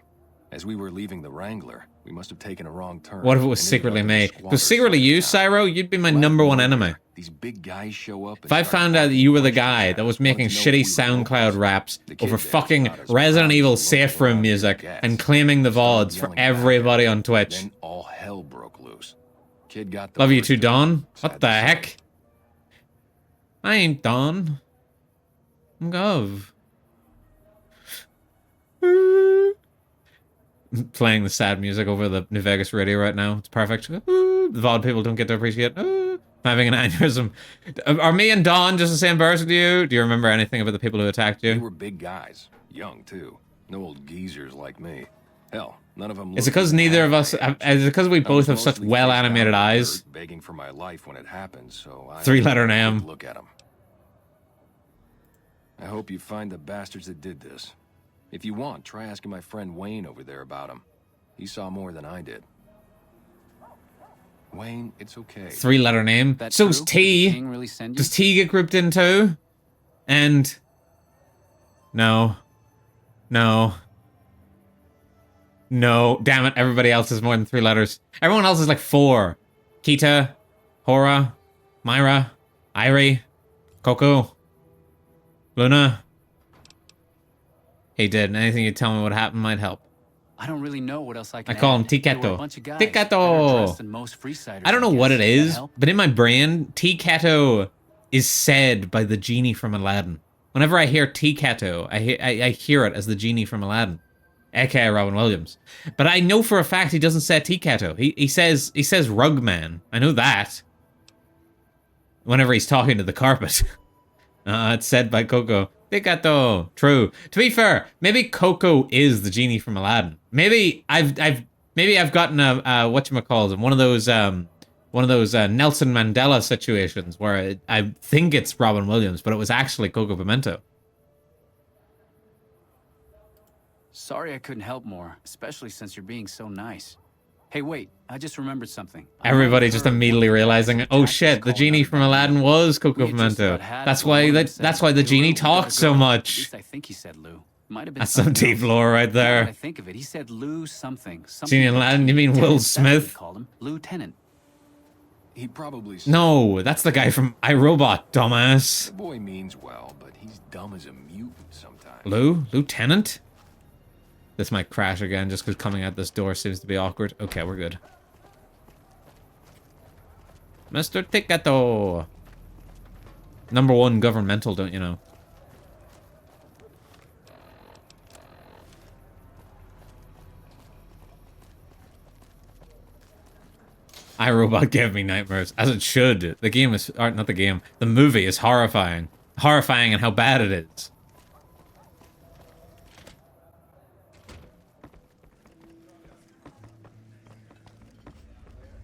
As we were leaving the Wrangler, we must have taken a wrong turn.
What if it was secretly me? If it was secretly you, Cyro, you'd be my #1 enemy.
These big guys show up.
If I found out that you were the guy that was making shitty SoundCloud raps over fucking Resident Evil safe room music and claiming the VODs for everybody on Twitch.
Then all hell broke loose. Kid got the
Love you too, Dawn. What the heck? I ain't Dawn. I'm Gov. Playing the sad music over the New Vegas radio right now. It's perfect. The VOD people don't get to appreciate. I'm having an aneurysm. Are me and Dawn just the same person to you? Do you remember anything about the people who attacked you?
They were big guys. Young, too. No old geezers like me. Hell, none of them.
Is it because neither of us... Is it because we both have such well-animated eyes?
Begging for my life when it happened, so I...
3-letter name.
Look at them. I hope you find the bastards that did this. If you want, try asking my friend Wayne over there about him. He saw more than I did. Wayne, it's okay.
3-letter name. So's T. Does T get grouped in too? And... No. No. No. Damn it, everybody else is more than 3 letters. Everyone else is like 4. Kita, Hora, Myra, Irie, Coco, Luna. Hey, Did, anything you tell me what happened might help.
I don't really know what else I can
I call him
add. There were a
Tikato.
bunch of guys
Tikato!
better dressed than most Freesiders,
I don't know
I
what
guess.
it is,
Help?
but in my brain, Tikato is said by the genie from Aladdin. Whenever I hear Tikato, I hear it as the genie from Aladdin, aka Robin Williams. But I know for a fact he doesn't say Tikato. He says Rugman. I know that. Whenever he's talking to the carpet. It's said by Coco. Tikato. True. To be fair, maybe Coco is the genie from Aladdin. Maybe I've gotten a whatchamacallit, one of those Nelson Mandela situations where I think it's Robin Williams, but it was actually Coco Pimento.
Sorry I couldn't help more, especially since you're being so nice. Hey, wait, I just remembered something.
Everybody just immediately realizing, oh shit, the genie from Aladdin was Coco Pimento. That's why the genie talks so much.
At least I think he said Lou. Might have been
That's some deep lore right
Now that I
there.
think of it, he said Lou something.
Genie in Aladdin, you mean Will
Lieutenant, that's what he
Smith?
called him. Lieutenant.
He probably...
No, that's the guy from iRobot, dumbass.
The boy means well, but he's dumb as a mutant sometimes.
Lieutenant? This might crash again just because coming out this door seems to be awkward. Okay, we're good. Mr. Ticketo! #1 governmental, don't you know? iRobot gave me nightmares, as it should. The game is, or not the game, the movie is horrifying. Horrifying in how bad it is.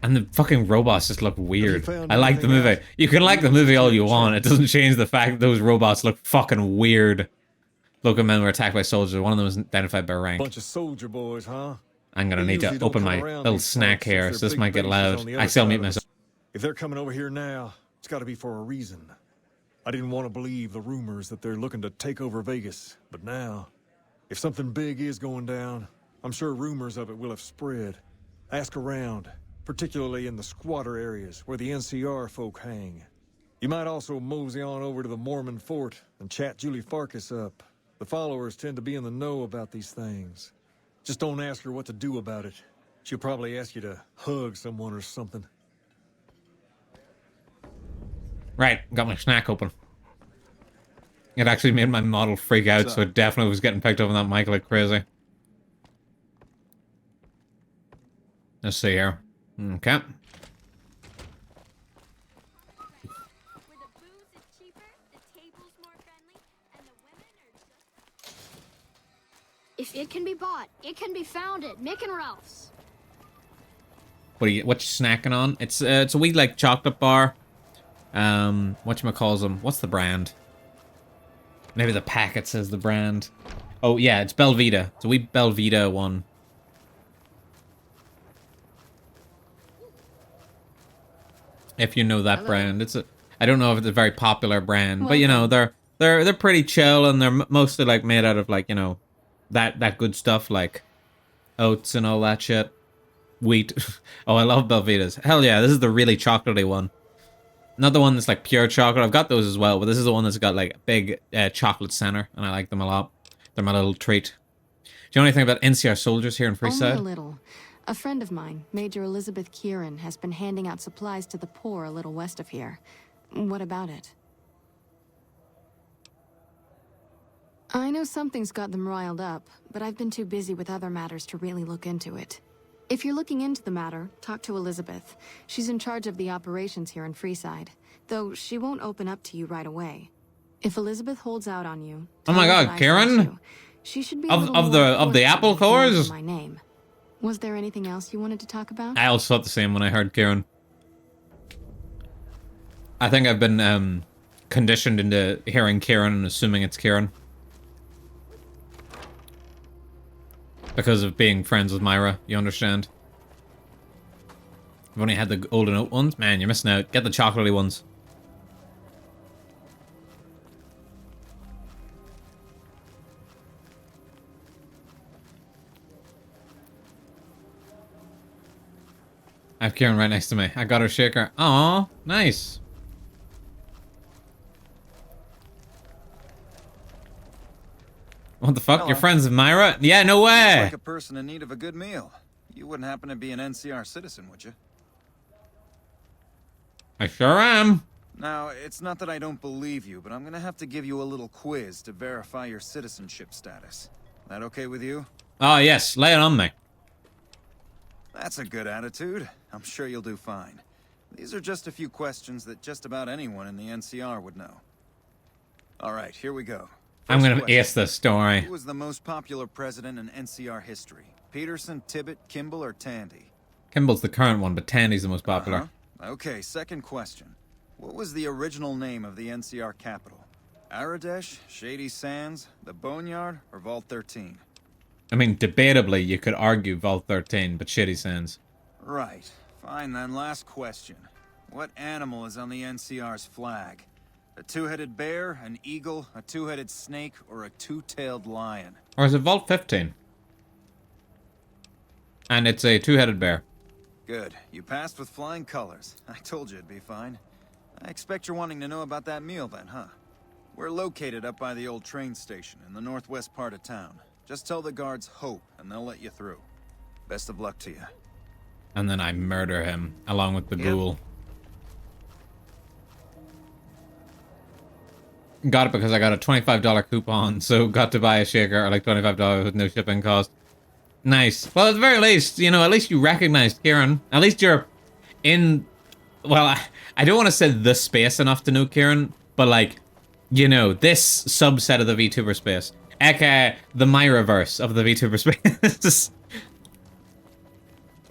And the fucking robots just look weird. I like the movie. You can like the movie all you want. It doesn't change the fact that those robots look fucking weird. Local men were attacked by soldiers. One of them was identified by rank.
Bunch of soldier boys, huh?
I'm gonna need to open my little snack here, so this might get loud. I still mute myself.
If they're coming over here now, it's got to be for a reason. I didn't want to believe the rumors that they're looking to take over Vegas, but now, if something big is going down, I'm sure rumors of it will have spread. Ask around, particularly in the squatter areas where the NCR folk hang. You might also mosey on over to the Mormon fort and chat Julie Farkas up. The followers tend to be in the know about these things. Just don't ask her what to do about it. She'll probably ask you to hug someone or something.
Right, got my snack open. It actually made my model freak out, so it definitely was getting picked up on that mic like crazy. Let's see here. Okay.
If it can be bought, it can be found at Mick and Ralph's.
What you snacking on? It's a wee like chocolate bar. Whatchamacalls them? What's the brand? Maybe the packet says the brand. Oh yeah, it's Belvita. It's a wee Belvita one. If you know that brand, I don't know if it's a very popular brand, but you know they're pretty chill and they're mostly like made out of like, you know, that good stuff like oats and all that shit. Wheat. Oh, I love Belvitas. Hell yeah, this is the really chocolatey one. Not the one that's like pure chocolate. I've got those as well, but this is the one that's got like a big chocolate center, and I like them a lot. They're my little treat. Do you know anything about NCR soldiers here in Freeside?
Only a little. A friend of mine, Major Elizabeth Kieran, has been handing out supplies to the poor a little west of here. What about it? I know something's got them riled up, but I've been too busy with other matters to really look into it. If you're looking into the matter, talk to Elizabeth. She's in charge of the operations here in Freeside, though she won't open up to you right away. If Elizabeth holds out on you,
oh my God, Karen!
She should be
of the apple cores.
My name. Was there anything else you wanted to talk about?
I also thought the same when I heard Karen. I think I've been conditioned into hearing Karen and assuming it's Karen. Because of being friends with Myra, you understand? I've only had the golden oat ones. Man, you're missing out. Get the chocolatey ones. I have Kieran right next to me. I got her shaker. Aw, nice. What the fuck?
Hello.
You're friends with Myra? Yeah, no way!
Like a person in need of a good meal. You wouldn't happen to be an NCR citizen, would you?
I sure am.
Now, it's not that I don't believe you, but I'm gonna have to give you a little quiz to verify your citizenship status. That okay with you?
Oh, yes. Lay it on me.
That's a good attitude. I'm sure you'll do fine. These are just a few questions that just about anyone in the NCR would know. All right, here we go.
I'm
First
gonna
question.
ace this, don't worry.
Who was the most popular president in NCR history? Peterson, Tibbet, Kimball, or Tandy?
Kimball's the current one, but Tandy's the most popular.
Okay, second question. What was the original name of the NCR capital? Aradesh, Shady Sands, the Boneyard, or Vault 13?
I mean, debatably, you could argue Vault 13, but Shitty Sands.
Right. Fine then, last question. What animal is on the NCR's flag? A two-headed bear, an eagle, a two-headed snake, or a two-tailed lion?
Or is it Vault 15? And it's a two-headed bear.
Good. You passed with flying colors. I told you it'd be fine. I expect you're wanting to know about that meal then, huh? We're located up by the old train station in the northwest part of town. Just tell the guards Hope, and they'll let you through. Best of luck to you.
And then I murder him, along with the ghoul. Got it because I got a $25 coupon, so got to buy a shaker, or like $25 with no shipping cost. Nice. Well, at the very least, you know, at least you recognized Kieran. At least you're in... Well, I don't want to say the space enough to know Kieran, but like, you know, this subset of the VTuber space. Aka the Myraverse of the VTuber space.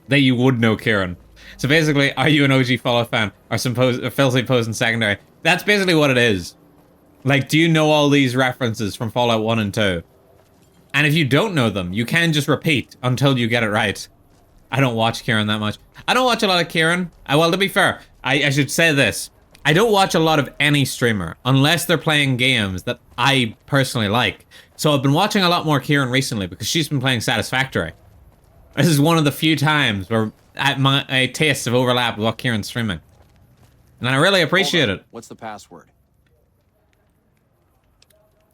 That you would know Kieran. So basically, are you an OG Fallout fan? Or some filthy pose in secondary? That's basically what it is. Like, do you know all these references from Fallout 1 and 2? And if you don't know them, you can just repeat until you get it right. I don't watch Kieran that much. I don't watch a lot of Kieran. Well, to be fair, I should say this. I don't watch a lot of any streamer unless they're playing games that I personally like. So I've been watching a lot more Kieran recently because she's been playing Satisfactory. This is one of the few times where my tastes have overlapped with what Kieran's streaming. And I really appreciate it.
What's the password?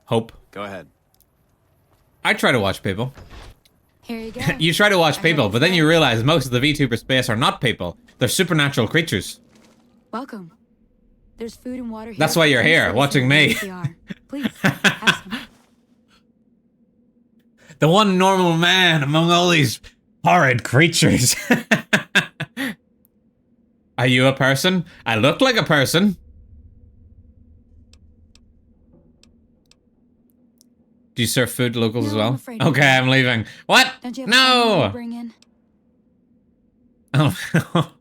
Hope.
Go ahead.
I try to watch people.
Here you go.
You try to watch people, but then you realize most of the VTuber space are not people. They're supernatural creatures.
Welcome. There's food and water here.
That's why you're here, watching me.
Please, have some.
The one normal man among all these horrid creatures. Are you a person? I look like a person. Do you serve food to locals as well? Okay, I'm leaving. What? No! Oh,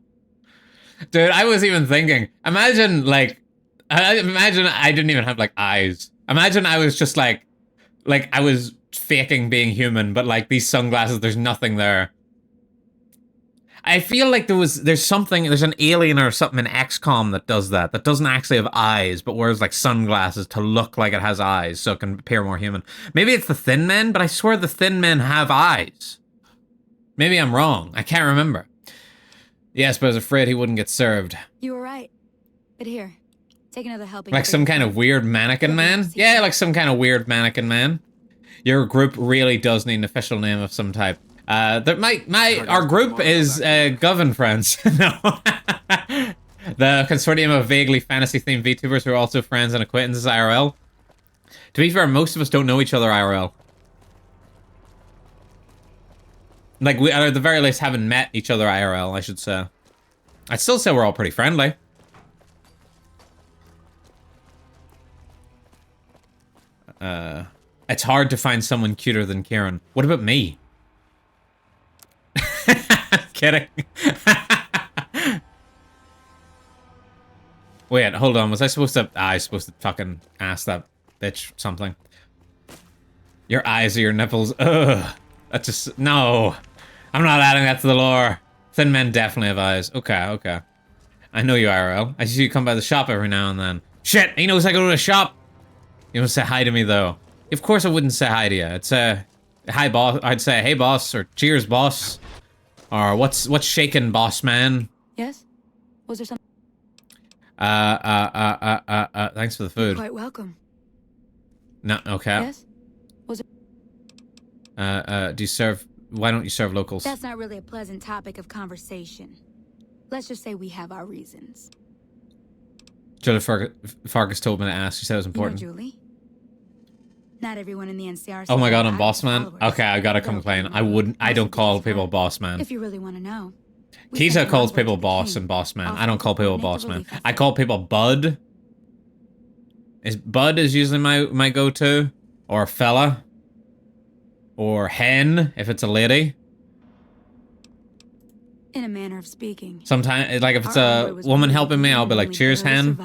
dude, I was even thinking. Imagine, like, imagine I didn't even have, like, eyes. Imagine I was just, like I was faking being human, but, like, these sunglasses, there's nothing there. I feel like there's an alien or something in XCOM that does that doesn't actually have eyes, but wears like sunglasses to look like it has eyes so it can appear more human. Maybe it's the Thin Men, but I swear the Thin Men have eyes. Maybe I'm wrong. I can't remember. Yes, but I was afraid he wouldn't get served.
You were right. But here, take another helping.
Like some kind of weird mannequin man? Yeah, like some kind of weird mannequin man. Your group really does need an official name of some type. Our group is Govan Friends. No. The consortium of vaguely fantasy-themed VTubers who are also friends and acquaintances IRL. To be fair, most of us don't know each other IRL. Like, we, at the very least, haven't met each other IRL, I should say. I'd still say we're all pretty friendly. It's hard to find someone cuter than Kieran. What about me? Kidding. Wait, hold on. Was I supposed to... I was supposed to fucking ask that bitch something. Your eyes are your nipples. Ugh. That just... No. I'm not adding that to the lore. Thin men definitely have eyes. Okay, okay. I know you IRL. I see you come by the shop every now and then. Shit! He knows I go to the shop! You don't say hi to me, though. Of course I wouldn't say hi to you. It's hi, boss. I'd say, hey, boss, or cheers, boss. Or what's shaking, boss man?
Yes? Was there something?
Thanks for the food.
You're quite welcome.
No, okay.
Yes? Was it?
Do you serve... Why don't you serve locals?
That's not really a pleasant topic of conversation. Let's just say we have our reasons.
Julie Fargus told me to ask. She said it was important.
You know, Julie? Not everyone in the NCR...
Oh my god, I'm boss man? Okay, I gotta complain. I don't call people boss man.
If you really want to know.
Kita calls people boss and boss man. I don't call people boss man. I call people bud. Bud is usually my go-to. Or fella. Or hen, if it's a lady.
In a manner of speaking.
Sometimes, like if it's a woman helping me, I'll be like, cheers, hen.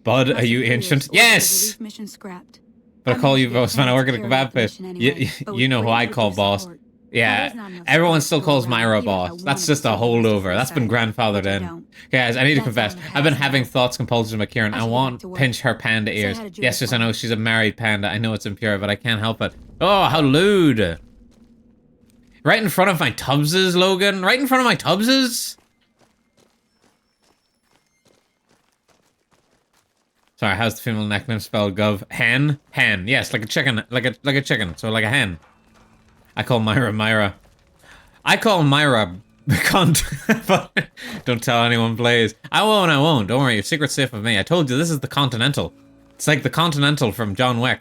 Bud, are you ancient? Yes!
Mission scrapped.
But I call you boss man. I work at a kebab place. You know who I call boss. Yeah, everyone still calls Myra boss. That's just a holdover. That's been grandfathered in. Guys, I need to confess. I've been having thoughts compulsions with Kieran. I want to pinch her panda ears. Yes, I know she's a married panda. I know it's impure, but I can't help it. Oh, how lewd. Right in front of my Tubbses, Logan. Right in front of my Tubbses. Sorry, how's the female nickname spelled, Gov? Hen? Hen. Yes, like a chicken. Like a chicken. So like a hen. I call Myra Myra. I call Myra cunt. But don't tell anyone, please. I won't. Don't worry, your secret's safe with me. I told you, this is the Continental. It's like the Continental from John Wick.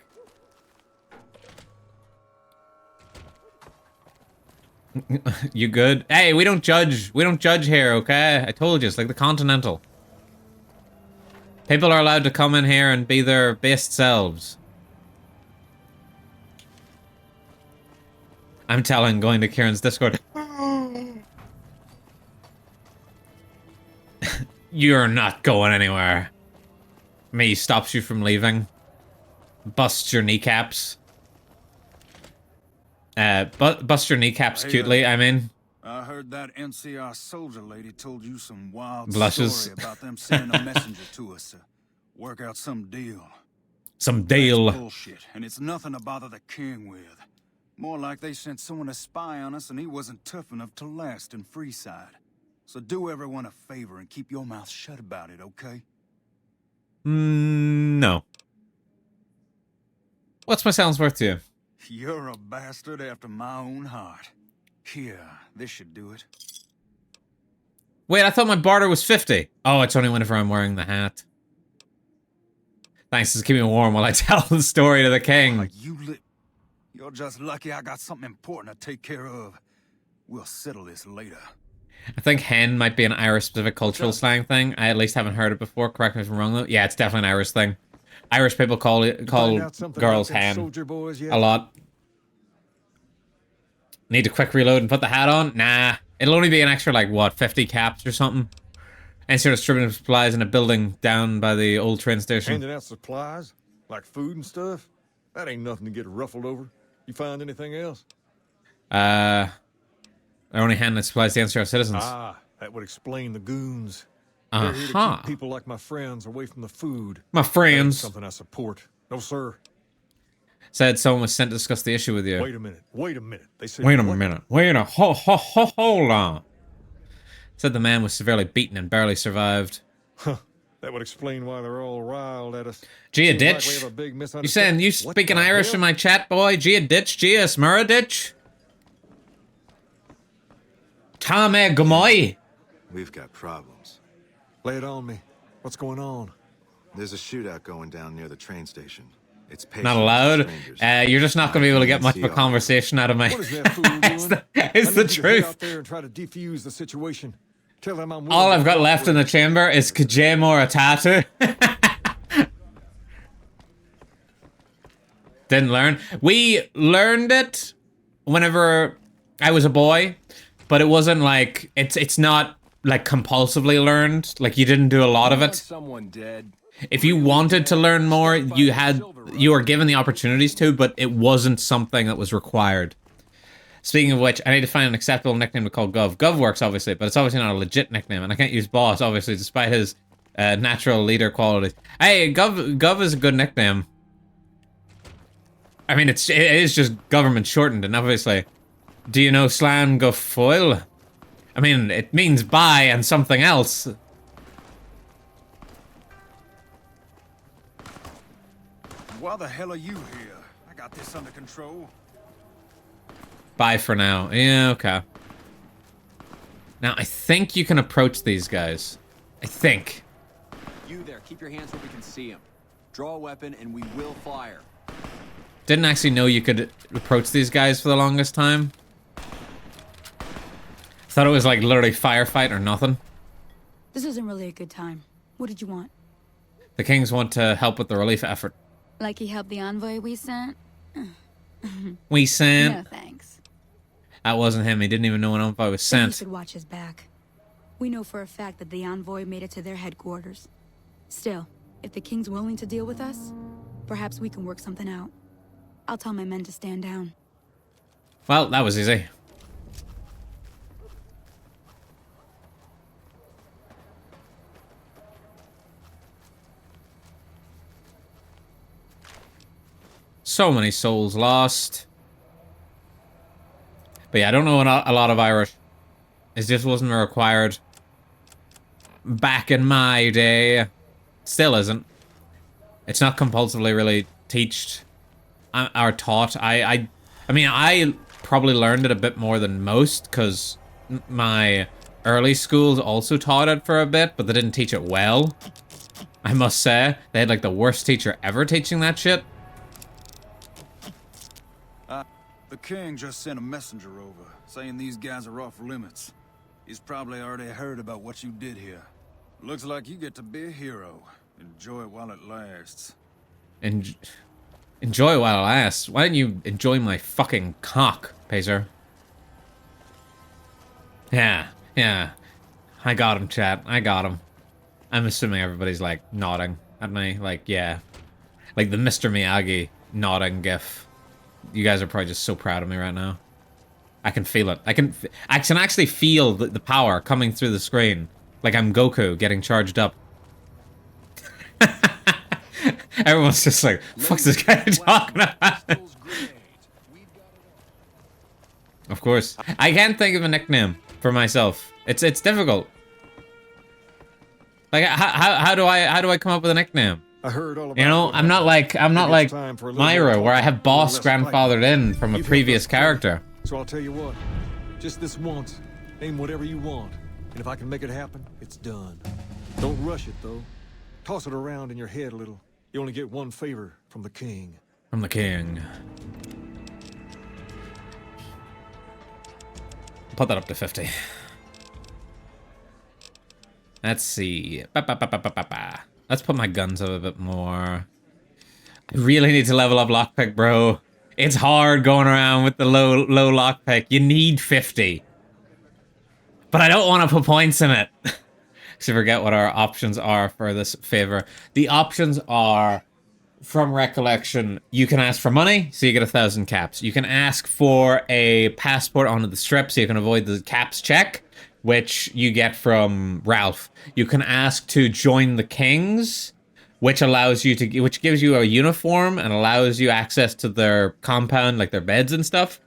You good? Hey, we don't judge. We don't judge here, okay? I told you, it's like the Continental. People are allowed to come in here and be their best selves. I'm telling, going to Kieran's Discord. You're not going anywhere. Me stops you from leaving. Busts your kneecaps. Bust your kneecaps cutely, I mean.
I heard that NCR soldier lady told you some wild
Blushes.
story about them sending a messenger to us to work out some deal.
Some deal.
That's bullshit, and it's nothing to bother the king with. More like they sent someone to spy on us and he wasn't tough enough to last in Freeside. So do everyone a favor and keep your mouth shut about it, okay?
No. What's my sounds worth to you?
You're a bastard after my own heart. Here, this should do it.
Wait, I thought my barter was 50. Oh, it's only whenever I'm wearing the hat. Thanks, just keep me warm while I tell the story to the king.
You're just lucky I got something important to take care of. We'll settle this later.
I think hen might be an Irish-specific cultural slang thing. I at least haven't heard it before. Correct me if I'm wrong, though. Yeah, it's definitely an Irish thing. Irish people call girls hen a lot. Need to quick reload and put the hat on? Nah. It'll only be an extra, like, what, 50 caps or something? And sort of distributing supplies in a building down by the old train station.
Handing out supplies? Like food and stuff? That ain't nothing to get ruffled over. You find anything else?
I only hand the supplies to NCR citizens.
Ah, that would explain the goons. They're here to keep people like my friends away from the food.
My friends.
Something I support. No, sir.
Said someone was sent to discuss the issue with you.
Wait a minute. They said
Wait a minute. Hold on. Said the man was severely beaten and barely survived.
Huh. That would explain why they're all riled at us.
Gia Ditch? You saying you speaking Irish in my chat, boy? Gia Ditch? Gia Smurra Ditch? Tame Gamoy?
We've got problems.
Lay it on me. What's going on?
There's a shootout going down near the train station. It's
not allowed. You're just not going to be able to get much of a conversation out of me.
What is that fool doing?
It's the
Get
truth.
out there and try to defuse the situation. Tell them I'm
All I've got left in the chamber is Kajamor Atatu. Didn't learn. We learned it whenever I was a boy, but it wasn't like it's not like compulsively learned. Like you didn't do a lot of it.
Someone dead.
If you wanted to learn more, you were given the opportunities to, but it wasn't something that was required. Speaking of which, I need to find an acceptable nickname to call Gov. Gov works, obviously, but it's obviously not a legit nickname, and I can't use Boss, obviously, despite his natural leader qualities. Hey, Gov is a good nickname. I mean, it is just government shortened, and obviously, do you know Slan Gofoil? I mean, it means buy and something else.
Why the hell are you here? I got this under control.
Bye for now. Yeah, okay. Now, I think you can approach these guys. I think.
You there, keep your hands where we can see them. Draw a weapon and we will fire.
Didn't actually know you could approach these guys for the longest time. Thought it was like literally firefight or nothing.
This isn't really a good time. What did you want?
The Kings want to help with the relief effort.
Like he helped the envoy we sent?
We sent?
No, thanks.
That wasn't him. He didn't even know an envoy was
Then he
sent.
should watch his back. We know for a fact that the envoy made it to their headquarters. Still, if the King's willing to deal with us, perhaps we can work something out. I'll tell my men to stand down.
Well, that was easy. So many souls lost. But yeah, I don't know a lot of Irish. It just wasn't required back in my day. Still isn't. It's not compulsively really taught. I mean, I probably learned it a bit more than most because my early schools also taught it for a bit, but they didn't teach it well. I must say, they had like the worst teacher ever teaching that shit.
The king just sent a messenger over, saying these guys are off limits. He's probably already heard about what you did here. Looks like you get to be a hero. Enjoy it while it lasts.
Enjoy it while it lasts? Why don't you enjoy my fucking cock, Pacer? Yeah. I got him, chat. I got him. I'm assuming everybody's like nodding at me. Like, yeah. Like the Mr. Miyagi nodding gif. You guys are probably just so proud of me right now. I can feel it. I can actually feel the power coming through the screen. Like I'm Goku getting charged up. Everyone's just like, fuck's this guy talking about? Of course. I can't think of a nickname for myself. It's difficult. Like how do I come up with a nickname?
I heard all about
you know, I'm not like Myra, where I have boss grandfathered in from a previous character.
So I'll tell you what, just this once, aim whatever you want, and if I can make it happen, it's done. Don't rush it though. Toss it around in your head a little. You only get one favor from the king.
From the king. Put that up to 50. Let's see. Let's put my guns up a bit more. I really need to level up lockpick, bro. It's hard going around with the low lockpick. You need 50. But I don't want to put points in it. So forget what our options are for this favor. The options are, from recollection, you can ask for money, so you get 1,000 caps. You can ask for a passport onto the strip, so you can avoid the caps check, which you get from Ralph. You can ask to join the Kings, which gives you a uniform and allows you access to their compound, like their beds and stuff.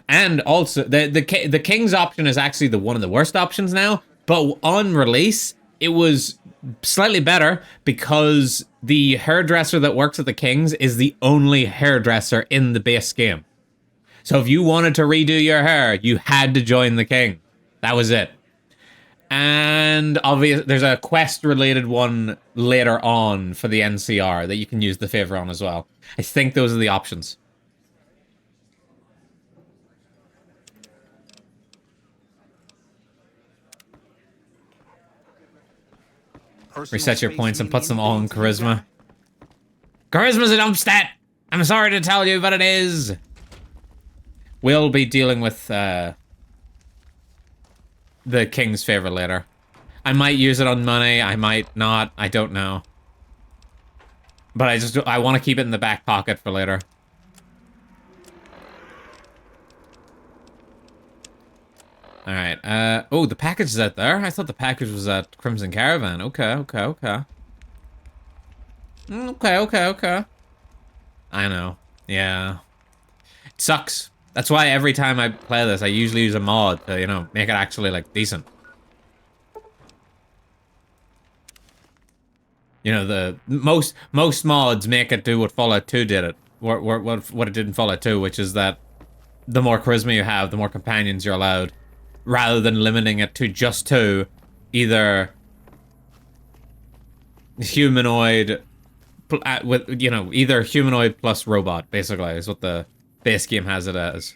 And also, the King's option is actually one of the worst options now, but on release, it was slightly better because the hairdresser that works at the King's is the only hairdresser in the base game. So if you wanted to redo your hair, you had to join the King. That was it. And obviously, there's a quest-related one later on for the NCR that you can use the favor on as well. I think those are the options. Reset your points and put them all in charisma. Charisma's a dump stat! I'm sorry to tell you, but it is! We'll be dealing with, the King's favor later. I might use it on money, I might not, I don't know. But I want to keep it in the back pocket for later. Alright, oh, the package is out there? I thought the package was at Crimson Caravan. Okay. Okay. I know. Yeah. It sucks. That's why every time I play this, I usually use a mod to, you know, make it actually, like, decent. You know, the most mods make it do what Fallout 2 did it. What it did in Fallout 2, which is that the more charisma you have, the more companions you're allowed. Rather than limiting it to just two, either humanoid, either humanoid plus robot, basically, is what the base game has it as.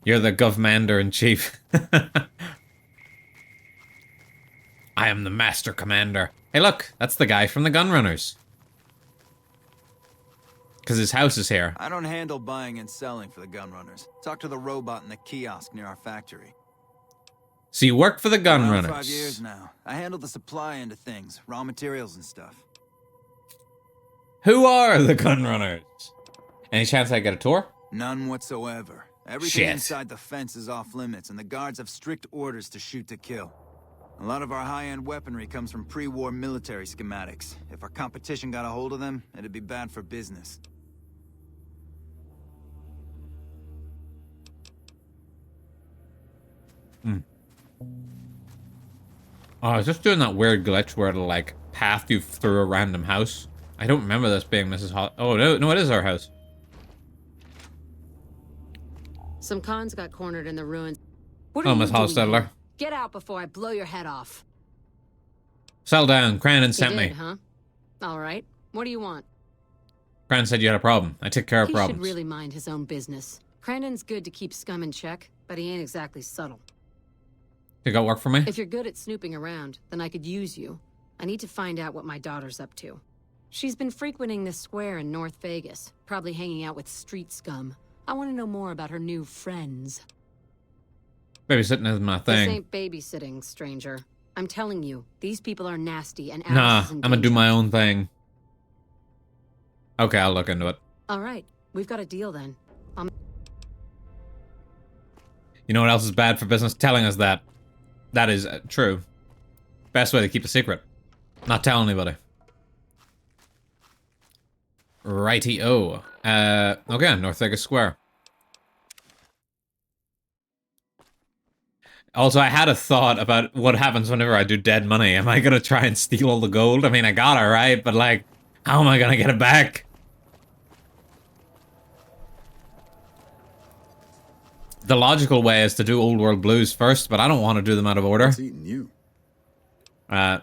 You're the Govmander-in-Chief. I am the Master Commander. Hey look, that's the guy from the Gunrunners. Because his house is here.
I don't handle buying and selling for the Gunrunners. Talk to the robot in the kiosk near our factory.
So you work for the Gunrunners?
5 years now. I handle the supply end of things, raw materials and stuff.
Who are the Gunrunners? Any chance I get a tour?
None whatsoever. Everything inside the fence is off limits, and the guards have strict orders to shoot to kill. A lot of our high-end weaponry comes from pre-war military schematics. If our competition got a hold of them, it'd be bad for business.
Oh, I was just doing that weird glitch where it'll, like, path you through a random house. I don't remember this being Mrs. Hol- Oh, no, it is our house.
Some cons got cornered in the ruins.
Oh, Miss Hostetler.
Get out before I blow your head off.
Settle down. Crandon
You
sent
did,
me.
huh? All right. What do you want?
Crandon said you had a problem. I take care of
He
problems.
should really mind his own business. Crandon's good to keep scum in check, but he ain't exactly subtle.
You got work for me?
If you're good at snooping around, then I could use you. I need to find out what my daughter's up to. She's been frequenting this square in North Vegas, probably hanging out with street scum. I want to know more about her new friends.
Babysitting is my
This
thing.
ain't babysitting, stranger. I'm telling you, these people are nasty and
Nah,
Alice is in
I'm gonna do
danger.
my own thing. Okay, I'll look into it.
All right, we've got a deal then.
You know what else is bad for business? Telling us that. That is true. Best way to keep a secret. Not tell anybody. Righty-o. Okay, North Vegas Square. Also, I had a thought about what happens whenever I do dead money. Am I gonna try and steal all the gold? I mean, I got it, right? But, like, how am I gonna get it back? The logical way is to do Old World Blues first, but I don't want to do them out of order.
What's eating you?
I'm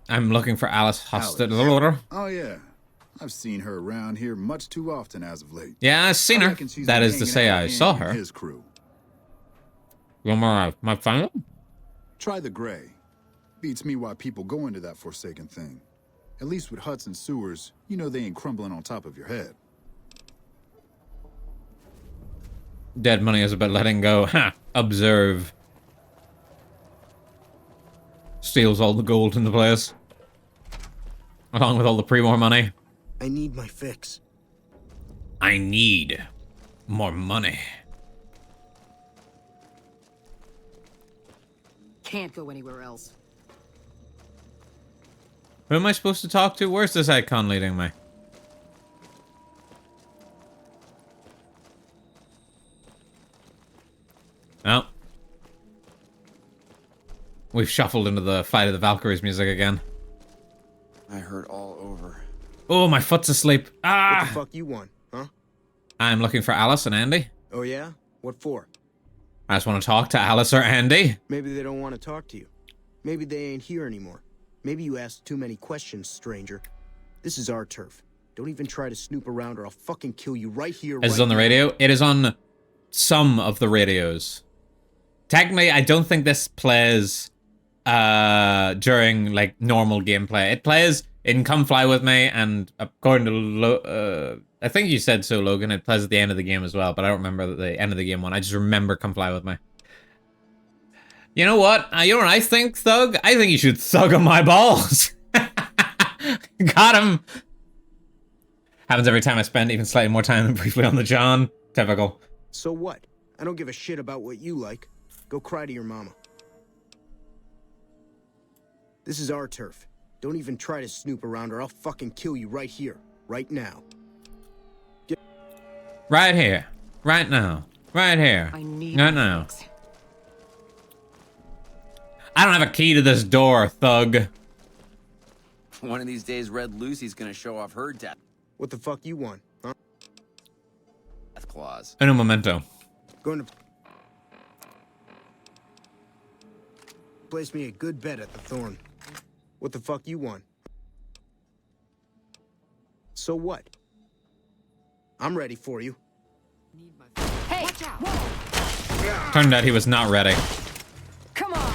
looking for Alice Hostetler.
Oh, yeah. I've seen her around here much too often as of late.
Yeah, I've seen her.
reckon she's
That
been
is to
hanging
say,
out
I
with
saw
Andy
her.
and his crew.
You want my final?
Try the gray. Beats me why people go into that forsaken thing. At least with huts and sewers, you know they ain't crumbling on top of your head.
Dead money is about letting go. Ha! Observe. Steals all the gold in the place. Along with all the pre-war money.
I need my fix.
I need more money.
Can't go anywhere else.
Who am I supposed to talk to? Where's this icon leading me? Oh. We've shuffled into the Fight of the Valkyries music again.
I hurt all over.
Oh, my foot's asleep. Ah!
What the fuck you want, huh?
I'm looking for Alice and Andy.
Oh yeah? What for?
I just want to talk to Alice or Andy.
Maybe they don't want to talk to you. Maybe they ain't here anymore. Maybe you asked too many questions, stranger. This is our turf. Don't even try to snoop around or I'll fucking kill you right here,
Is it on the radio? It is on some of the radios. Technically, I don't think this plays during, like, normal gameplay. It plays in Come Fly With Me, and according to I think you said so, Logan, it plays at the end of the game as well, but I don't remember the end of the game one. I just remember Come Fly With Me. You know what? You know what I think, Thug? I think you should thug on my balls. Got him. Happens every time I spend even slightly more time than briefly on the John. Typical.
So what? I don't give a shit about what you like. Go cry to your mama. This is our turf. Don't even try to snoop around or I'll fucking kill you right here, right now.
Right here. Right now. Right here.
I need
right now. I don't have a key to this door, Thug.
One of these days, Red Lucy's gonna show off her death
What the fuck you want, huh?
claws.
In a memento.
Going to place me a good bet at the Thorn. What the fuck you want? So what? I'm ready for you.
Hey!
Turned out he was not ready.
Come on!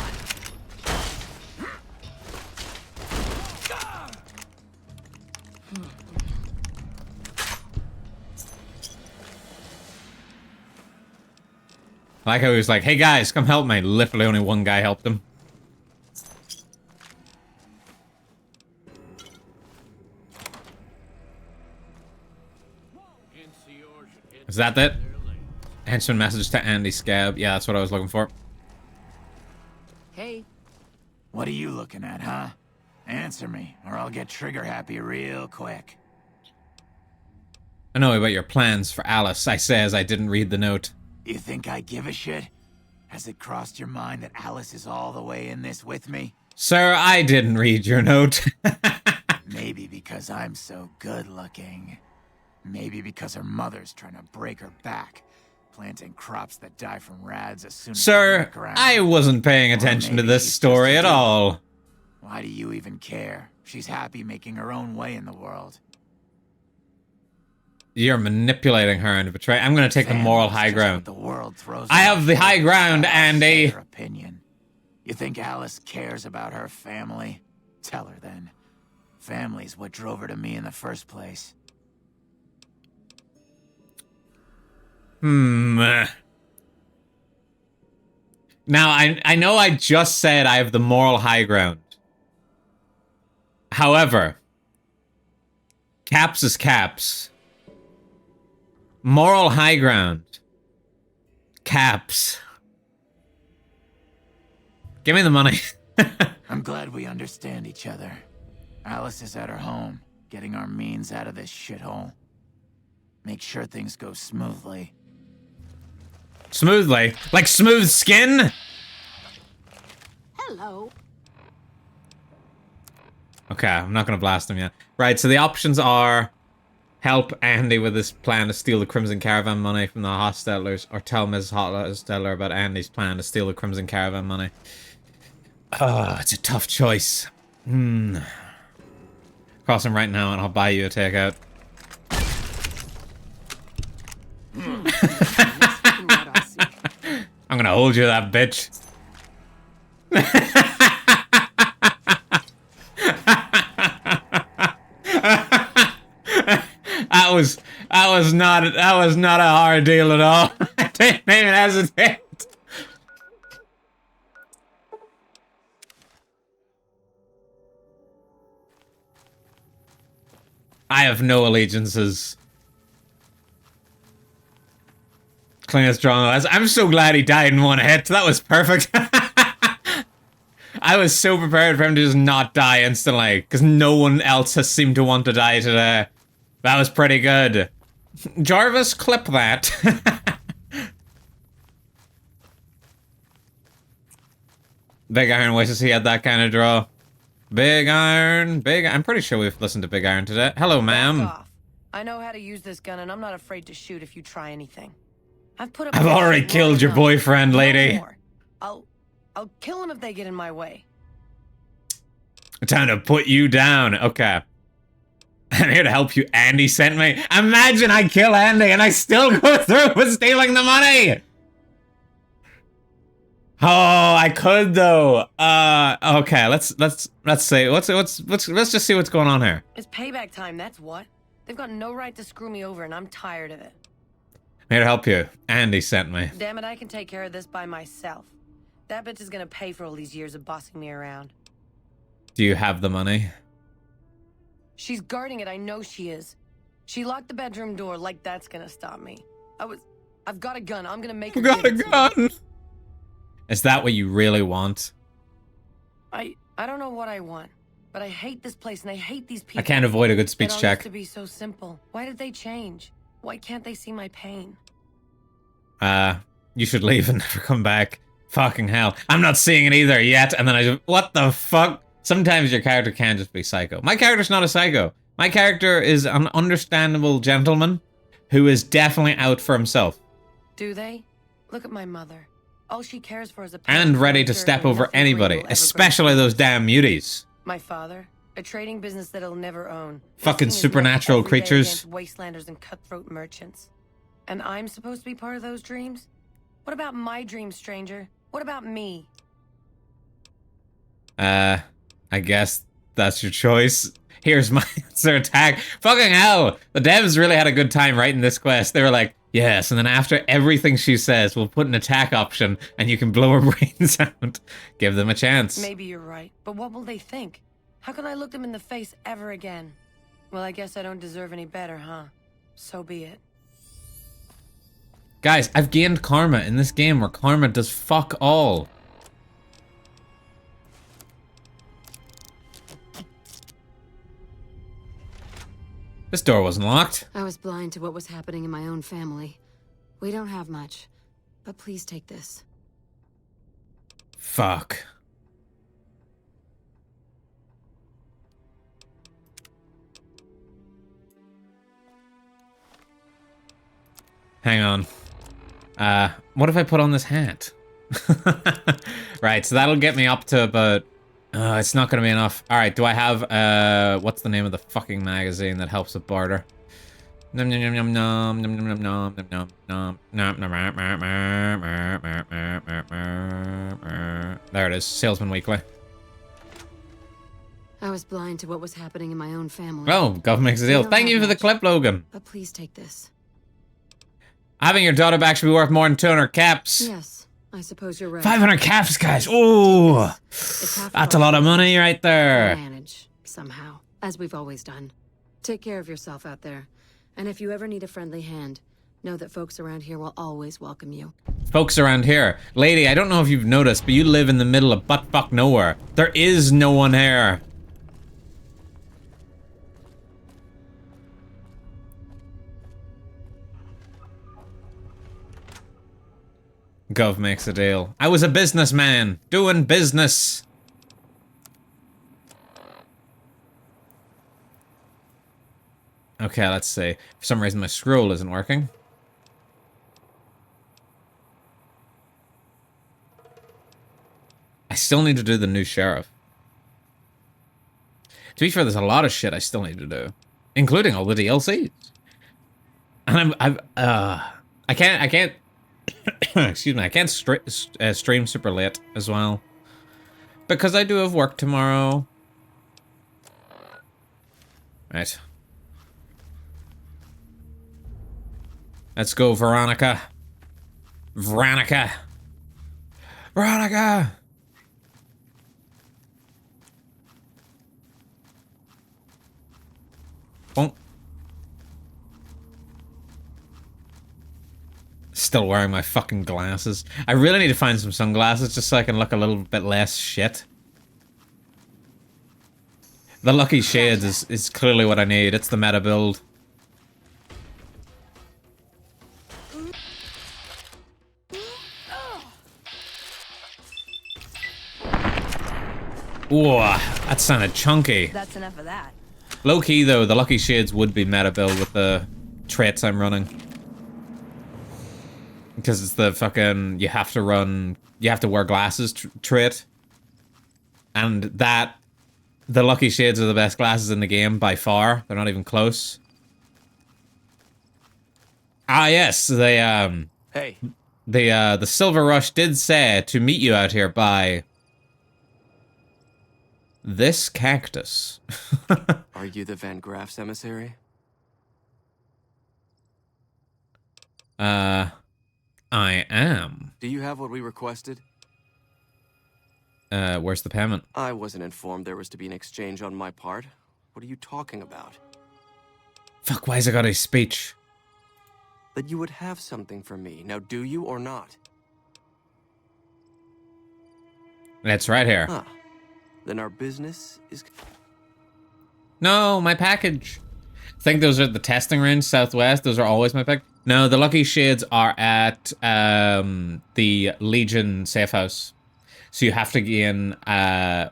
I like how he was like, hey guys, come help me. Literally only one guy helped him. Is that it? Henchman message to Andy Scab. Yeah, that's what I was looking for.
Hey.
What are you looking at, huh? Answer me, or I'll get trigger happy real quick.
I know about your plans for Alice, I say as I didn't read the note.
You think I give a shit? Has it crossed your mind that Alice is all the way in this with me?
Sir, I didn't read your note.
Maybe because I'm so good looking. Maybe because her mother's trying to break her back, planting crops that die from rads as soon as they
Sir,
hit the ground.
I wasn't paying attention to
maybe
this
she's
story
just
at
a
all.
Why do you even care? She's happy making her own way in the world.
You're manipulating her into betrayal. I'm going to take the moral high ground. I have the high ground, Andy.
Her opinion. You think Alice cares about her family? Tell her then. Family's what drove her to me in the first place.
Now, I know I just said I have the moral high ground. However, caps is caps. Moral high ground. Caps. Give me the money.
I'm glad we understand each other. Alice is at her home, getting our means out of this shithole. Make sure things go smoothly.
Smoothly? Like smooth skin?
Hello.
Okay, I'm not gonna blast him yet. Right, so the options are help Andy with his plan to steal the Crimson Caravan money from the Hostellers, or tell Mrs. Hosteller about Andy's plan to steal the Crimson Caravan money. Oh, it's a tough choice. Cross him right now and I'll buy you a takeout. I'm gonna hold you, that bitch. That was not a hard deal at all. I didn't even hesitate. I have no allegiances. Clean as strong as. I'm so glad he died in one hit. That was perfect. I was so prepared for him to just not die instantly, because no one else has seemed to want to die today. That was pretty good. Jarvis, clip that. Big Iron wishes he had that kind of draw. Big Iron, I'm pretty sure we've listened to Big Iron today. Hello, ma'am.
I know how to use this gun, and I'm not afraid to shoot if you try anything. I've
already killed your boyfriend, lady.
I'll kill him if they get in my way.
Time to put you down. Okay. I'm here to help you. Andy sent me. Imagine I kill Andy and I still go through with stealing the money. Oh, I could though. Okay. Let's see. Let's just see what's going on here.
It's payback time. That's what. They've got no right to screw me over, and I'm tired of it.
I'm here to help you. Andy sent me.
Damn it, I can take care of this by myself. That bitch is gonna pay for all these years of bossing me around.
Do you have the money?
She's guarding it, I know she is. She locked the bedroom door, like that's gonna stop me. I've got a gun, I'm gonna make her
got a
give it
gun!
to me.
Is that what you really want?
I don't know what I want, but I hate this place and I hate these people.
I can't avoid a good speech
It all
check.
used to be so simple. Why did they change? Why can't they see my pain?
You should leave and never come back. Fucking hell. I'm not seeing it either yet, and then I just, what the fuck? Sometimes your character can just be psycho. My character's not a psycho. My character is an understandable gentleman who is definitely out for himself.
Do they? Look at my mother. All she cares for is a
And ready to step over anybody, especially those damn muties.
My father, a trading business that he'll never own.
Fucking
Risking his
supernatural
neck every day
creatures.
against wastelanders and cutthroat merchants. And I'm supposed to be part of those dreams? What about my dreams, stranger? What about me?
I guess that's your choice. Here's my answer. Attack. Fucking hell. The devs really had a good time writing this quest. They were like, yes, and then after everything she says, we'll put an attack option and you can blow her brains out. Give them a chance.
Maybe you're right, but what will they think? How can I look them in the face ever again? Well, I guess I don't deserve any better, huh? So be it.
Guys, I've gained karma in this game where karma does fuck all. This door wasn't locked.
I was blind to what was happening in my own family. We don't have much, but please take this.
Fuck. Hang on. What if I put on this hat? Right, so that'll get me up to about... it's not gonna be enough. Alright, do I have, what's the name of the fucking magazine that helps with barter? Nom nom nom nom nom nom nom nom nom nom nom nom. There it is, Salesman Weekly.
I was blind to what was happening in my own family.
Oh, Gov makes a deal. Thank you for the clip, Logan.
But please take this.
Having your daughter back should be worth more than 200 caps.
Yes, I suppose you're right.
500 caps, guys. Ooh, that's a lot of money right there.
Manage somehow, as we've always done. Take care of yourself out there, and if you ever need a friendly hand, know that folks around here will always welcome you.
Folks around here, lady, I don't know if you've noticed, but you live in the middle of butt-fuck nowhere. There is no one here. Gov makes a deal. I was a businessman, doing business. Okay, let's see. For some reason my scroll isn't working. I still need to do the new sheriff. To be fair, there's a lot of shit I still need to do, including all the DLCs. And I can't excuse me, I can't stream super late as well, because I do have work tomorrow. Right. Let's go, Veronica. Veronica. Veronica! Bonk. Still wearing my fucking glasses. I really need to find some sunglasses just so I can look a little bit less shit. The Lucky Shades is clearly what I need. It's the meta build. Whoa, that sounded chunky.
That's enough of that.
Low key though, the Lucky Shades would be meta build with the traits I'm running. Because it's the fucking, you have to wear glasses trait. And that, the Lucky Shades are the best glasses in the game by far. They're not even close. Ah yes, they,
Hey.
The Silver Rush did say to meet you out here by this cactus.
Are you the Van Graff's emissary?
I am.
Do you have what we requested?
Where's the payment?
I wasn't informed there was to be an exchange on my part. What are you talking about?
Fuck, why's I got a speech?
That you would have something for me. Now, do you or not?
It's right here.
Huh. Then our business is...
No, my package. I think those are the testing range, Southwest. Those are always my pick. No, the Lucky Shades are at the Legion safe house. So you have to gain,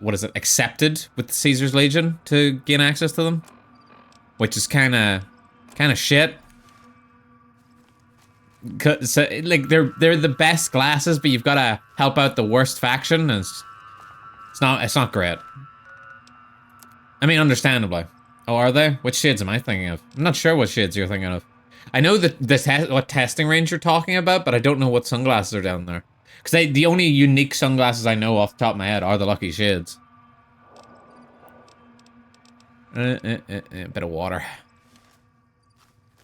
what is it, accepted with the Caesar's Legion to gain access to them. Which is kind of shit. So, like, they're the best glasses, but you've got to help out the worst faction. And it's not great. I mean, understandably. Oh, are they? Which shades am I thinking of? I'm not sure what shades you're thinking of. I know that what testing range you're talking about, but I don't know what sunglasses are down there. Because the only unique sunglasses I know off the top of my head are the Lucky Shades. Bit of water.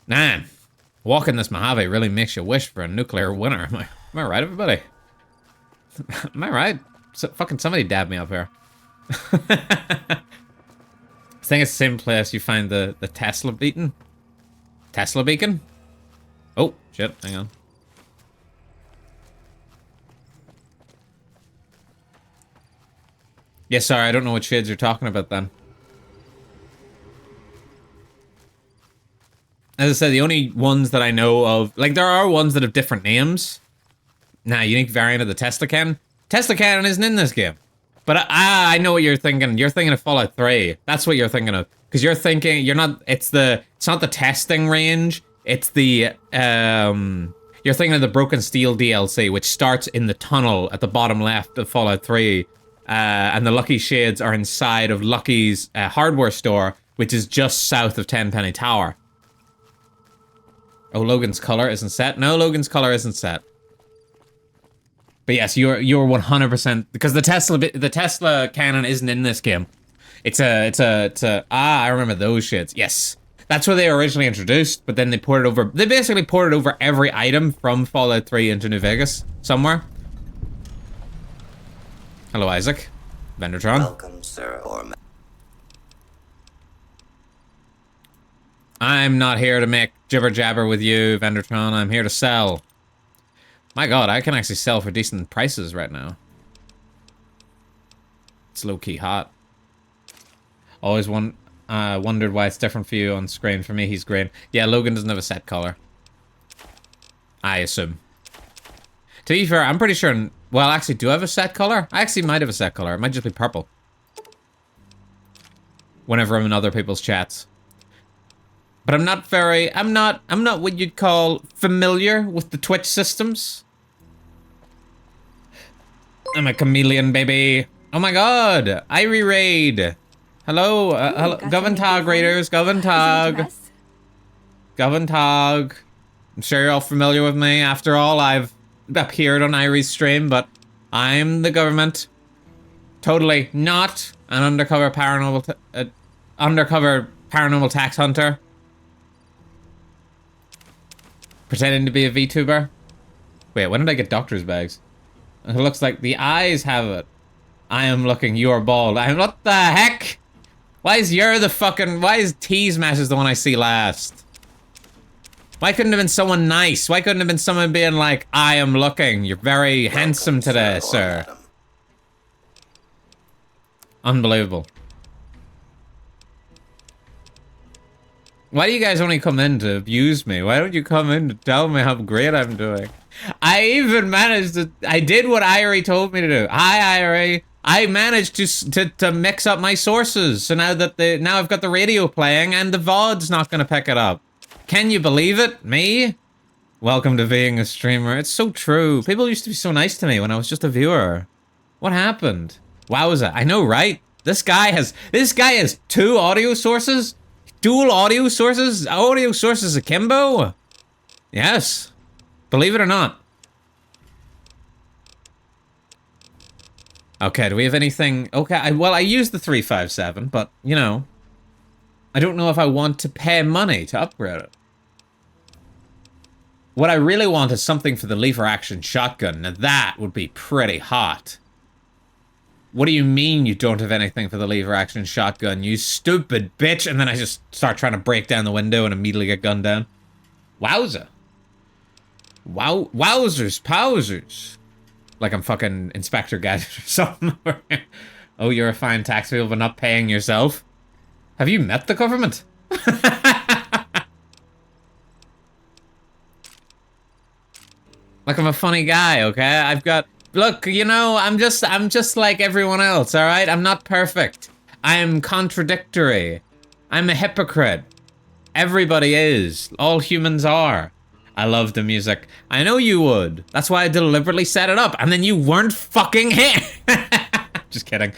Man, walking this Mojave really makes you wish for a nuclear winter. Am I right, everybody? Am I right? Fucking somebody dab me up here. I think it's the same place you find the Tesla beacon. Tesla beacon? Oh, shit, hang on. Yeah, sorry, I don't know what shades you're talking about then. As I said, the only ones that I know of, like, there are ones that have different names. Nah, unique variant of the Tesla Ken. Tesla cannon isn't in this game. But I know what you're thinking. You're thinking of Fallout 3. That's what you're thinking of. Because you're thinking, it's not the testing range. It's the, you're thinking of the Broken Steel DLC, which starts in the tunnel at the bottom left of Fallout 3. And the Lucky Shades are inside of Lucky's hardware store, which is just south of Tenpenny Tower. Oh, Logan's color isn't set? No, Logan's color isn't set. But yes, you're 100%, because the Tesla cannon isn't in this game. I remember those shits. Yes. That's where they were originally introduced, but then they basically ported over every item from Fallout 3 into New Vegas somewhere. Hello, Isaac. Vendertron.
Welcome, sir, or
I'm not here to make jibber jabber with you, Vendertron. I'm here to sell. My god, I can actually sell for decent prices right now. It's low-key hot. Always wondered why it's different for you on screen. For me, he's green. Yeah, Logan doesn't have a set color. I assume. To be fair, I'm pretty sure... Well, actually, do I have a set color? I actually might have a set color. It might just be purple. Whenever I'm in other people's chats. But I'm not what you'd call familiar with the Twitch systems. I'm a chameleon, baby. Oh my god, Irie Raid. Hello, hello, Goventag Raiders, Goventag. Goventag. I'm sure you're all familiar with me. After all, I've appeared on Irie's stream, but I'm the government. Totally not an undercover paranormal tax hunter. Pretending to be a VTuber. Wait, when did I get doctor's bags? It looks like the eyes have it. I am looking, you're bald. What the heck? Why is Tease Matches the one I see last? Why couldn't it have been someone nice? Why couldn't it have been someone being like, I am looking, you're very handsome today, sir. Unbelievable. Why do you guys only come in to abuse me? Why don't you come in to tell me how great I'm doing? I even managed to... I did what Irie told me to do. Hi, Irie. I managed to mix up my sources. So now I've got the radio playing and the VOD's not going to pick it up. Can you believe it? Me? Welcome to being a streamer. It's so true. People used to be so nice to me when I was just a viewer. What happened? Wowza. I know, right? This guy has 2 audio sources? Dual audio sources? Audio sources akimbo? Yes. Believe it or not. Okay, do we have anything? Okay, I used the 357, but, you know, I don't know if I want to pay money to upgrade it. What I really want is something for the lever action shotgun. Now that would be pretty hot. What do you mean you don't have anything for the lever action shotgun, you stupid bitch? And then I just start trying to break down the window and immediately get gunned down. Wowza. Wowzers, powzers. Like I'm fucking Inspector Gadget or something. Oh, you're a fine tax bill, but not paying yourself? Have you met the government? Like I'm a funny guy, okay? I've got... Look, you know, I'm just like everyone else, alright? I'm not perfect. I'm contradictory. I'm a hypocrite. Everybody is. All humans are. I love the music. I know you would. That's why I deliberately set it up. And then you weren't fucking here. Just kidding.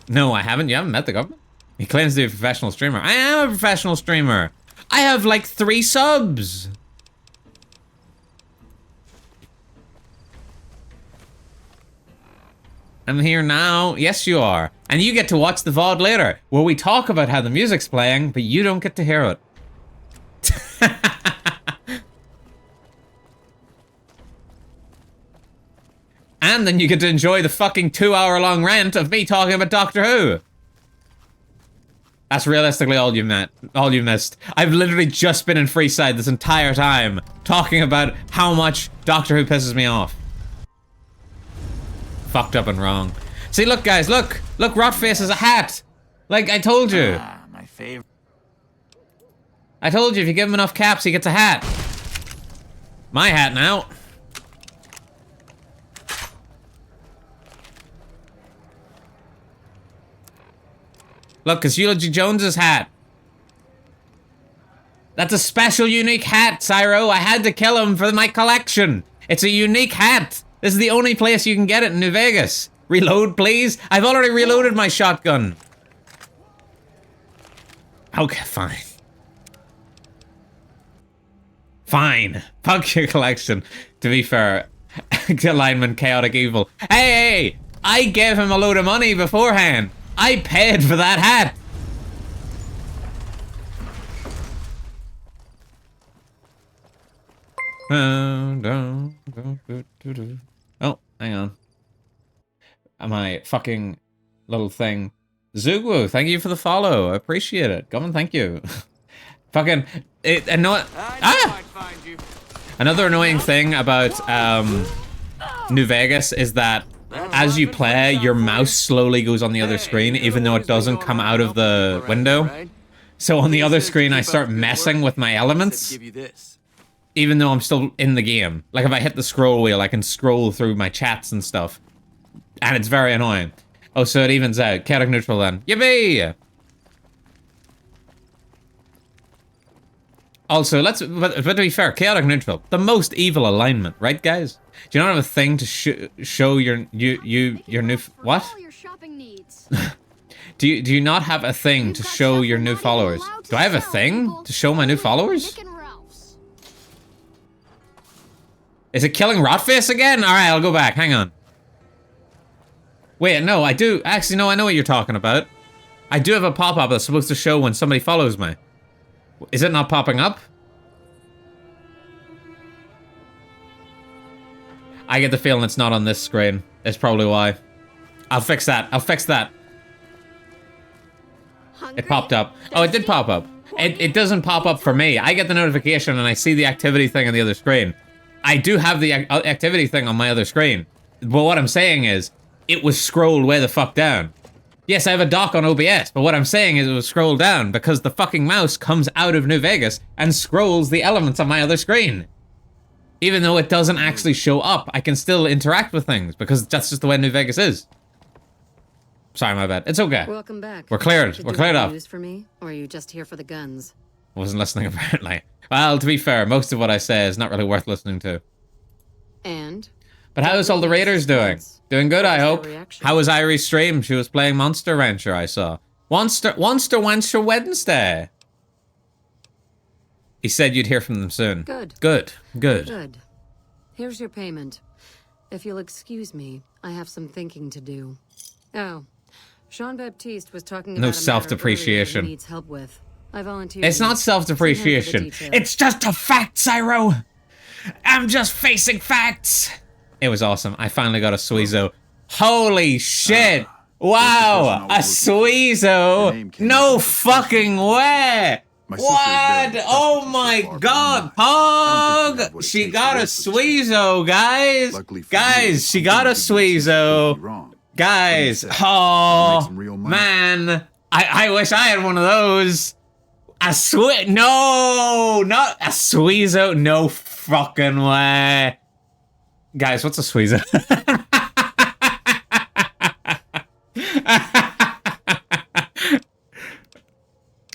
No, I haven't. You haven't met the government? He claims to be a professional streamer. I am a professional streamer. I have like 3 subs. I'm here now. Yes, you are. And you get to watch the VOD later, where we talk about how the music's playing, but you don't get to hear it. And then you get to enjoy the fucking 2-hour-long rant of me talking about Doctor Who. That's realistically all you missed. I've literally just been in Freeside this entire time, talking about how much Doctor Who pisses me off. Fucked up and wrong. See, look, guys, look! Look, Rotface has a hat! Like, I told you.
My favorite.
I told you, if you give him enough caps, he gets a hat. My hat now. Look, it's Eulogy Jones's hat. That's a special, unique hat, Cyro. I had to kill him for my collection. It's a unique hat. This is the only place you can get it in New Vegas. Reload, please. I've already reloaded my shotgun. Okay, fine. Fine. Fuck your collection. To be fair, alignment, chaotic evil. Hey, I gave him a load of money beforehand. I paid for that hat. Oh, hang on. My fucking little thing. Zugwu, thank you for the follow. I appreciate it. Come on, thank you. Fucking Another annoying thing about New Vegas is that as you play, your mouse slowly goes on the other screen, even though it doesn't come out of the window. So on the other screen, I start messing with my elements, even though I'm still in the game. Like if I hit the scroll wheel, I can scroll through my chats and stuff, and it's very annoying. Oh, so it evens out. Chaotic neutral then. Yippee! Also, but to be fair, chaotic neutral, the most evil alignment, right, guys? Do you not have a thing to show your new what? Do you not have a thing to show your new followers? Do I have a thing to show my new followers? Is it killing Rotface again? All right, I'll go back. Hang on. Wait, no, I do. Actually, no, I know what you're talking about. I do have a pop-up that's supposed to show when somebody follows me. Is it not popping up? I get the feeling it's not on this screen. That's probably why. I'll fix that. I'll fix that. It popped up. Oh, it did pop up. It doesn't pop up for me. I get the notification and I see the activity thing on the other screen. I do have the activity thing on my other screen. But what I'm saying is, it was scrolled way the fuck down. Yes, I have a dock on OBS, but what I'm saying is it was scrolled down because the fucking mouse comes out of New Vegas and scrolls the elements on my other screen. Even though it doesn't actually show up, I can still interact with things because that's just the way New Vegas is. Sorry, my bad. It's okay.
Welcome back.
We're cleared. We're cleared up.
News for me, or are you just here for the guns?
Wasn't listening apparently. Well, to be fair, most of what I say is not really worth listening to.
And?
But how is all the Raiders doing? Doing good, I hope. How was Irie's stream? She was playing Monster Rancher, I saw. Monster Rancher Wednesday. He said you'd hear from them soon.
Good.
Good. Good.
Good. Here's your payment. If you'll excuse me, I have some thinking to do. Oh, Jean-Baptiste was talking about
no
a
self-depreciation.
he needs help with. I volunteered.
It's not self-depreciation. It's just a fact, Cyro. I'm just facing facts. It was awesome. I finally got a Suizo. Holy shit! Wow! A Suizo? No fucking way! What? Oh my god! Pog! She got a Suizo, guys! Guys, she got a Suizo! Guys! Oh, man! I wish I had one of those! No! Not a Suizo! No fucking way! Guys, what's a Suizo?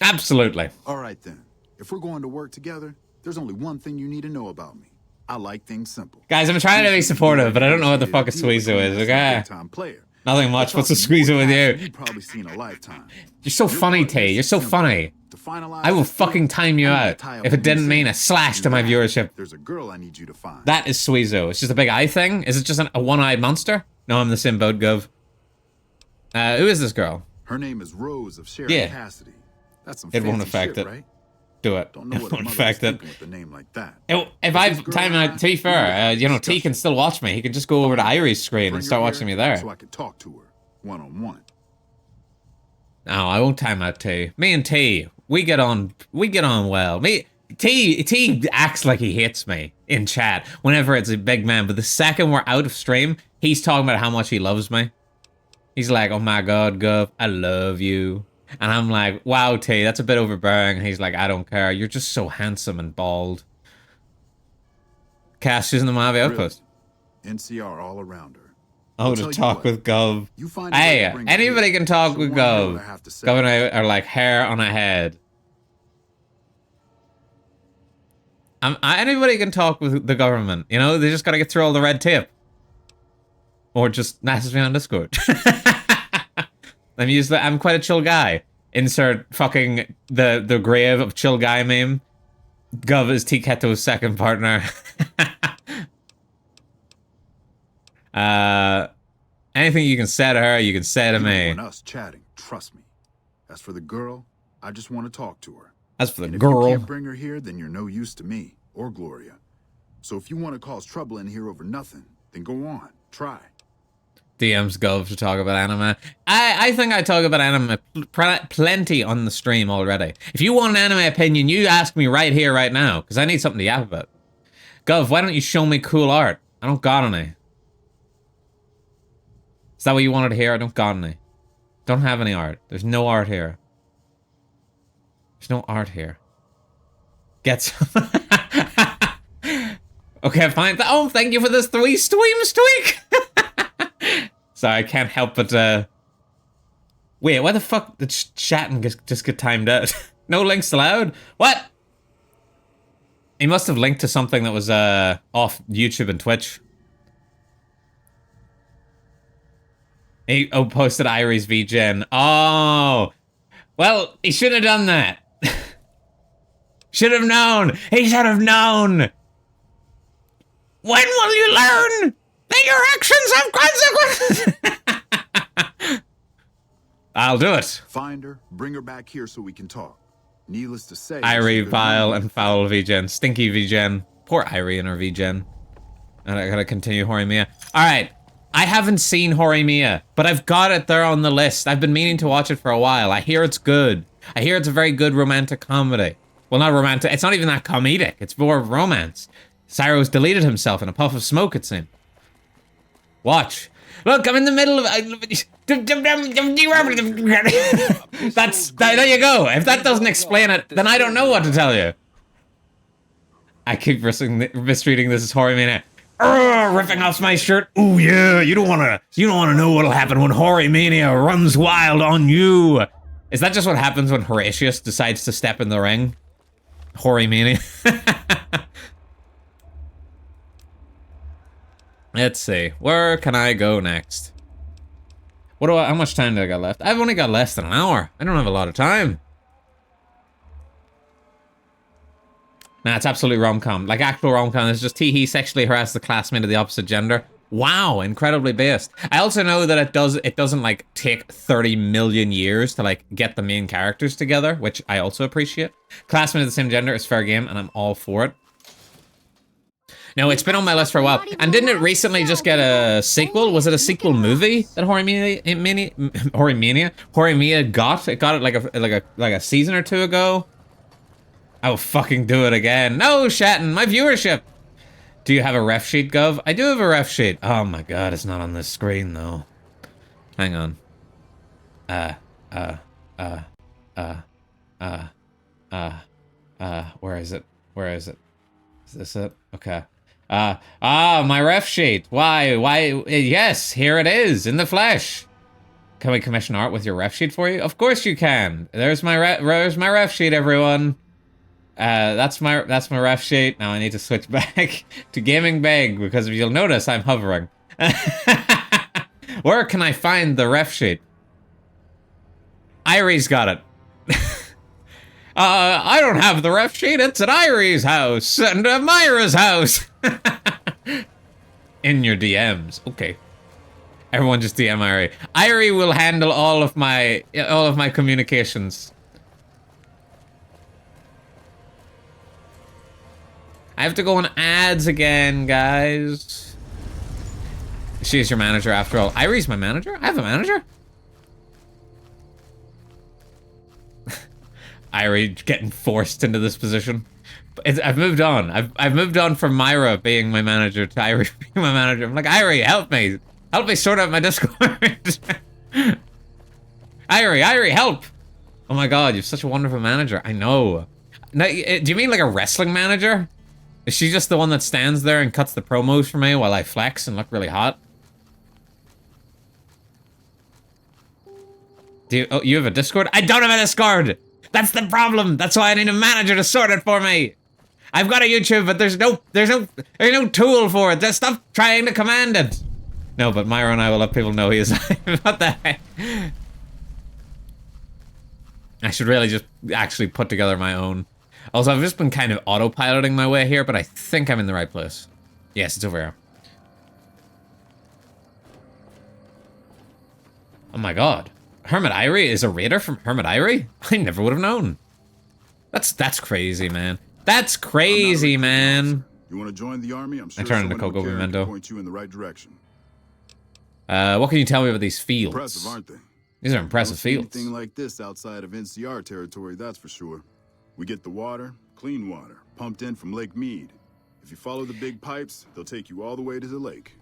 Absolutely.
All right then. If we're going to work together, there's only one thing you need to know about me. I like things simple.
Guys, I'm trying to be supportive, but I don't know what the fuck a Suizo is, okay? Nothing much. What's a Suizo with you?
You've probably seen a lifetime.
You're so funny, Tay. You're so funny. I will fucking time you out if it didn't mean a slash to my viewership.
There's a girl I need you to find.
That is Suizo. It's just a big eye thing? Is it just a one-eyed monster? No, I'm the same boat, Gov. Who is this girl?
Her name is Rose of Sheridan Cassidy. That's some
it won't
fancy
affect
shit,
it.
Right?
Do it.
Don't know
It
what a
won't
mother
affect
was
it.
thinking with a name like that.
If I've time out, to be fair, you know, T can still watch me. He can just go over to Irie's screen and start watching me there.
So I can talk to her one-on-one.
No, I won't time out T. Me and T, we get on well. T acts like he hates me in chat whenever it's a big man, but the second we're out of stream, he's talking about how much he loves me. He's like, oh my god, Gov, I love you. And I'm like, wow, T, that's a bit overbearing. And he's like, I don't care. You're just so handsome and bald. Cash isn't the Mojave Outpost.
NCR all around her.
Oh, to talk with Gov. Hey, anybody can talk with Gov. Gov and I are like hair on a head. Anybody can talk with the government, you know? They just gotta get through all the red tape. Or just message me on Discord. I'm quite a chill guy. Insert fucking the grave of chill guy meme. Gov is T-Keto's second partner. Anything you can say to her, you can say to me.
You don't want us chatting, trust me. As for the girl, I just want to talk to her.
As for the
And
girl,
if you can't bring her here, then you're no use to me or Gloria. So if you want to cause trouble in here over nothing, then go on, try.
DMs Gov to talk about anime. I think I talk about anime plenty on the stream already. If you want an anime opinion, you ask me right here, right now, because I need something to yap about. Gov, why don't you show me cool art? I don't got any. Is that what you wanted to hear? I don't got any. Don't have any art. There's no art here. There's no art here. Get some. Okay, fine. Oh, thank you for this 3 streams tweak. Sorry, I can't help but, wait, why the fuck did chat and just get timed out? No links allowed? What? He must have linked to something that was, off YouTube and Twitch. He posted Irie's VGen. Oh! Well, he should have done that. Should have known! He should have known! When will you learn that your actions have consequences? I'll do it.
Find her, bring her back here so we can talk. Needless to say,
Irie, vile and foul VGen. Stinky VGen. Poor Irie and her VGen. And I gotta continue Horimiya. Alright. I haven't seen Horimiya, but I've got it there on the list. I've been meaning to watch it for a while. I hear it's good. I hear it's a very good romantic comedy. Well, not romantic. It's not even that comedic. It's more romance. Cyro's deleted himself in a puff of smoke, it seemed. Watch. Look, I'm in the middle of... There you go. If that doesn't explain it, then I don't know what to tell you. I keep misreading this as Horimiya. Ripping off my shirt. Ooh yeah, you don't wanna know what'll happen when Horimiya runs wild on you. Is that just what happens when Horatius decides to step in the ring? Horimiya. Let's see. Where can I go next? How much time do I got left? I've only got less than an hour. I don't have a lot of time. Nah, it's absolutely rom-com. Like actual rom-com. It's just Teehee sexually harassed the classmate of the opposite gender. Wow, incredibly based. I also know that it doesn't like take 30 million years to like get the main characters together, which I also appreciate. Classmate of the same gender is fair game, and I'm all for it. No, it's been on my list for a while. And didn't it recently just get a sequel? Was it a sequel movie that Horimiya got? It got it like a season or two ago. I will fucking do it again. No, Shatton, my viewership. Do you have a ref sheet, Gov? I do have a ref sheet. Oh my god, it's not on this screen though. Hang on. Where is it? Where is it? Is this it? Okay. My ref sheet. Why? Yes, here it is, in the flesh. Can we commission art with your ref sheet for you? Of course you can. There's my ref sheet, everyone. That's my ref sheet. Now I need to switch back to Gaming Bag because if you'll notice, I'm hovering. Where can I find the ref sheet? Irie's got it. I don't have the ref sheet. It's at Irie's house and Myra's house. In your DMs. Okay. Everyone just DM Irie. Irie will handle all of my communications. I have to go on ads again, guys. She is your manager after all. Irie's my manager? I have a manager? Irie getting forced into this position. I've moved on. I've moved on from Myra being my manager to Irie being my manager. I'm like, Irie, help me. Help me sort out my Discord. Irie, help. Oh my god, you're such a wonderful manager. I know. Now, do you mean like a wrestling manager? Is she just the one that stands there and cuts the promos for me while I flex and look really hot? Oh, you have a Discord? I don't have a Discord! That's the problem! That's why I need a manager to sort it for me! I've got a YouTube, but there's no tool for it. Just stop trying to command it. No, but Myra and I will let people know he is live. What the heck? I should really just actually put together my own. Also, I've just been kind of autopiloting my way here, but I think I'm in the right place. Yes, it's over here. Oh my god. Hermit Irie is a raider from Hermit Irie? I never would have known. That's crazy, man. That's crazy, man.
You want to join the army? I'm sure
I turn into
someone
Coco
who can
Pimento.
point you in the right direction.
What can you tell me about these fields?
Impressive, aren't they?
These are impressive
Don't see
fields.
anything like this outside of NCR territory, that's for sure. We get the water, clean water, pumped in from Lake Mead. If you follow the big pipes, they'll take you all the way to the lake.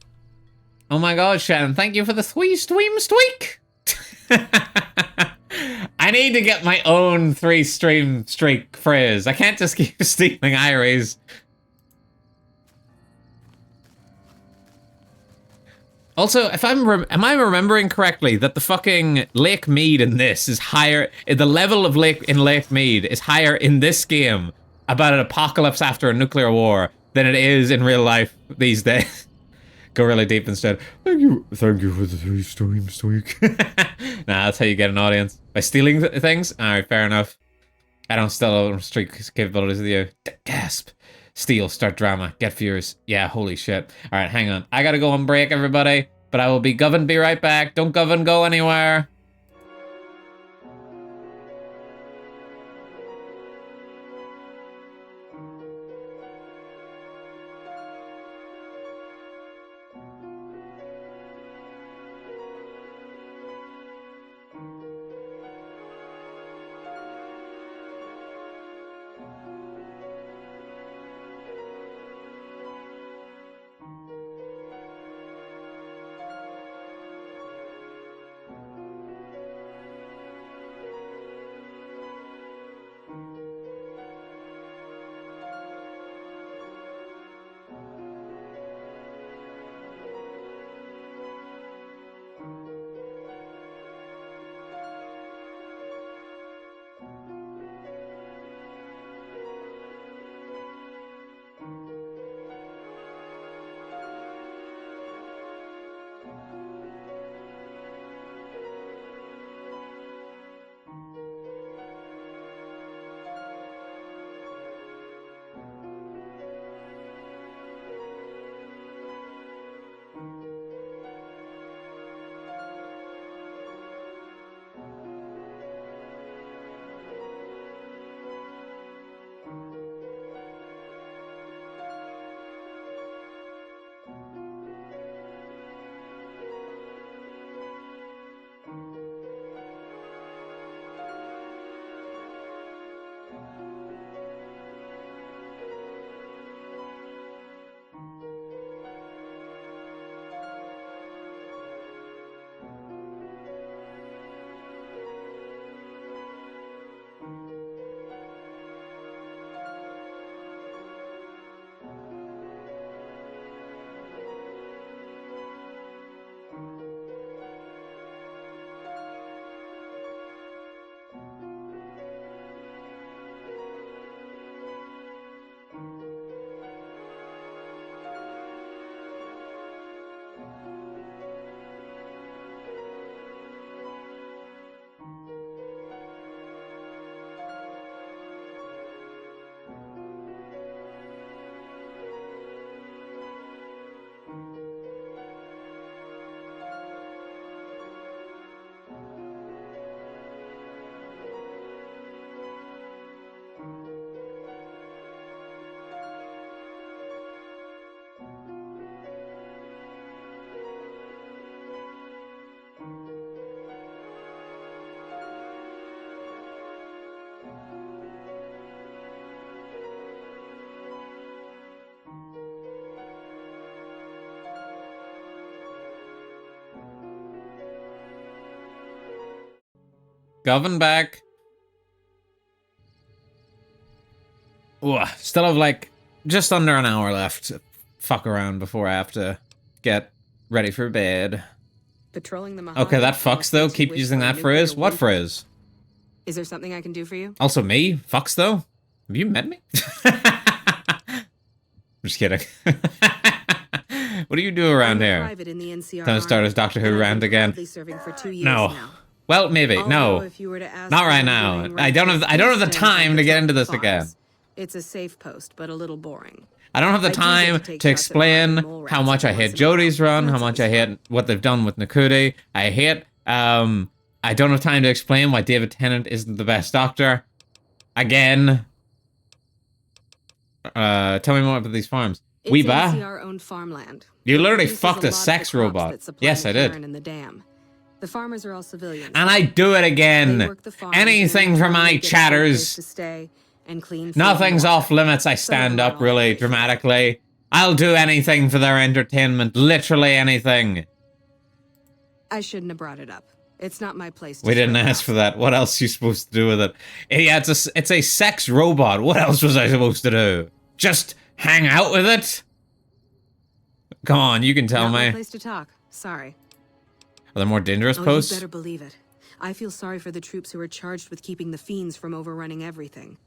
Oh my god, Shannon, thank you for the streak. I need to get my own 3-stream streak phrase. I can't just keep stealing Irie's. Also, if am I remembering correctly that the fucking Lake Mead in this is higher, the level of Lake Mead is higher in this game about an apocalypse after a nuclear war than it is in real life these days. Go really deep instead. Thank you for the 3-stream streak. Nah, that's how you get an audience. By stealing things? Alright, fair enough. I don't steal streak capabilities with you. Gasp. Steal, start drama, get furious. Yeah, holy shit. Alright, hang on. I gotta go on break, everybody. But I will be Govern, be right back. Don't Govern go anywhere. Govern back. Ooh, still have like just under an hour left to fuck around before I have to get ready for bed.
Patrolling the Mojave.
Okay, that fucks though. Keep using that phrase. What phrase?
Is there something I can do for you?
Also me? Fucks though? Have you met me? I'm just kidding. What do you do around here?
Private in the NCR
Don't start his Doctor Who rant again.
Serving for 2 years
No.
now.
Well, maybe. No.
If you were to ask
Not right
what
now.
I'm doing
I don't have the time to get into this
farms.
again.
It's a safe post, but a little boring.
I don't have the
I do
time
get to take
to
shots at
explain
mole
how
rats
much I
once
hate
in a while.
Jodie's run, how much I hate what they've done with Nakuti. I hate, I don't have time to explain why David Tennant isn't the best Doctor. Again. Tell me more about these farms.
It's
Weeba,
NCR-owned farmland.
you literally
Produces
fucked a
lot of the
sex
crops
robot.
that supply
Yes, I did.
McLaren and the dam. The farmers are all civilians.
And I do it
They
again.
work the farms
Anything
and
for
they
my
get a safe place
chatters.
to stay and clean food
Nothing's
and water.
off limits. I stand up really dramatically. I'll do anything for their entertainment. Literally anything.
I shouldn't have brought it up. It's not my place to
We didn't
show
ask for that. What else are you supposed to do with it? Yeah, it's a sex robot. What else was I supposed to do? Just hang out with it? Come on, you can tell
Not my
me.
place to talk. Sorry.
Are there more dangerous
Oh,
posts?
you better believe it. I feel sorry for the troops who are charged with keeping the Fiends from overrunning everything.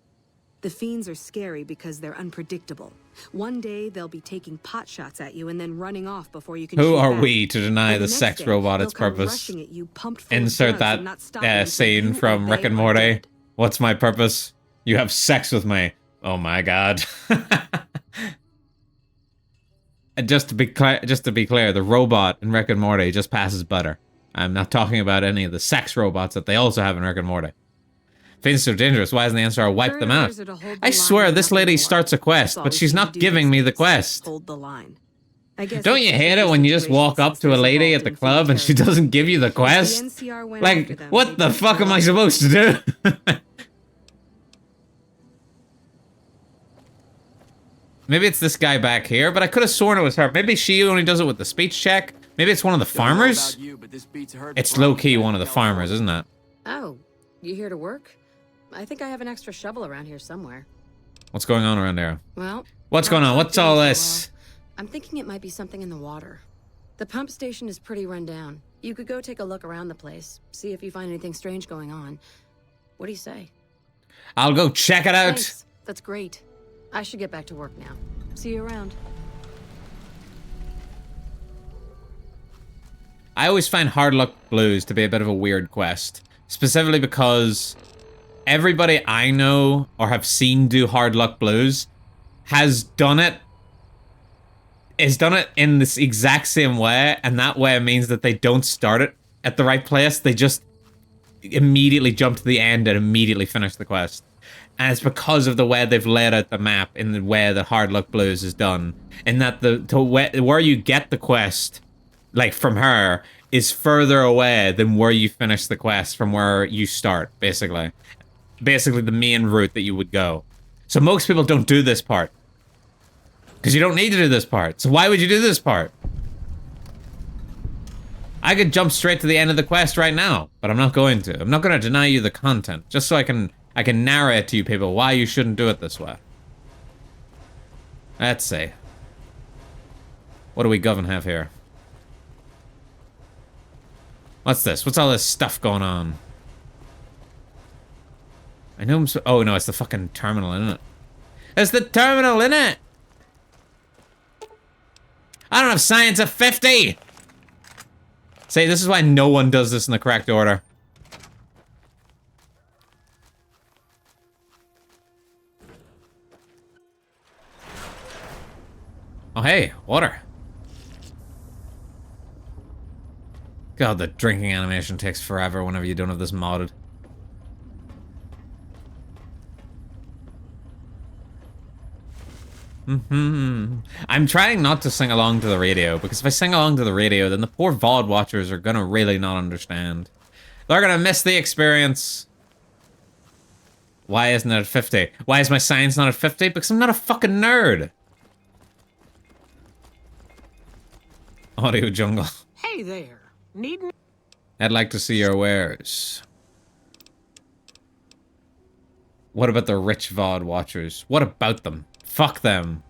The Fiends are scary because they're unpredictable. One day they'll be taking pot shots at you and then running off before you can
Who
shoot
are
back.
we to deny
Or
the
next
sex
day,
robot
they'll
its
come
purpose?
rushing at you, pumped full of
Insert
drugs and not
that
stopping until
scene
you
from
obey
Rick and
or
Morty.
dead.
What's my purpose? You have sex with me. Oh my god. And just to be clear, the robot in Rick and Morty just passes butter. I'm not talking about any of the sex robots that they also have in Rick and Morty. Fiends so dangerous. Why hasn't the NCR wiped them out? I swear this lady starts a quest, but she's not giving me the quest.
Hold the line. I guess
Don't you hate it when you just walk up to a lady at the club and she doesn't give you the quest?
NCR went after
Like,
them.
what the fuck am I supposed to do? Maybe it's this guy back here, but I could have sworn it was her. Maybe she only does it with the speech check. Maybe it's one of the farmers? It's low-key one of the farmers, isn't it?
Oh, you here to work? I think I have an extra shovel around here somewhere.
What's going on around there?
Well,
What's going on? What's all this?
I'm thinking it might be something in the water. The pump station is pretty run down. You could go take a look around the place, see if you find anything strange going on. What do you say?
I'll go check it out.
Thanks. That's great. I should get back to work now. See you around.
I always find Hard Luck Blues to be a bit of a weird quest. Specifically because everybody I know or have seen do Hard Luck Blues has done it in this exact same way, and that way means that they don't start it at the right place. They just immediately jump to the end and immediately finish the quest. And it's because of the way they've laid out the map in the way that Hard Luck Blues is done. In that where you get the quest, like from her, is further away than where you finish the quest from where you start, basically. Basically the main route that you would go. So most people don't do this part. Because you don't need to do this part. So why would you do this part? I could jump straight to the end of the quest right now, but I'm not going to. I'm not going to deny you the content, just so I can narrate to you people why you shouldn't do it this way. Let's see. What do we govern have here? What's this? What's all this stuff going on? I know I'm so... Oh, no, it's the fucking terminal, isn't it? It's the terminal, innit? I don't have science of 50! See, this is why no one does this in the correct order. Oh, hey, water. God, the drinking animation takes forever whenever you don't have this modded. I'm trying not to sing along to the radio, because if I sing along to the radio, then the poor VOD watchers are gonna really not understand. They're gonna miss the experience. Why isn't it at 50? Why is my science not at 50? Because I'm not a fucking nerd. Audio jungle.
Hey there. Need me?
I'd like to see your wares. What about the rich VOD watchers? What about them? Fuck them.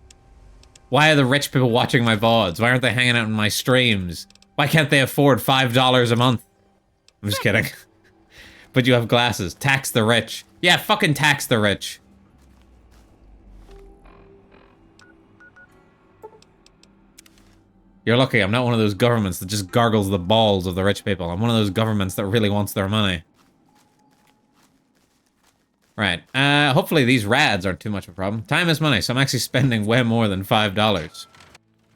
Why are the rich people watching my VODs? Why aren't they hanging out in my streams? Why Why can't they afford $5 a month? I'm just kidding. But you have glasses. Tax the rich. Yeah, fucking tax the rich. You're lucky I'm not one of those governments that just gargles the balls of the rich people. I'm one of those governments that really wants their money. Right. Hopefully these rads aren't too much of a problem. Time is money, so I'm actually spending way more than $5.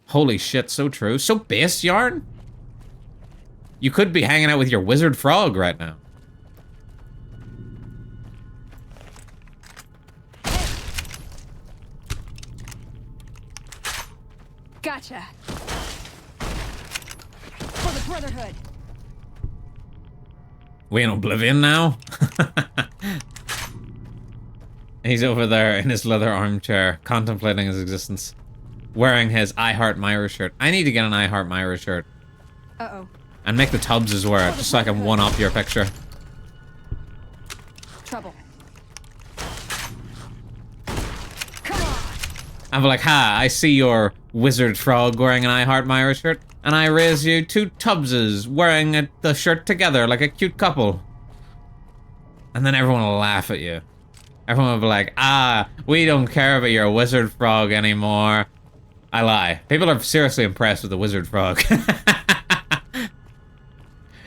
Holy shit, so true. So base, Yarn? You could be hanging out with your wizard frog right now.
Gotcha. For the Brotherhood.
We in Oblivion now? He's over there in his leather armchair, contemplating his existence. Wearing his I Heart Myra shirt. I need to get an I Heart Myra shirt.
Uh-oh.
And make the Tubbses wear it, just so I can one-up your picture.
Trouble.
I'm like, ha, I see your wizard frog wearing an I Heart Myra shirt, and I raise you 2 Tubbses wearing the shirt together like a cute couple. And then everyone will laugh at you. Everyone will be like, ah, we don't care about your wizard frog anymore. I lie. People are seriously impressed with the wizard frog.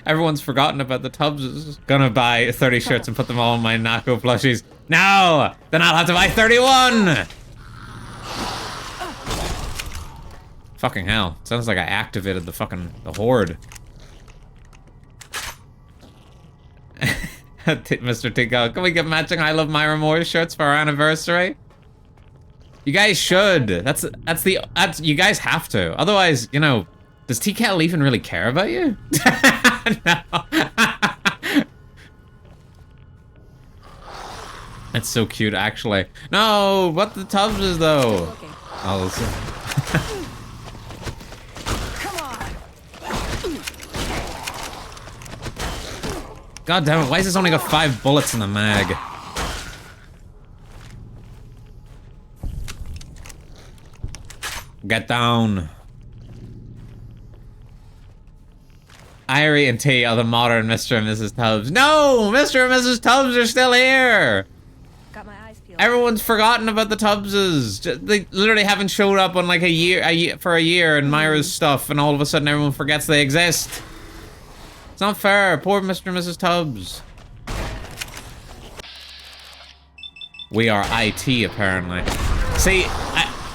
Everyone's forgotten about the Tubbses. Gonna buy 30 shirts and put them all in my Nako plushies. No! Then I'll have to buy 31! Fucking hell. Sounds like I activated the horde. Mr. Tico, can we get matching I Love Myra Moore shirts for our anniversary? You guys should. You guys have to. Otherwise, you know, does TCal even really care about you? No. That's so cute, actually. No, what the Tubbses though? Oh, God damn it, why has this only got 5 bullets in the mag? Get down. Irie and T are the modern Mr. and Mrs. Tubbs. No! Mr. and Mrs. Tubbs are still here!
Got my eyes peeled.
Everyone's forgotten about the Tubbses. They literally haven't showed up on like a year in Myra's stuff, and all of a sudden everyone forgets they exist. It's not fair. Poor Mr. and Mrs. Tubbs. We are IT, apparently. See,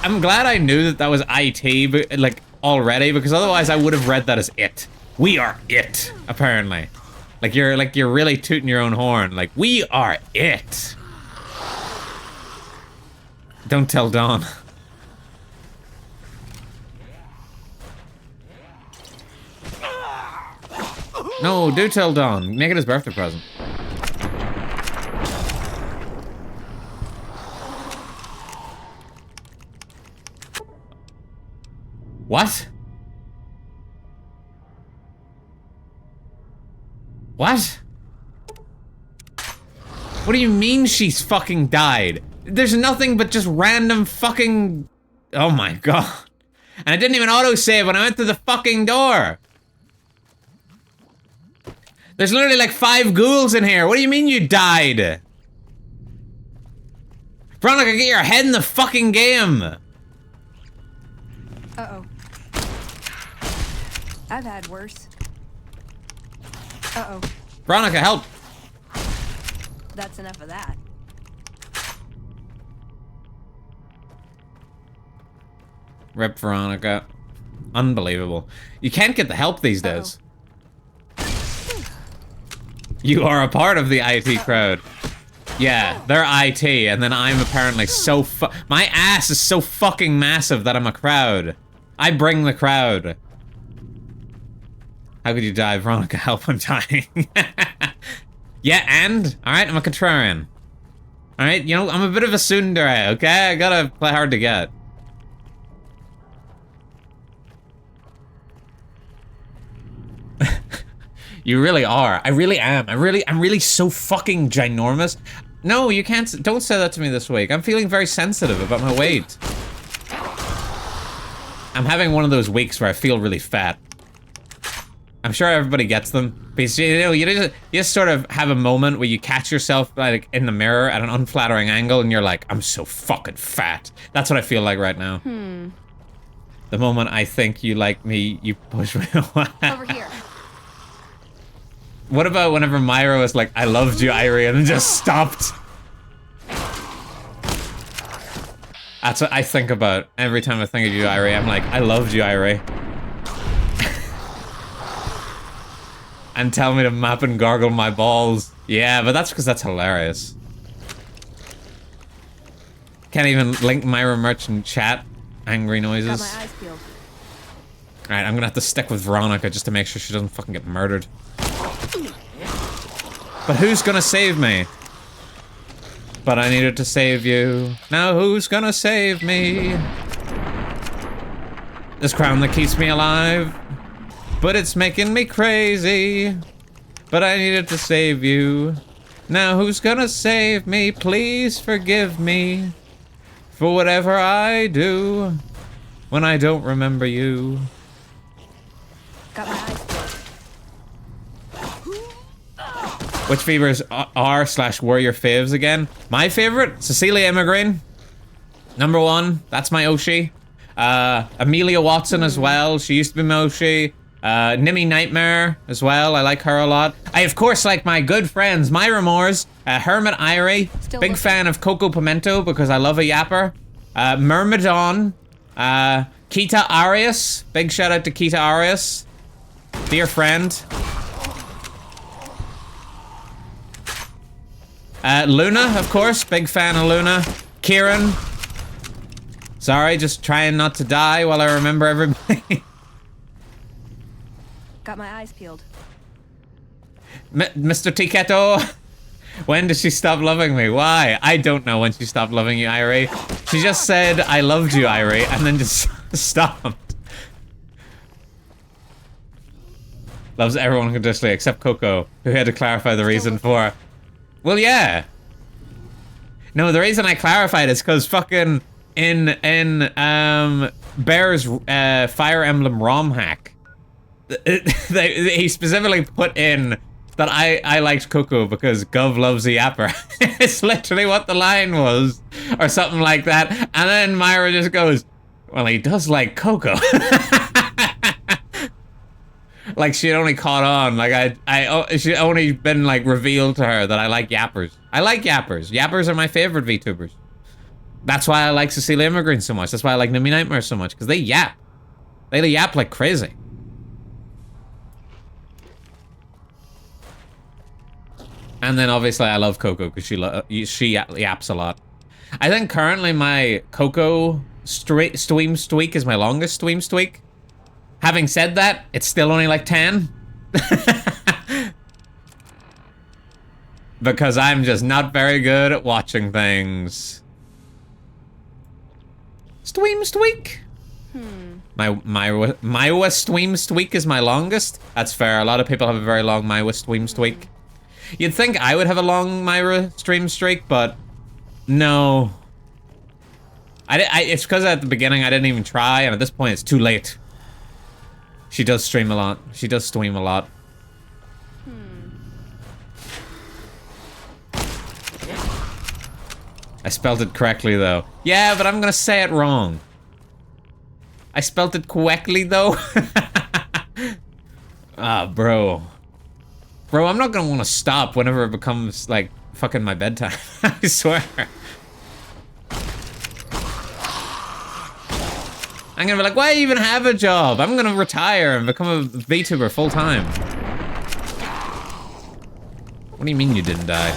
I'm glad I knew that was IT, but, like, already, because otherwise I would have read that as it. We are it, apparently. Like you're really tooting your own horn. Like, we are it. Don't tell Dawn. No, do tell Dawn. Make it his birthday present. What? What? What do you mean she's fucking died? There's nothing but just random fucking... Oh my god. And I didn't even autosave when I went through the fucking door. There's literally like 5 ghouls in here. What do you mean you died? Veronica, get your head in the fucking game.
Uh-oh. I've had worse. Uh-oh.
Veronica, help.
That's enough of that.
Rip Veronica. Unbelievable. You can't get the help these days. You are a part of the IT crowd. Yeah, they're IT, and then I'm apparently so my ass is so fucking massive that I'm a crowd. I bring the crowd. How could you die, Veronica? Help, I'm dying. Yeah, and? Alright, I'm a contrarian. Alright, you know, I'm a bit of a tsundere, okay? I gotta play hard to get. You really are. I really am. I'm really so fucking ginormous. No, you can't. Don't say that to me this week. I'm feeling very sensitive about my weight. I'm having one of those weeks where I feel really fat. I'm sure everybody gets them. Because, you know, you just sort of have a moment where you catch yourself like in the mirror at an unflattering angle and you're like, I'm so fucking fat. That's what I feel like right now. The moment I think you like me, you push me away.
Over here.
What about whenever Myra was like, I loved you, Irie, and then just stopped? That's what I think about every time I think of you, Irie. I'm like, I loved you, Irie. And tell me to map and gargle my balls. Yeah, but that's because that's hilarious. Can't even link Myra Merchant chat. Angry noises.
Got my eyes peeled.
Alright, I'm gonna have to stick with Veronica just to make sure she doesn't fucking get murdered. But who's gonna save me? But I needed to save you. Now who's gonna save me? This crown that keeps me alive. But it's making me crazy. But I needed to save you. Now who's gonna save me? Please forgive me for whatever I do when I don't remember you.
Got my eyes peeled.
Which fevers are/were your faves again? My favorite, Cecilia Immigrant. #1, that's my Oshi. Amelia Watson as well, she used to be my Oshi. Nimmy Nightmare as well, I like her a lot. I of course like my good friends Myra Moores, Hermit Irie, big fan of Coco Pimento because I love a yapper. Myrmidon, Kita Arias, big shout out to Kita Arias, dear friend. Luna, of course, big fan of Luna. Kieran, sorry, just trying not to die while I remember everybody.
Got my eyes peeled.
Mr. Tiketo, when did she stop loving me? Why? I don't know when she stopped loving you, Irie. She just said, I loved you, Irie, and then just stopped. Loves everyone conditionally except Coco, who had to clarify the reason for. Well, yeah. No, the reason I clarified is because fucking in Bear's Fire Emblem ROM hack, he specifically put in that I liked Coco because Gov loves a yapper. It's literally what the line was, or something like that. And then Myra just goes, well, he does like Coco. Like she'd only caught on, like she'd only been like revealed to her that I like yappers. I like yappers. Yappers are my favorite VTubers. That's why I like Cecilia Immigrant so much. That's why I like Nimmy Nightmare so much, because they yap. They yap like crazy. And then obviously I love Coco because she yaps a lot. I think currently my Coco streak is my longest streak. Having said that, it's still only like 10. Because I'm just not very good at watching things. Streak. My Maiwa streak is my longest. That's fair. A lot of people have a very long Maiwa streak. You'd think I would have a long Myra streak, but no. It's because at the beginning I didn't even try, and at this point it's too late. She does stream a lot. She does stream a lot. I spelled it correctly though. Yeah, but I'm gonna say it wrong. I spelled it correctly though. Ah, bro. Bro, I'm not gonna want to stop whenever it becomes, like, fucking my bedtime. I swear. I'm gonna be like, why even have a job? I'm gonna retire and become a VTuber full time. What do you mean you didn't die?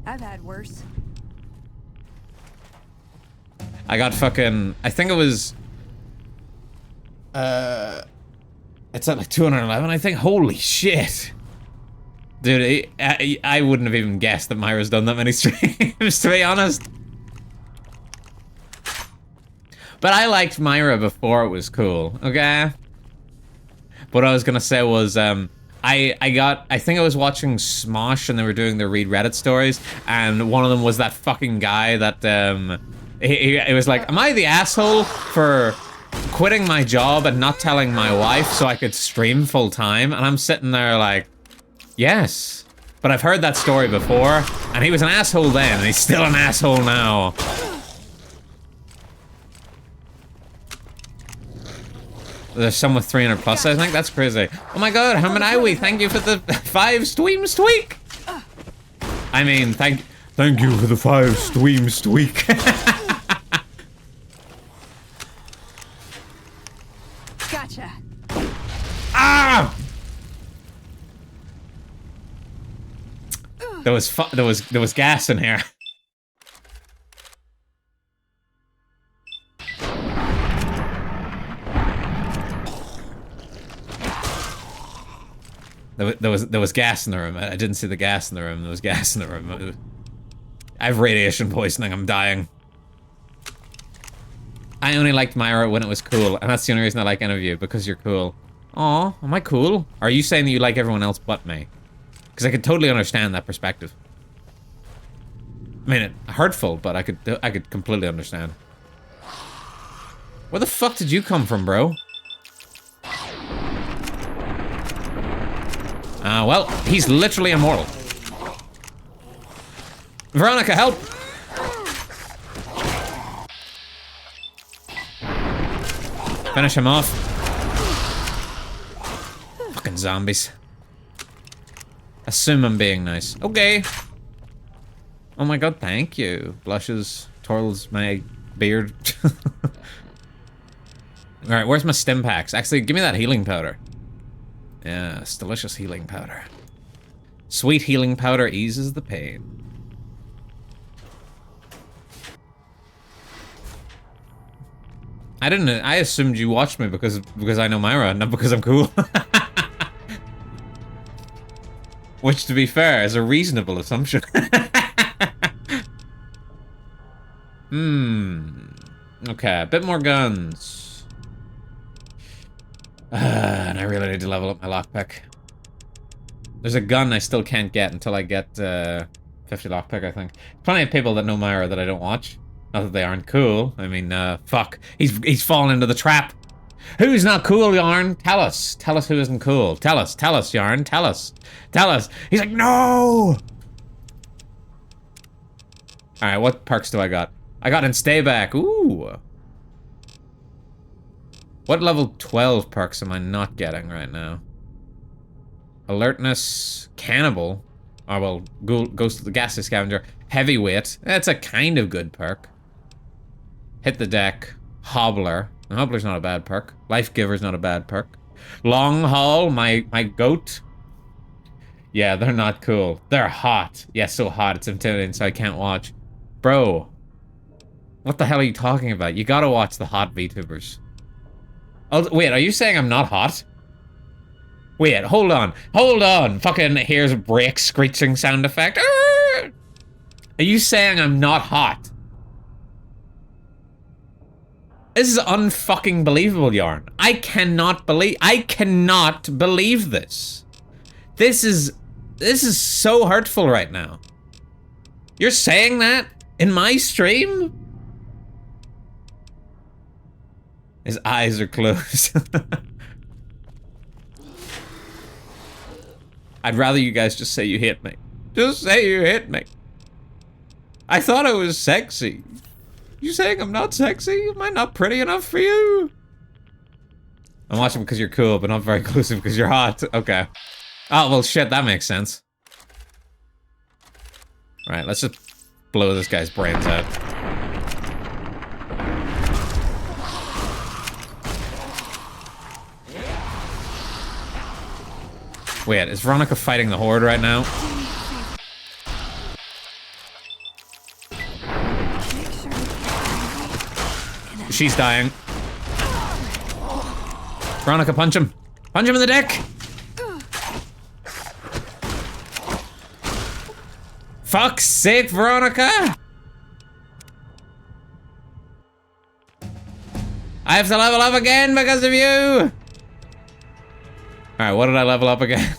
I've had worse.
I got fucking, I think it was, it's at like 211, I think. Holy shit. Dude, I wouldn't have even guessed that Myra's done that many streams, to be honest. But I liked Myra before it was cool, okay? What I was gonna say was, I think I was watching Smosh and they were doing their Read Reddit stories, and one of them was that fucking guy that, it was like, am I the asshole for quitting my job and not telling my wife so I could stream full time, and I'm sitting there like, yes. But I've heard that story before, and he was an asshole then, and he's still an asshole now. There's some with 300 plus, I think. That's crazy. Oh my god, Hamanawi, thank you for the 5 Steams tweak. I mean, thank you for the 5 Steams tweak.
Gotcha.
Ah! There was gas in here. There was gas in the room. I didn't see the gas in the room. There was gas in the room. I have radiation poisoning. I'm dying. I only liked Myra when it was cool, and that's the only reason I like any of you, because you're cool. Aw, am I cool? Are you saying that you like everyone else but me? Because I could totally understand that perspective. I mean, it's hurtful, but I could completely understand. Where the fuck did you come from, bro? Well, he's literally immortal. Veronica, help! Finish him off. Fucking zombies. Assume I'm being nice. Okay. Oh my god, thank you. Blushes, twirls my beard. Alright, where's my stim packs? Actually, give me that healing powder. Yes, delicious healing powder. Sweet healing powder eases the pain. I assumed you watched me because I know Myra, not because I'm cool. Which, to be fair, is a reasonable assumption. Okay, a bit more guns. And I really need to level up my lockpick. There's a gun I still can't get until I get 50 lockpick, I think. Plenty of people that know Myra that I don't watch. Not that they aren't cool. I mean, fuck. He's fallen into the trap. Who's not cool, Yarn? Tell us. Tell us who isn't cool. Tell us, Yarn. Tell us. Tell us. He's like, no! Alright, what perks do I got? I got in Stay Back. Ooh. What level 12 perks am I not getting right now? Alertness, Cannibal. Oh, well, Ghost of the Ghastly Scavenger. Heavyweight. That's a kind of good perk. Hit the Deck. Hobbler. Hobbler's not a bad perk. Life Giver's not a bad perk. Long Haul, my goat. Yeah, they're not cool. They're hot. Yeah, so hot. It's intimidating, so I can't watch. Bro. What the hell are you talking about? You gotta watch the hot VTubers. Oh, wait, are you saying I'm not hot? Wait, hold on. Hold on. Fucking, here's a brake screeching sound effect. Are you saying I'm not hot? This is unfucking believable, Yarn. I cannot believe this. This is so hurtful right now. You're saying that in my stream? His eyes are closed. I'd rather you guys just say you hit me. Just say you hit me. I thought I was sexy. You saying I'm not sexy? Am I not pretty enough for you? I'm watching because you're cool, but not very inclusive because you're hot. Okay. Oh, well, shit, that makes sense. Alright, let's just blow this guy's brains out. Wait, is Veronica fighting the Horde right now? She's dying. Veronica, punch him. Punch him in the dick! Fuck's sake, Veronica! I have to level up again because of you! Alright, what did I level up again?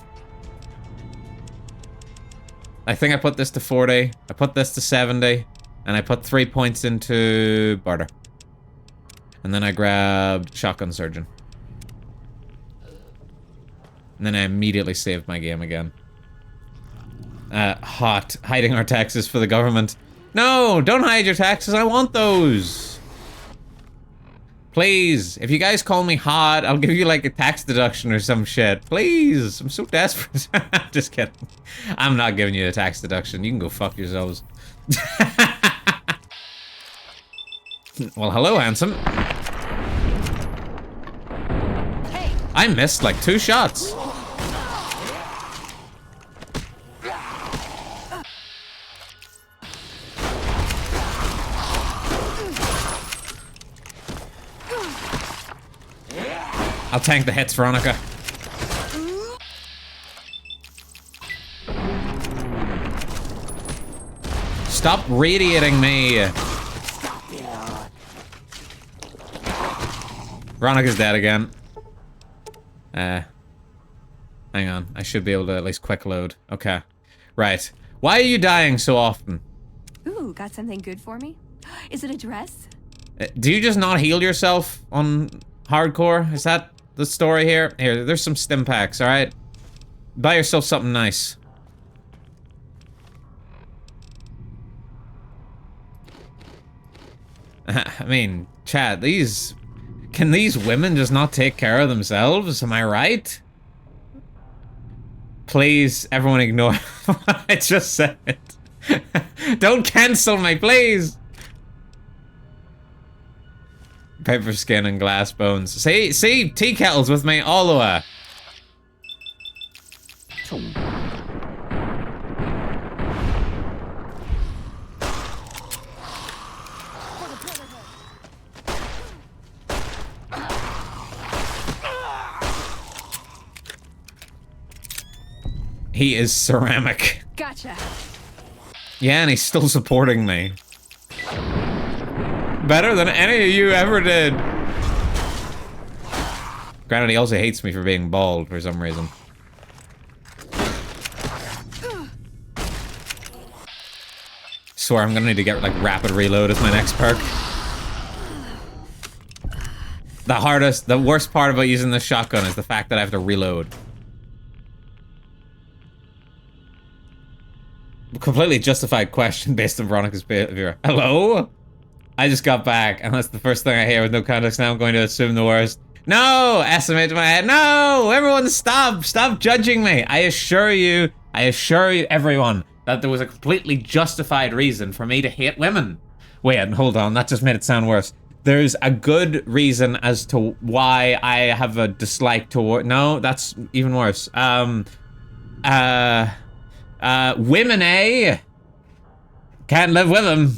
I think I put this to 40, I put this to 70, and I put 3 points into barter. And then I grabbed Shotgun Surgeon. And then I immediately saved my game again. Hot. Hiding our taxes for the government. No, don't hide your taxes. I want those. Please, if you guys call me hot, I'll give you like a tax deduction or some shit. Please, I'm so desperate. Just kidding. I'm not giving you a tax deduction. You can go fuck yourselves. Well, hello, handsome. Hey. I missed like 2 shots. I'll tank the hits, Veronica. Stop radiating me. Veronica's dead again. Hang on. I should be able to at least quick load. Okay. Right. Why are you dying so often?
Ooh, got something good for me? Is it a dress?
Do you just not heal yourself on hardcore? Is that the story here? Here, there's some stim packs, alright? Buy yourself something nice. I mean, chat, can these women just not take care of themselves? Am I right? Please, everyone ignore what I just said. Don't cancel me, please! Paper skin and glass bones. See, tea kettles with me all the way. He is ceramic.
Gotcha.
Yeah, and he's still supporting me. Better than any of you ever did. Granted, he also hates me for being bald for some reason. Swear I'm gonna need to get like rapid reload as my next perk. The worst part about using this shotgun is the fact that I have to reload. Completely justified question based on Veronica's behavior. Hello? I just got back, and that's the first thing I hear with no context. Now I'm going to assume the worst. No! Estimate to my head. No! Everyone stop! Stop judging me! I assure you, everyone, that there was a completely justified reason for me to hate women. Wait, hold on, that just made it sound worse. There's a good reason as to why I have a dislike toward— no, that's even worse. Women, eh? Can't live with them.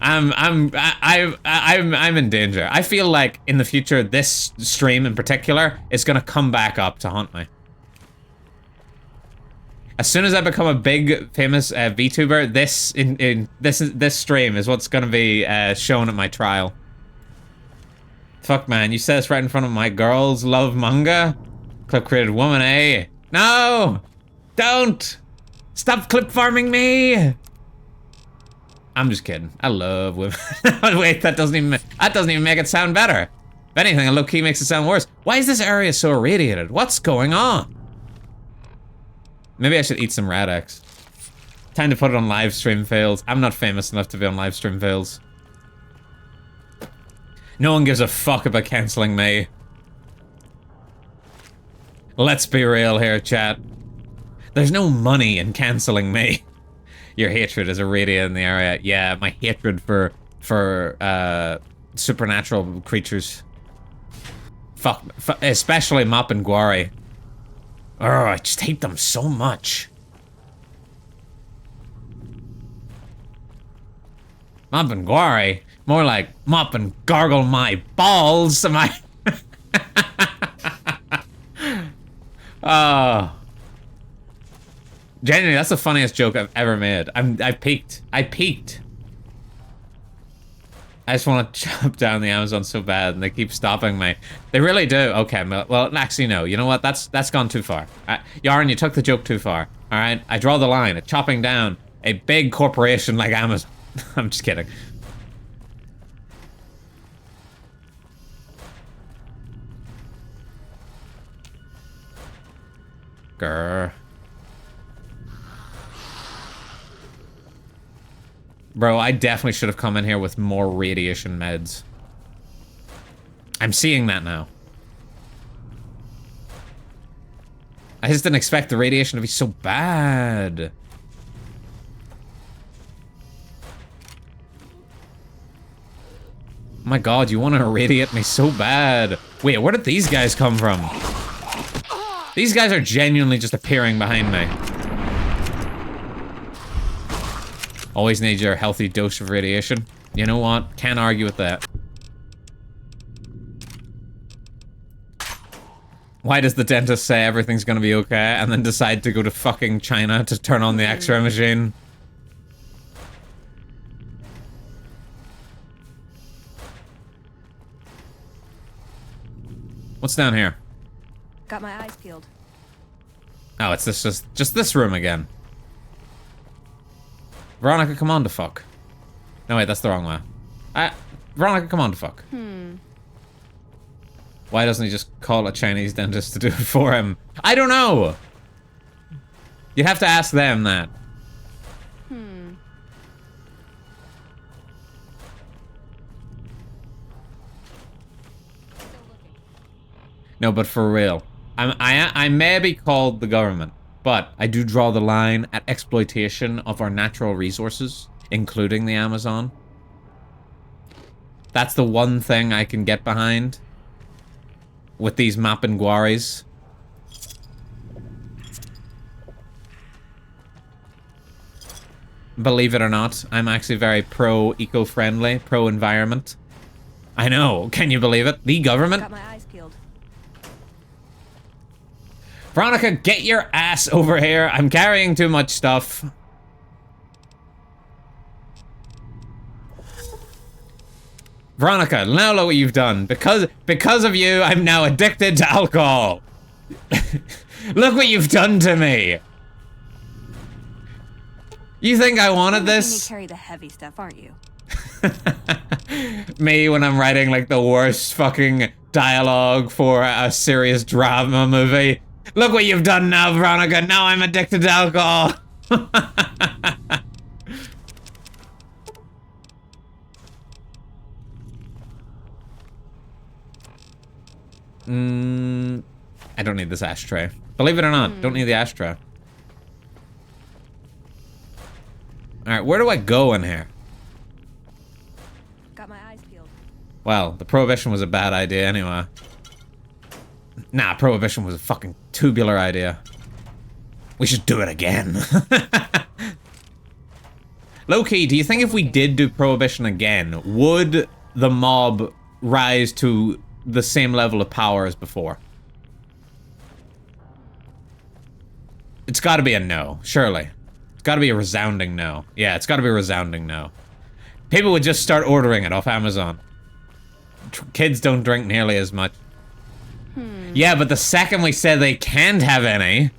I'm in danger. I feel like in the future, this stream in particular is gonna come back up to haunt me. As soon as I become a big famous VTuber, this stream is what's gonna be shown at my trial. Fuck man, you said this right in front of my girls love manga? Clip created woman, eh? No! Don't! Stop clip farming me! I'm just kidding. I love women. Wait, that doesn't even make it sound better. If anything, a low key makes it sound worse. Why is this area so irradiated? What's going on? Maybe I should eat some Rad-X. Time to put it on live stream fails. I'm not famous enough to be on live stream fails. No one gives a fuck about canceling me. Let's be real here, chat. There's no money in canceling me. Your hatred is irradiated in the area. Yeah, my hatred for supernatural creatures. Fuck, especially Mop and Gwari. Oh, I just hate them so much. Mop and Gwari? More like mop and gargle my balls. Am I? Oh. Genuinely, that's the funniest joke I've ever made. I peaked. I peaked. I just want to chop down the Amazon so bad, and they keep stopping me. They really do. Okay, well, actually, no. You know what? That's gone too far. Yarn, you took the joke too far. All right? I draw the line at chopping down a big corporation like Amazon. I'm just kidding. Grr. Bro, I definitely should have come in here with more radiation meds. I'm seeing that now. I just didn't expect the radiation to be so bad. My god, you want to irradiate me so bad. Wait, where did these guys come from? These guys are genuinely just appearing behind me. Always need your healthy dose of radiation. You know what? Can't argue with that. Why does the dentist say everything's gonna be okay and then decide to go to fucking China to turn on the X-ray machine? What's down here?
Got my eyes peeled.
Oh, it's this just this room again. Veronica, come on to fuck. No, wait, that's the wrong way. Veronica, come on to fuck. Why doesn't he just call a Chinese dentist to do it for him? I don't know! You'd have to ask them that. No, but for real. I may be called the government, but I do draw the line at exploitation of our natural resources, including the Amazon. That's the one thing I can get behind with these Mapinguaris. Believe it or not, I'm actually very pro-eco-friendly, pro-environment. I know, can you believe it? The government?
Got my eyes peeled.
Veronica, get your ass over here. I'm carrying too much stuff. Veronica, now look what you've done. Because of you, I'm now addicted to alcohol. Look what you've done to me. You think I wanted this?
You carry the heavy stuff, aren't you?
Me when I'm writing like the worst fucking dialogue for a serious drama movie. Look what you've done now, Veronica. Now I'm addicted to alcohol. I don't need this ashtray. Believe it or not, don't need the ashtray. Alright, where do I go in here?
Got my eyes peeled.
Well, the prohibition was a bad idea anyway. Nah, prohibition was a fucking tubular idea. We should do it again. Low-key, do you think if we did do prohibition again, would the mob rise to the same level of power as before? It's gotta be a no, surely. It's gotta be a resounding no. Yeah, it's gotta be a resounding no. People would just start ordering it off Amazon. Kids don't drink nearly as much. Yeah, but the second we said they can't have any...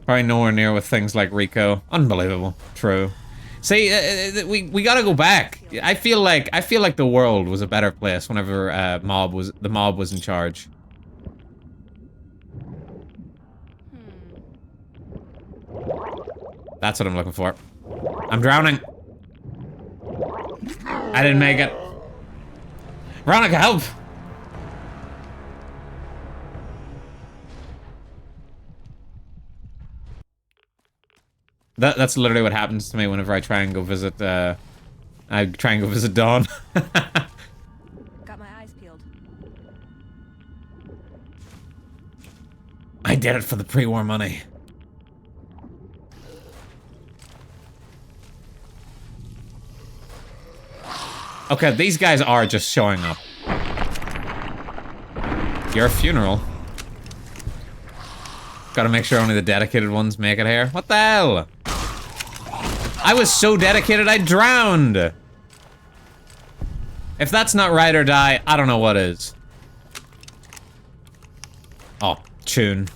Probably nowhere near with things like Rico. Unbelievable. True. See, we gotta go back. I feel like the world was a better place whenever the mob was in charge. That's what I'm looking for. I'm drowning. I didn't make it. Veronica, help! That's literally what happens to me whenever I try and go visit, Dawn.
Got my eyes peeled.
I did it for the pre-war money. Okay, these guys are just showing up. Your funeral. Gotta make sure only the dedicated ones make it here. What the hell? I was so dedicated I drowned. If that's not ride or die, I don't know what is. Oh, tune.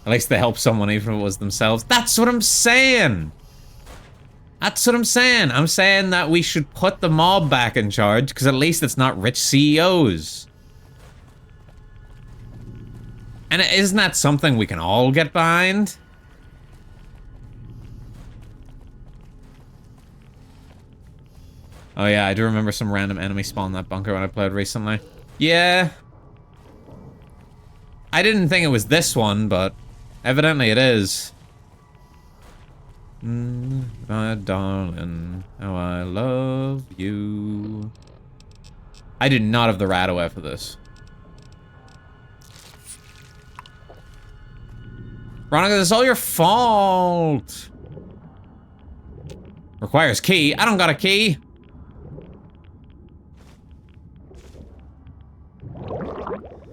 At least they help someone even if it was themselves. That's what I'm saying! That's what I'm saying. I'm saying that we should put the mob back in charge, because at least it's not rich CEOs. And isn't that something we can all get behind? Oh yeah, I do remember some random enemy spawn in that bunker when I played recently. Yeah. I didn't think it was this one, but evidently it is. My darling, how I love you. I did not have the RadAway for this. Veronica, this is all your fault. Requires key. I don't got a key.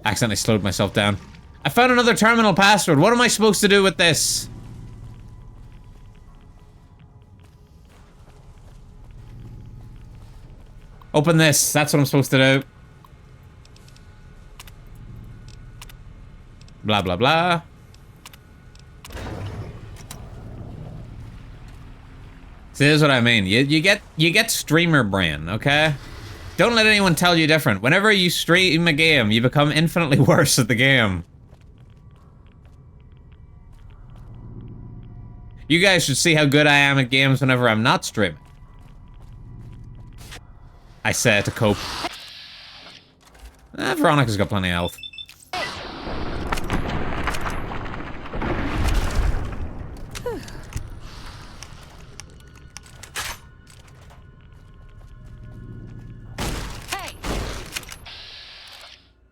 Accidentally slowed myself down. I found another terminal password. What am I supposed to do with this? Open this. That's what I'm supposed to do. Blah, blah, blah. See, this is what I mean. You get streamer brain, okay? Don't let anyone tell you different. Whenever you stream a game, you become infinitely worse at the game. You guys should see how good I am at games whenever I'm not streaming. I say to cope. Veronica's got plenty of health.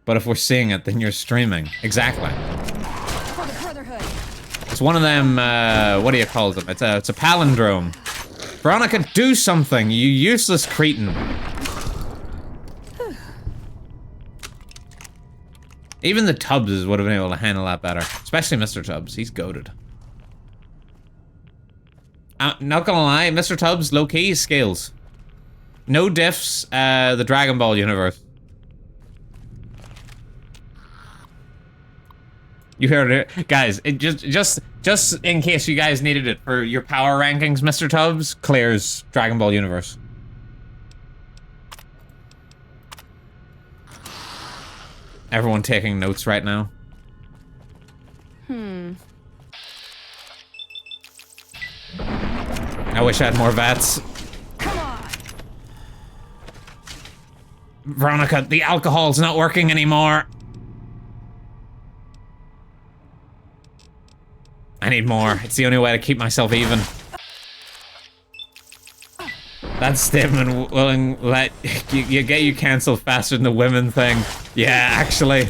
But if we're seeing it, then you're streaming. Exactly. It's one of them, what do you call them? It's a palindrome. Veronica, do something, you useless cretin. Even the Tubbs would have been able to handle that better. Especially Mr. Tubbs, he's goated. Not gonna lie, Mr. Tubbs, low-key scales. No diffs, the Dragon Ball universe. You heard it, guys. It just in case you guys needed it for your power rankings, Mr. Tubbs clears Dragon Ball Universe. Everyone taking notes right now. I wish I had more VATS.
Come on.
Veronica, the alcohol's not working anymore. I need more. It's the only way to keep myself even. That statement will let you get you cancelled faster than the women thing. Yeah, actually.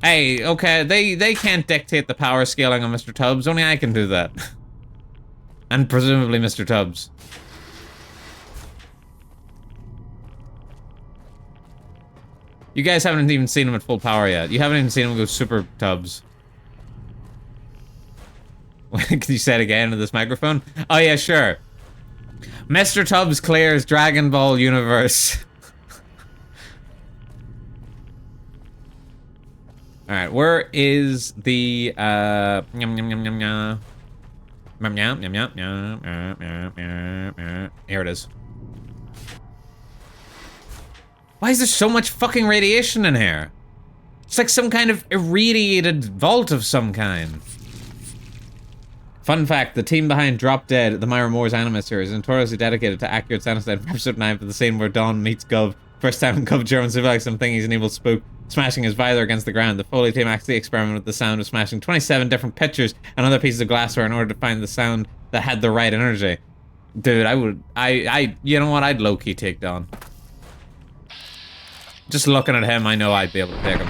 Hey, okay, they can't dictate the power scaling on Mr. Tubbs. Only I can do that. And presumably Mr. Tubbs. You guys haven't even seen him at full power yet. You haven't even seen him go super Tubbs. Can you say it again into this microphone? Oh yeah, sure. Mr. Tubbs clears Dragon Ball Universe. Alright, where is the yum yum yum yum yum. Yum yum yum yum yum. Here it is. Why is there so much fucking radiation in here? It's like some kind of irradiated vault of some kind. Fun fact, the team behind Drop Dead, the Myra Moore's anime series, is notoriously dedicated to accurate sound design. Episode 9 for the scene where Dawn meets Gov. First time Gov German civilians him thinking he's an evil spook, smashing his visor against the ground. The Foley team actually experimented with the sound of smashing 27 different pictures and other pieces of glassware in order to find the sound that had the right energy. Dude, you know what, I'd low-key take Dawn. Just looking at him, I know I'd be able to take him.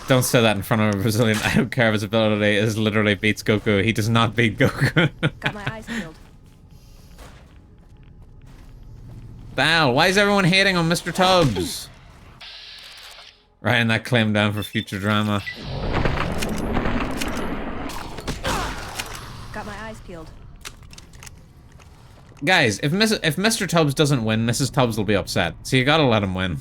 Don't say that in front of a Brazilian. I don't care if his ability is literally beats Goku. He does not beat Goku.
Got my eyes peeled.
The hell? Why is everyone hating on Mr. Tubbs? Writing that claim down for future drama.
Got my eyes peeled.
Guys, if Mr. Tubbs doesn't win, Mrs. Tubbs will be upset. So you gotta let him win.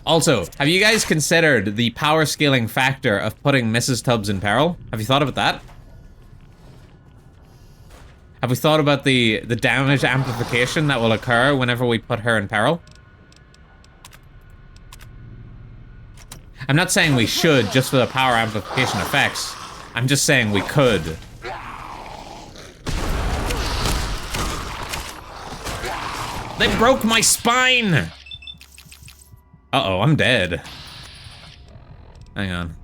Also, have you guys considered the power scaling factor of putting Mrs. Tubbs in peril? Have you thought about that? Have we thought about the damage amplification that will occur whenever we put her in peril? I'm not saying we should just for the power amplification effects. I'm just saying we could. They broke my spine! Uh-oh, I'm dead. Hang on.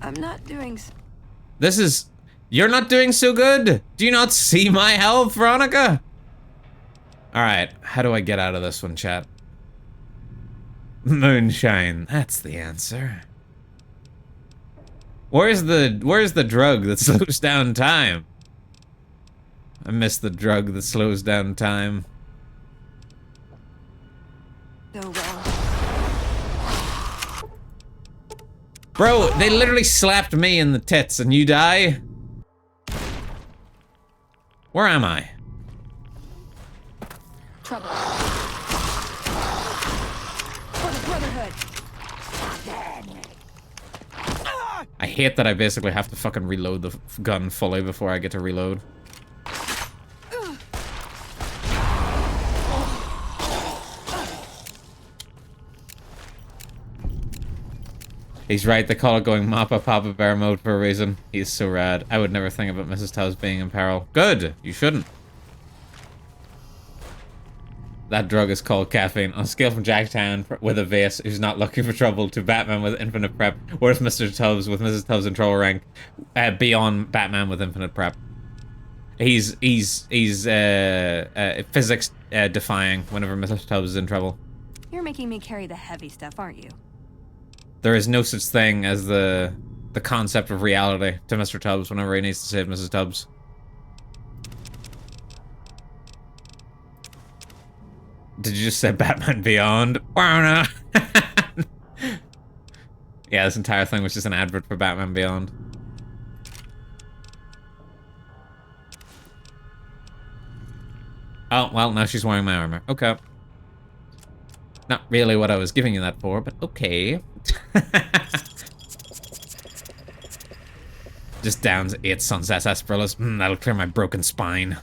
I'm not doing...
This is... You're not doing so good? Do you not see my health, Veronica? Alright, how do I get out of this one, chat? Moonshine, that's the answer. Where's the drug that slows down time? I miss the drug that slows down time.
So well.
Bro, they literally slapped me in the tits and you die? Where am I?
Trouble. For the Brotherhood.
I hate that I basically have to fucking reload the gun fully before I get to reload. He's right, they call it going Mappa Papa Bear mode for a reason. He's so rad. I would never think about Mrs. Tubbs being in peril. Good! You shouldn't. That drug is called caffeine. On a scale from Jacktown with a vase who's not looking for trouble to Batman with infinite prep, where's Mr. Tubbs with Mrs. Tubbs in trouble rank beyond Batman with infinite prep? He's physics defying whenever Mr. Tubbs is in trouble.
You're making me carry the heavy stuff, aren't you?
There is no such thing as the concept of reality to Mr. Tubbs whenever he needs to save Mrs. Tubbs. Did you just say Batman Beyond? Yeah, this entire thing was just an advert for Batman Beyond. Oh, well, now she's wearing my armor. Okay. Not really what I was giving you that for, but okay. Just downs 8 Sunset Sarsaparillas. That'll clear my broken spine.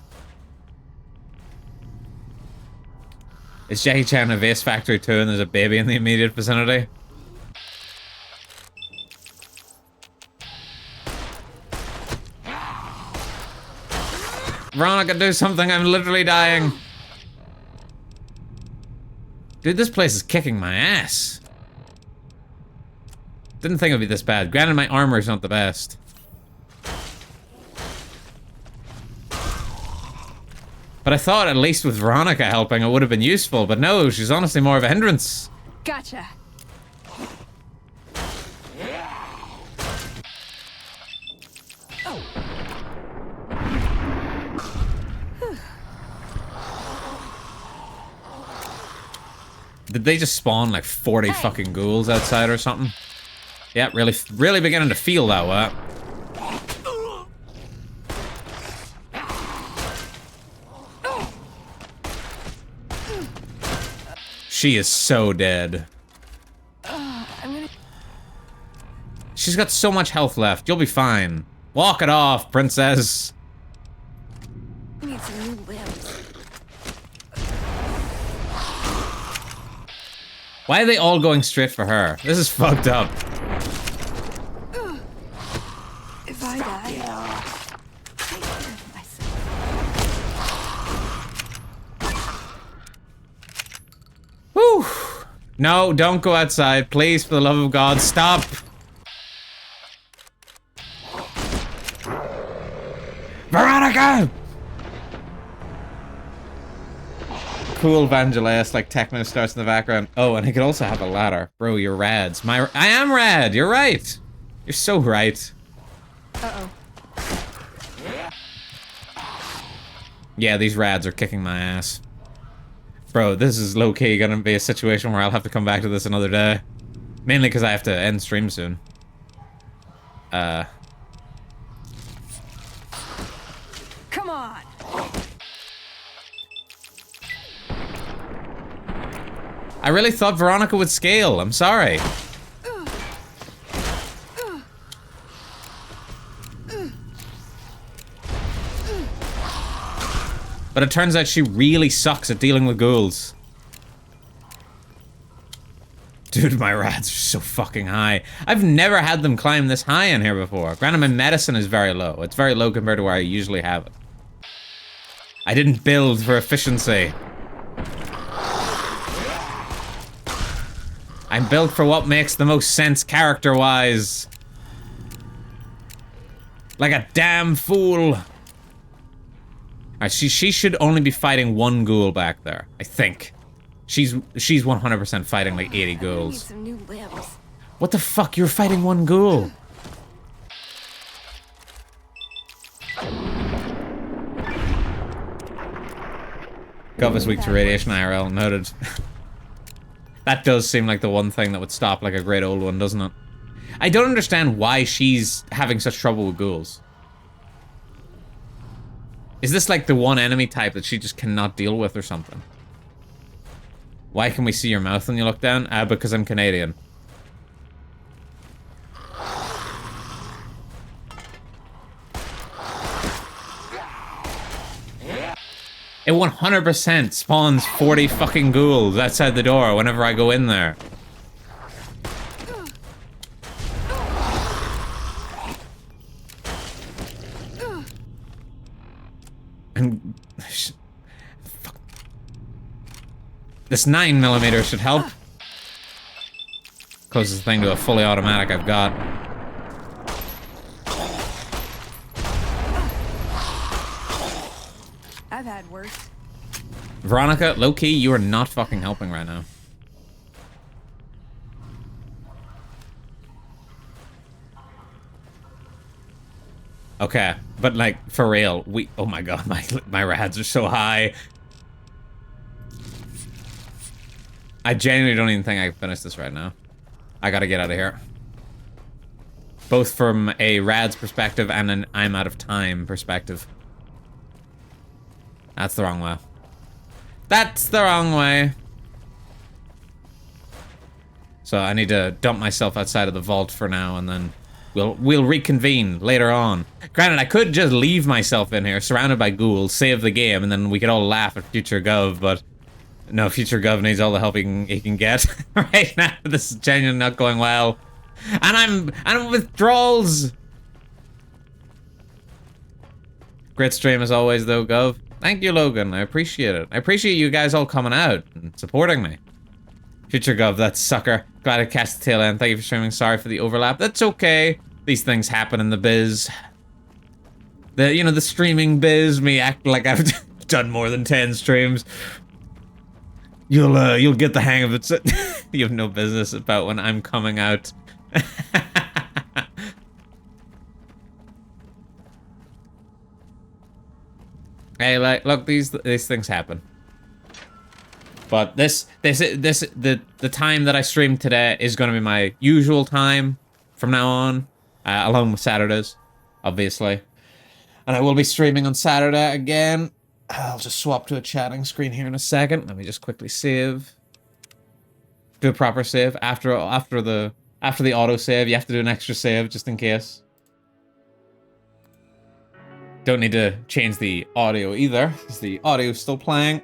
Is Jackie Chan in a vase factory too and there's a baby in the immediate vicinity? Veronica, do something, I'm literally dying. Dude, this place is kicking my ass. Didn't think it'd be this bad. Granted, my armor is not the best. But I thought at least with Veronica helping it would have been useful, but no, she's honestly more of a hindrance.
Gotcha.
Did they just spawn like 40 fucking ghouls outside or something? Yeah, really beginning to feel that way. She is so dead. She's got so much health left. You'll be fine. Walk it off, princess.
Need some new limbs.
Why are they all going straight for her? This is fucked up.
If I die, take care of myself.
Whew. No, don't go outside. Please, for the love of God, stop. Veronica! Cool Vangelis, like techno starts in the background. Oh, and he could also have a ladder. Bro, you're rads. I am rad, you're right. You're so right.
Uh-oh.
Yeah, these rads are kicking my ass. Bro, this is low-key gonna be a situation where I'll have to come back to this another day. Mainly because I have to end stream soon.
Come on!
I really thought Veronica would scale. I'm sorry. But it turns out she really sucks at dealing with ghouls. Dude, my rads are so fucking high. I've never had them climb this high in here before. Granted, my medicine is very low. It's very low compared to where I usually have it. I didn't build for efficiency. I'm built for what makes the most sense character-wise. Like a damn fool. Alright, she should only be fighting one ghoul back there, I think. She's 100% fighting like 80 ghouls.
Need some new limbs.
What the fuck? You're fighting one ghoul. Gov is weak to radiation IRL, noted. That does seem like the one thing that would stop like a great old one, doesn't it? I don't understand why she's having such trouble with ghouls. Is this like the one enemy type that she just cannot deal with or something? Why can we see your mouth when you look down? Because I'm Canadian. It 100% spawns 40 fucking ghouls outside the door whenever I go in there. And fuck. This 9mm should help. Closest thing to a fully automatic I've got.
I've had worse.
Veronica, low-key, you are not fucking helping right now. Okay, but like, for real, oh my god, my rads are so high. I genuinely don't even think I can finish this right now. I gotta get out of here. Both from a rads perspective and an I'm out of time perspective. That's the wrong way. That's the wrong way. So I need to dump myself outside of the vault for now, and then we'll reconvene later on. Granted, I could just leave myself in here, surrounded by ghouls, save the game, and then we could all laugh at Future Gov, but no, Future Gov needs all the help he can get right now. This is genuinely not going well, and I'm withdrawals. Great stream as always, though, Gov. Thank you, Logan. I appreciate it. I appreciate you guys all coming out and supporting me. Future Gov, that sucker. Glad I cast the tail end. Thank you for streaming. Sorry for the overlap. That's okay. These things happen in the biz. The streaming biz, me acting like I've done more than 10 streams. You'll get the hang of it. You have no business about when I'm coming out. Hey, like, look, these things happen. But the time that I streamed today is going to be my usual time from now on, along with Saturdays, obviously. And I will be streaming on Saturday again. I'll just swap to a chatting screen here in a second. Let me just quickly save. Do a proper save after the auto save. You have to do an extra save just in case. Don't need to change the audio either, because the audio is still playing.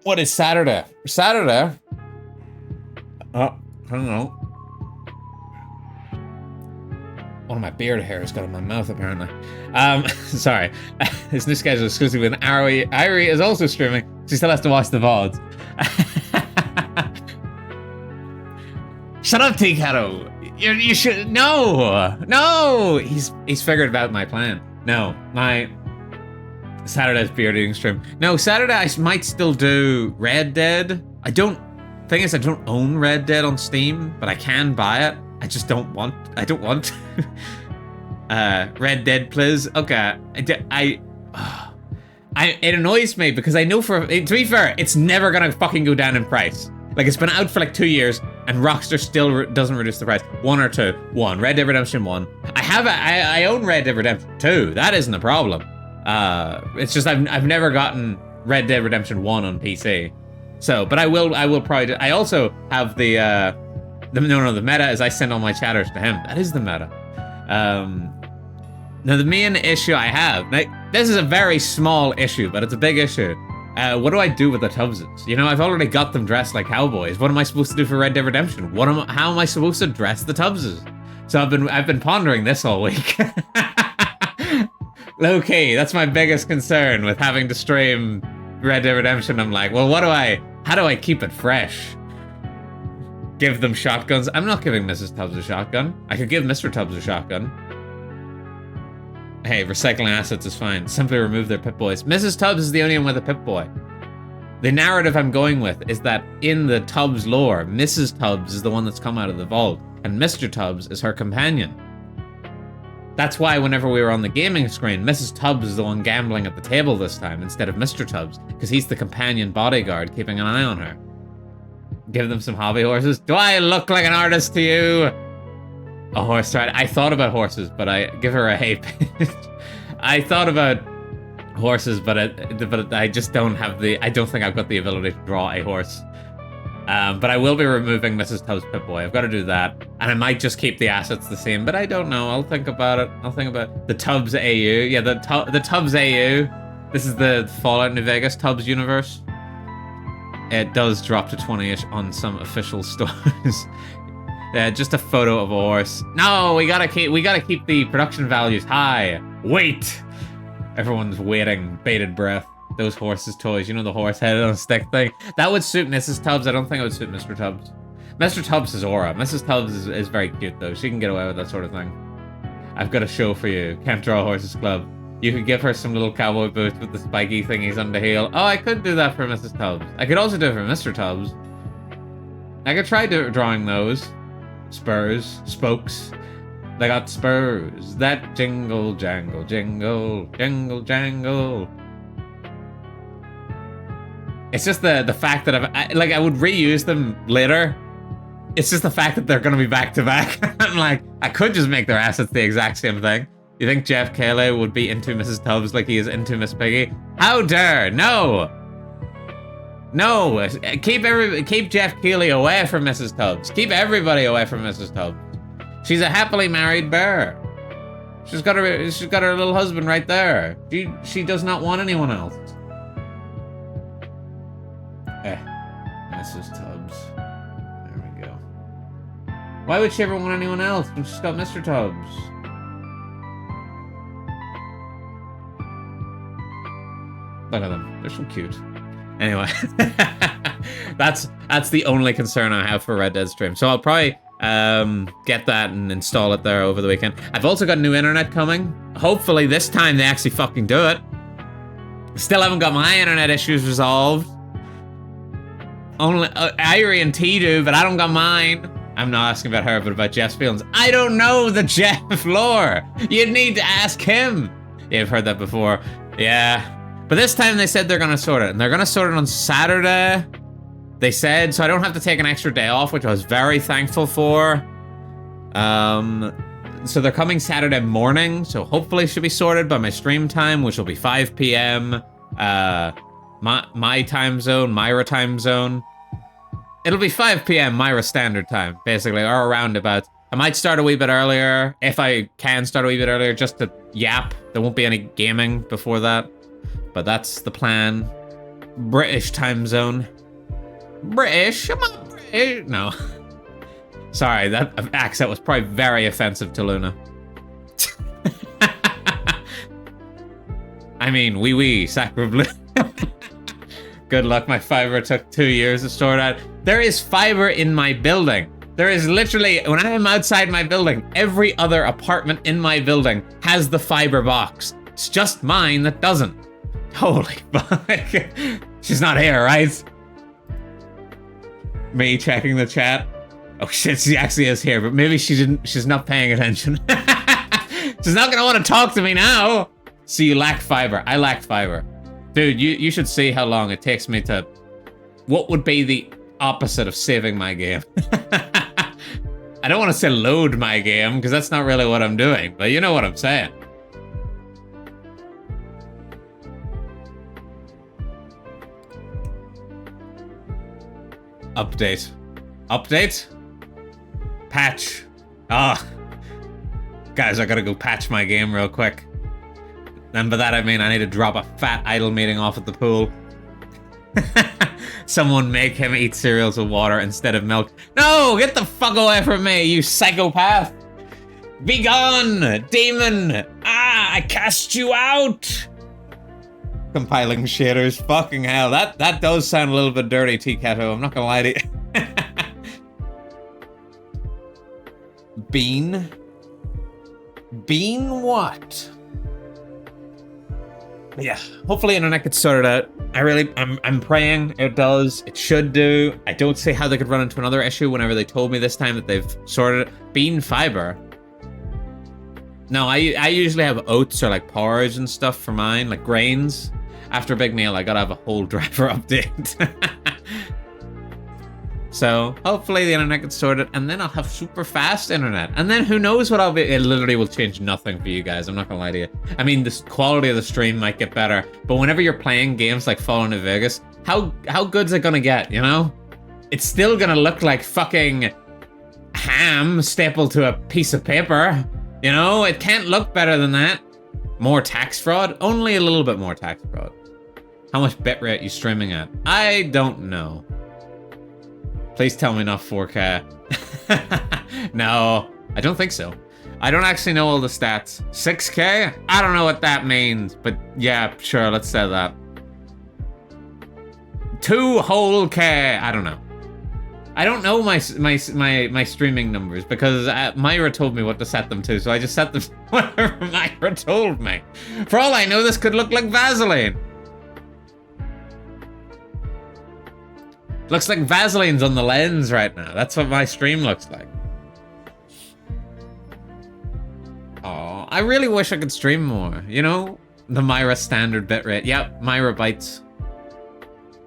What is Saturday? Saturday? I don't know. One of my beard hairs got in my mouth, apparently. Sorry. This new schedule is exclusive with Irie is also streaming. She still has to watch the VODs. Shut up, T-Cato. You should... No! He's figured out my plan. No, my... Saturday's beard eating stream. No, Saturday I might still do Red Dead. Thing is, I don't own Red Dead on Steam, but I can buy it. I just don't want. I don't want. Red Dead, please. Okay. It annoys me because I know to be fair, it's never gonna fucking go down in price. Like, it's been out for like 2 years, and Rockstar still doesn't reduce the price. 1 or 2. 1. Red Dead Redemption 1. I own Red Dead Redemption 2. That isn't a problem. It's just I've never gotten Red Dead Redemption 1 on PC. So, but I will probably. I also have the meta is I send all my chatters to him. That is the meta. Now the main issue I have, now, this is a very small issue, but it's a big issue. What do I do with the Tubbses? You know, I've already got them dressed like cowboys. What am I supposed to do for Red Dead Redemption? How am I supposed to dress the Tubbses? So I've been pondering this all week. Low-key, that's my biggest concern with having to stream Red Dead Redemption. I'm like, well, how do I keep it fresh? Give them shotguns? I'm not giving Mrs. Tubbs a shotgun. I could give Mr. Tubbs a shotgun. Hey, recycling assets is fine. Simply remove their Pip-Boys. Mrs. Tubbs is the only one with a Pip-Boy. The narrative I'm going with is that in the Tubbs lore, Mrs. Tubbs is the one that's come out of the vault, and Mr. Tubbs is her companion. That's why whenever we were on the gaming screen, Mrs. Tubbs is the one gambling at the table this time instead of Mr. Tubbs, because he's the companion bodyguard keeping an eye on her. Give them some hobby horses. Do I look like an artist to you? A horse ride. I thought about horses, but I give her a hey. I thought about horses, but I just don't have the. I don't think I've got the ability to draw a horse. But I will be removing Mrs. Tubbs Pip-Boy. I've got to do that, and I might just keep the assets the same. But I don't know. I'll think about it. I'll think about the Tubbs AU. Yeah, the Tubbs AU. This is the Fallout New Vegas Tubbs universe. It does drop to 20-ish on some official stores. Yeah, just a photo of a horse. No, we gotta keep the production values high. Wait! Everyone's waiting, bated breath. Those horses' toys, you know, the horse head on a stick thing. That would suit Mrs. Tubbs. I don't think it would suit Mr. Tubbs. Mr. Tubbs is Aura. Mrs. Tubbs is very cute though. She can get away with that sort of thing. I've got a show for you. Can't Draw Horses Club. You could give her some little cowboy boots with the spiky thingies on the heel. Oh, I could do that for Mrs. Tubbs. I could also do it for Mr. Tubbs. I could try drawing those. Spurs, spokes. They got spurs that jingle, jangle, jingle, jingle, jangle. It's just the fact that I would reuse them later. It's just the fact that they're gonna be back to back. I'm like, I could just make their assets the exact same thing. You think Jeff Keighley would be into Mrs. Tubbs like he is into Miss Piggy? How dare! No! No! Keep Jeff Keighley away from Mrs. Tubbs. Keep everybody away from Mrs. Tubbs. She's a happily married bear. She's got her little husband right there. She does not want anyone else. Mrs. Tubbs. There we go. Why would she ever want anyone else when she's got Mr. Tubbs? Look at them. They're so cute. Anyway, that's the only concern I have for Red Dead stream. So I'll probably get that and install it there over the weekend. I've also got new internet coming. Hopefully this time they actually fucking do it. Still haven't got my internet issues resolved. Only Irie and T do, but I don't got mine. I'm not asking about her, but about Jeff's feelings. I don't know the Jeff lore. You'd need to ask him. Yeah, I've heard that before. Yeah. But this time they said they're gonna sort it, and they're gonna sort it on Saturday. They said, so I don't have to take an extra day off, which I was very thankful for. So they're coming Saturday morning, so hopefully it should be sorted by my stream time, which will be 5 p.m. My time zone, Myra time zone. It'll be 5 p.m. Myra Standard Time, basically, or around about. I might start a wee bit earlier, if I can start a wee bit earlier, just to yap. There won't be any gaming before that. But that's the plan. British time zone. British? I'm not British. No. Sorry, that accent was probably very offensive to Luna. I mean, oui, sacre bleu. Good luck, my fiber took 2 years to sort out. There is fiber in my building. There is literally, when I am outside my building, every other apartment in my building has the fiber box. It's just mine that doesn't. Holy fuck. She's not here, right? Me checking the chat. Oh shit, she actually is here, but maybe she's not paying attention. She's not gonna want to talk to me now. So you lack fiber. I lack fiber. Dude, you should see how long it takes me to... What would be the opposite of saving my game? I don't want to say load my game, because that's not really what I'm doing, but you know what I'm saying. Update. Update? Patch. Ah. Guys, I gotta go patch my game real quick. And by that I mean I need to drop a fat idle meeting off at the pool. Someone make him eat cereals with water instead of milk. No! Get the fuck away from me, you psychopath! Be gone, demon! Ah, I cast you out! Compiling shaders, fucking hell. That does sound a little bit dirty, T-Cato, I'm not gonna lie to you. Bean? Bean what? Yeah, hopefully internet gets sorted out. I'm praying it does. It should do. I don't see how they could run into another issue whenever they told me this time that they've sorted it. Bean fiber. No, I usually have oats or like porridge and stuff for mine, like grains. After a big meal, I gotta have a whole driver update. So hopefully the internet gets sorted, and then I'll have super fast internet. And then who knows what I'll be. It literally will change nothing for you guys. I'm not gonna lie to you. I mean, the quality of the stream might get better, but whenever you're playing games like Fallout New Vegas, how good's it gonna get? You know, it's still gonna look like fucking ham stapled to a piece of paper. You know, it can't look better than that. More tax fraud? Only a little bit more tax fraud. How much bitrate you streaming at? I don't know. Please tell me not 4K. No, I don't think so. I don't actually know all the stats. 6K? I don't know what that means, but yeah, sure, let's say that. 2 whole K. I don't know. I don't know my streaming numbers because Myra told me what to set them to, so I just set them to whatever Myra told me. For all I know, this could look like Vaseline. Looks like Vaseline's on the lens right now. That's what my stream looks like. Oh, I really wish I could stream more. You know, the Myra standard bitrate. Yep, Myra bytes.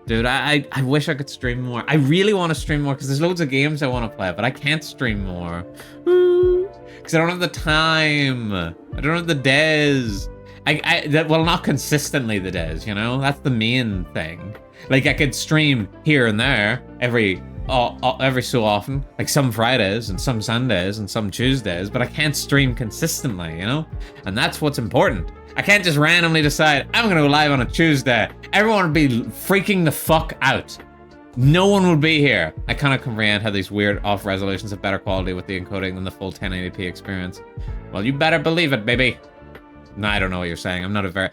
Dude, I wish I could stream more. I really want to stream more because there's loads of games I want to play, but I can't stream more. Because I don't have the time. I don't have the days. Well, not consistently the days, you know? That's the main thing. Like, I could stream here and there every so often, like some Fridays and some Sundays and some Tuesdays, but I can't stream consistently, you know? And that's what's important. I can't just randomly decide, I'm gonna go live on a Tuesday. Everyone would be freaking the fuck out. No one would be here. I cannot comprehend how these weird off resolutions have better quality with the encoding than the full 1080p experience. Well, you better believe it, baby. No, I don't know what you're saying. I'm not a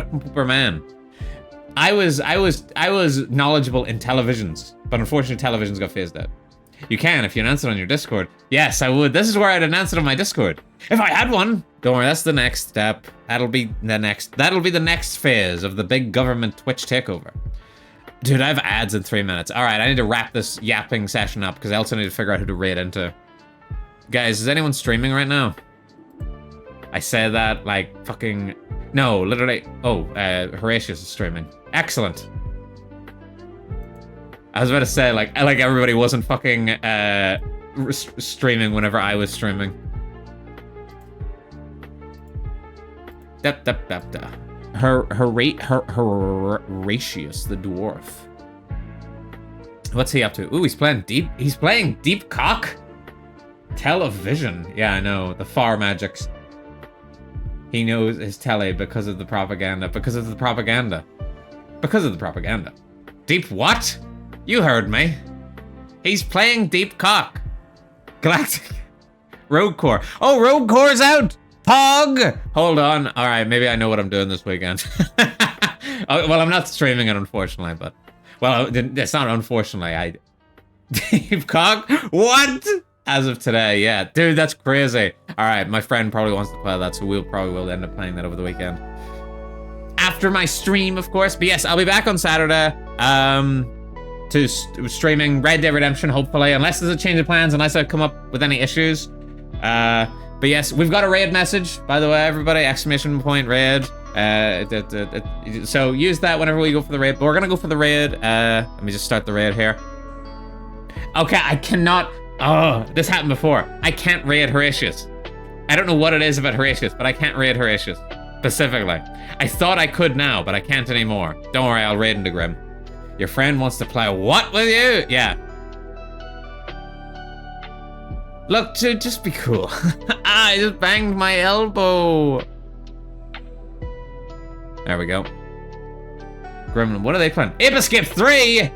computer man. I was knowledgeable in televisions, but unfortunately televisions got phased out. You can if you announce it on your Discord. Yes, I would. This is where I'd announce it on my Discord. If I had one. Don't worry, that's the next step. That'll be the next phase of the big government Twitch takeover. Dude, I have ads in 3 minutes. All right, I need to wrap this yapping session up because I also need to figure out who to raid into. Guys, is anyone streaming right now? I say that like fucking... No, literally. Oh, Horatius is streaming. Excellent. I was about to say, like everybody wasn't fucking streaming whenever I was streaming. Horatius the dwarf. What's he up to? Ooh, he's playing deep cock? Television. Yeah, I know. The far magics. He knows his telly because of the propaganda. Because of the propaganda. Because of the propaganda. Deep what? You heard me. He's playing deep cock. Galactic. Rogue Core. Oh, Rogue Core's out! Pog! Hold on. Alright, maybe I know what I'm doing this weekend. Well, I'm not streaming it, unfortunately, but... Well, it's not unfortunately. Deep cock? What? As of today, yeah. Dude, that's crazy. Alright, my friend probably wants to play that, so we'll probably end up playing that over the weekend. After my stream, of course. But yes, I'll be back on Saturday. to streaming Red Dead Redemption, hopefully, unless there's a change of plans, unless I come up with any issues. But yes, we've got a raid message, by the way, everybody, !raid. So use that whenever we go for the raid. But we're gonna go for the raid. Let me just start the raid here. Okay, I cannot. Oh, this happened before. I can't raid Horatius. I don't know what it is about Horatius, but I can't raid Horatius specifically. I thought I could now, but I can't anymore. Don't worry, I'll raid into Grim. Your friend wants to play what with you? Yeah. Look, dude, just be cool. I just banged my elbow. There we go. Gremlin, what are they playing? Ape Escape 3!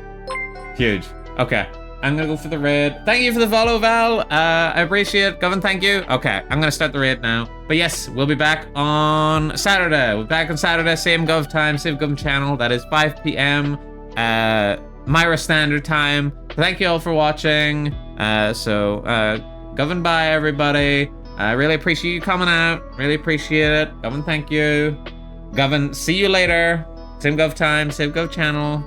Huge. Okay, I'm gonna go for the raid. Thank you for the follow, Val. I appreciate it. Govan, thank you. Okay, I'm gonna start the raid now. But yes, we'll be back on Saturday. We'll be back on Saturday, same Gov time, same Gov channel. That is 5 p.m. Myra Standard Time. Thank you all for watching. Govan, bye, everybody. I really appreciate you coming out. Really appreciate it. Govan, thank you. Govan, see you later. Same Gov time, same Gov channel.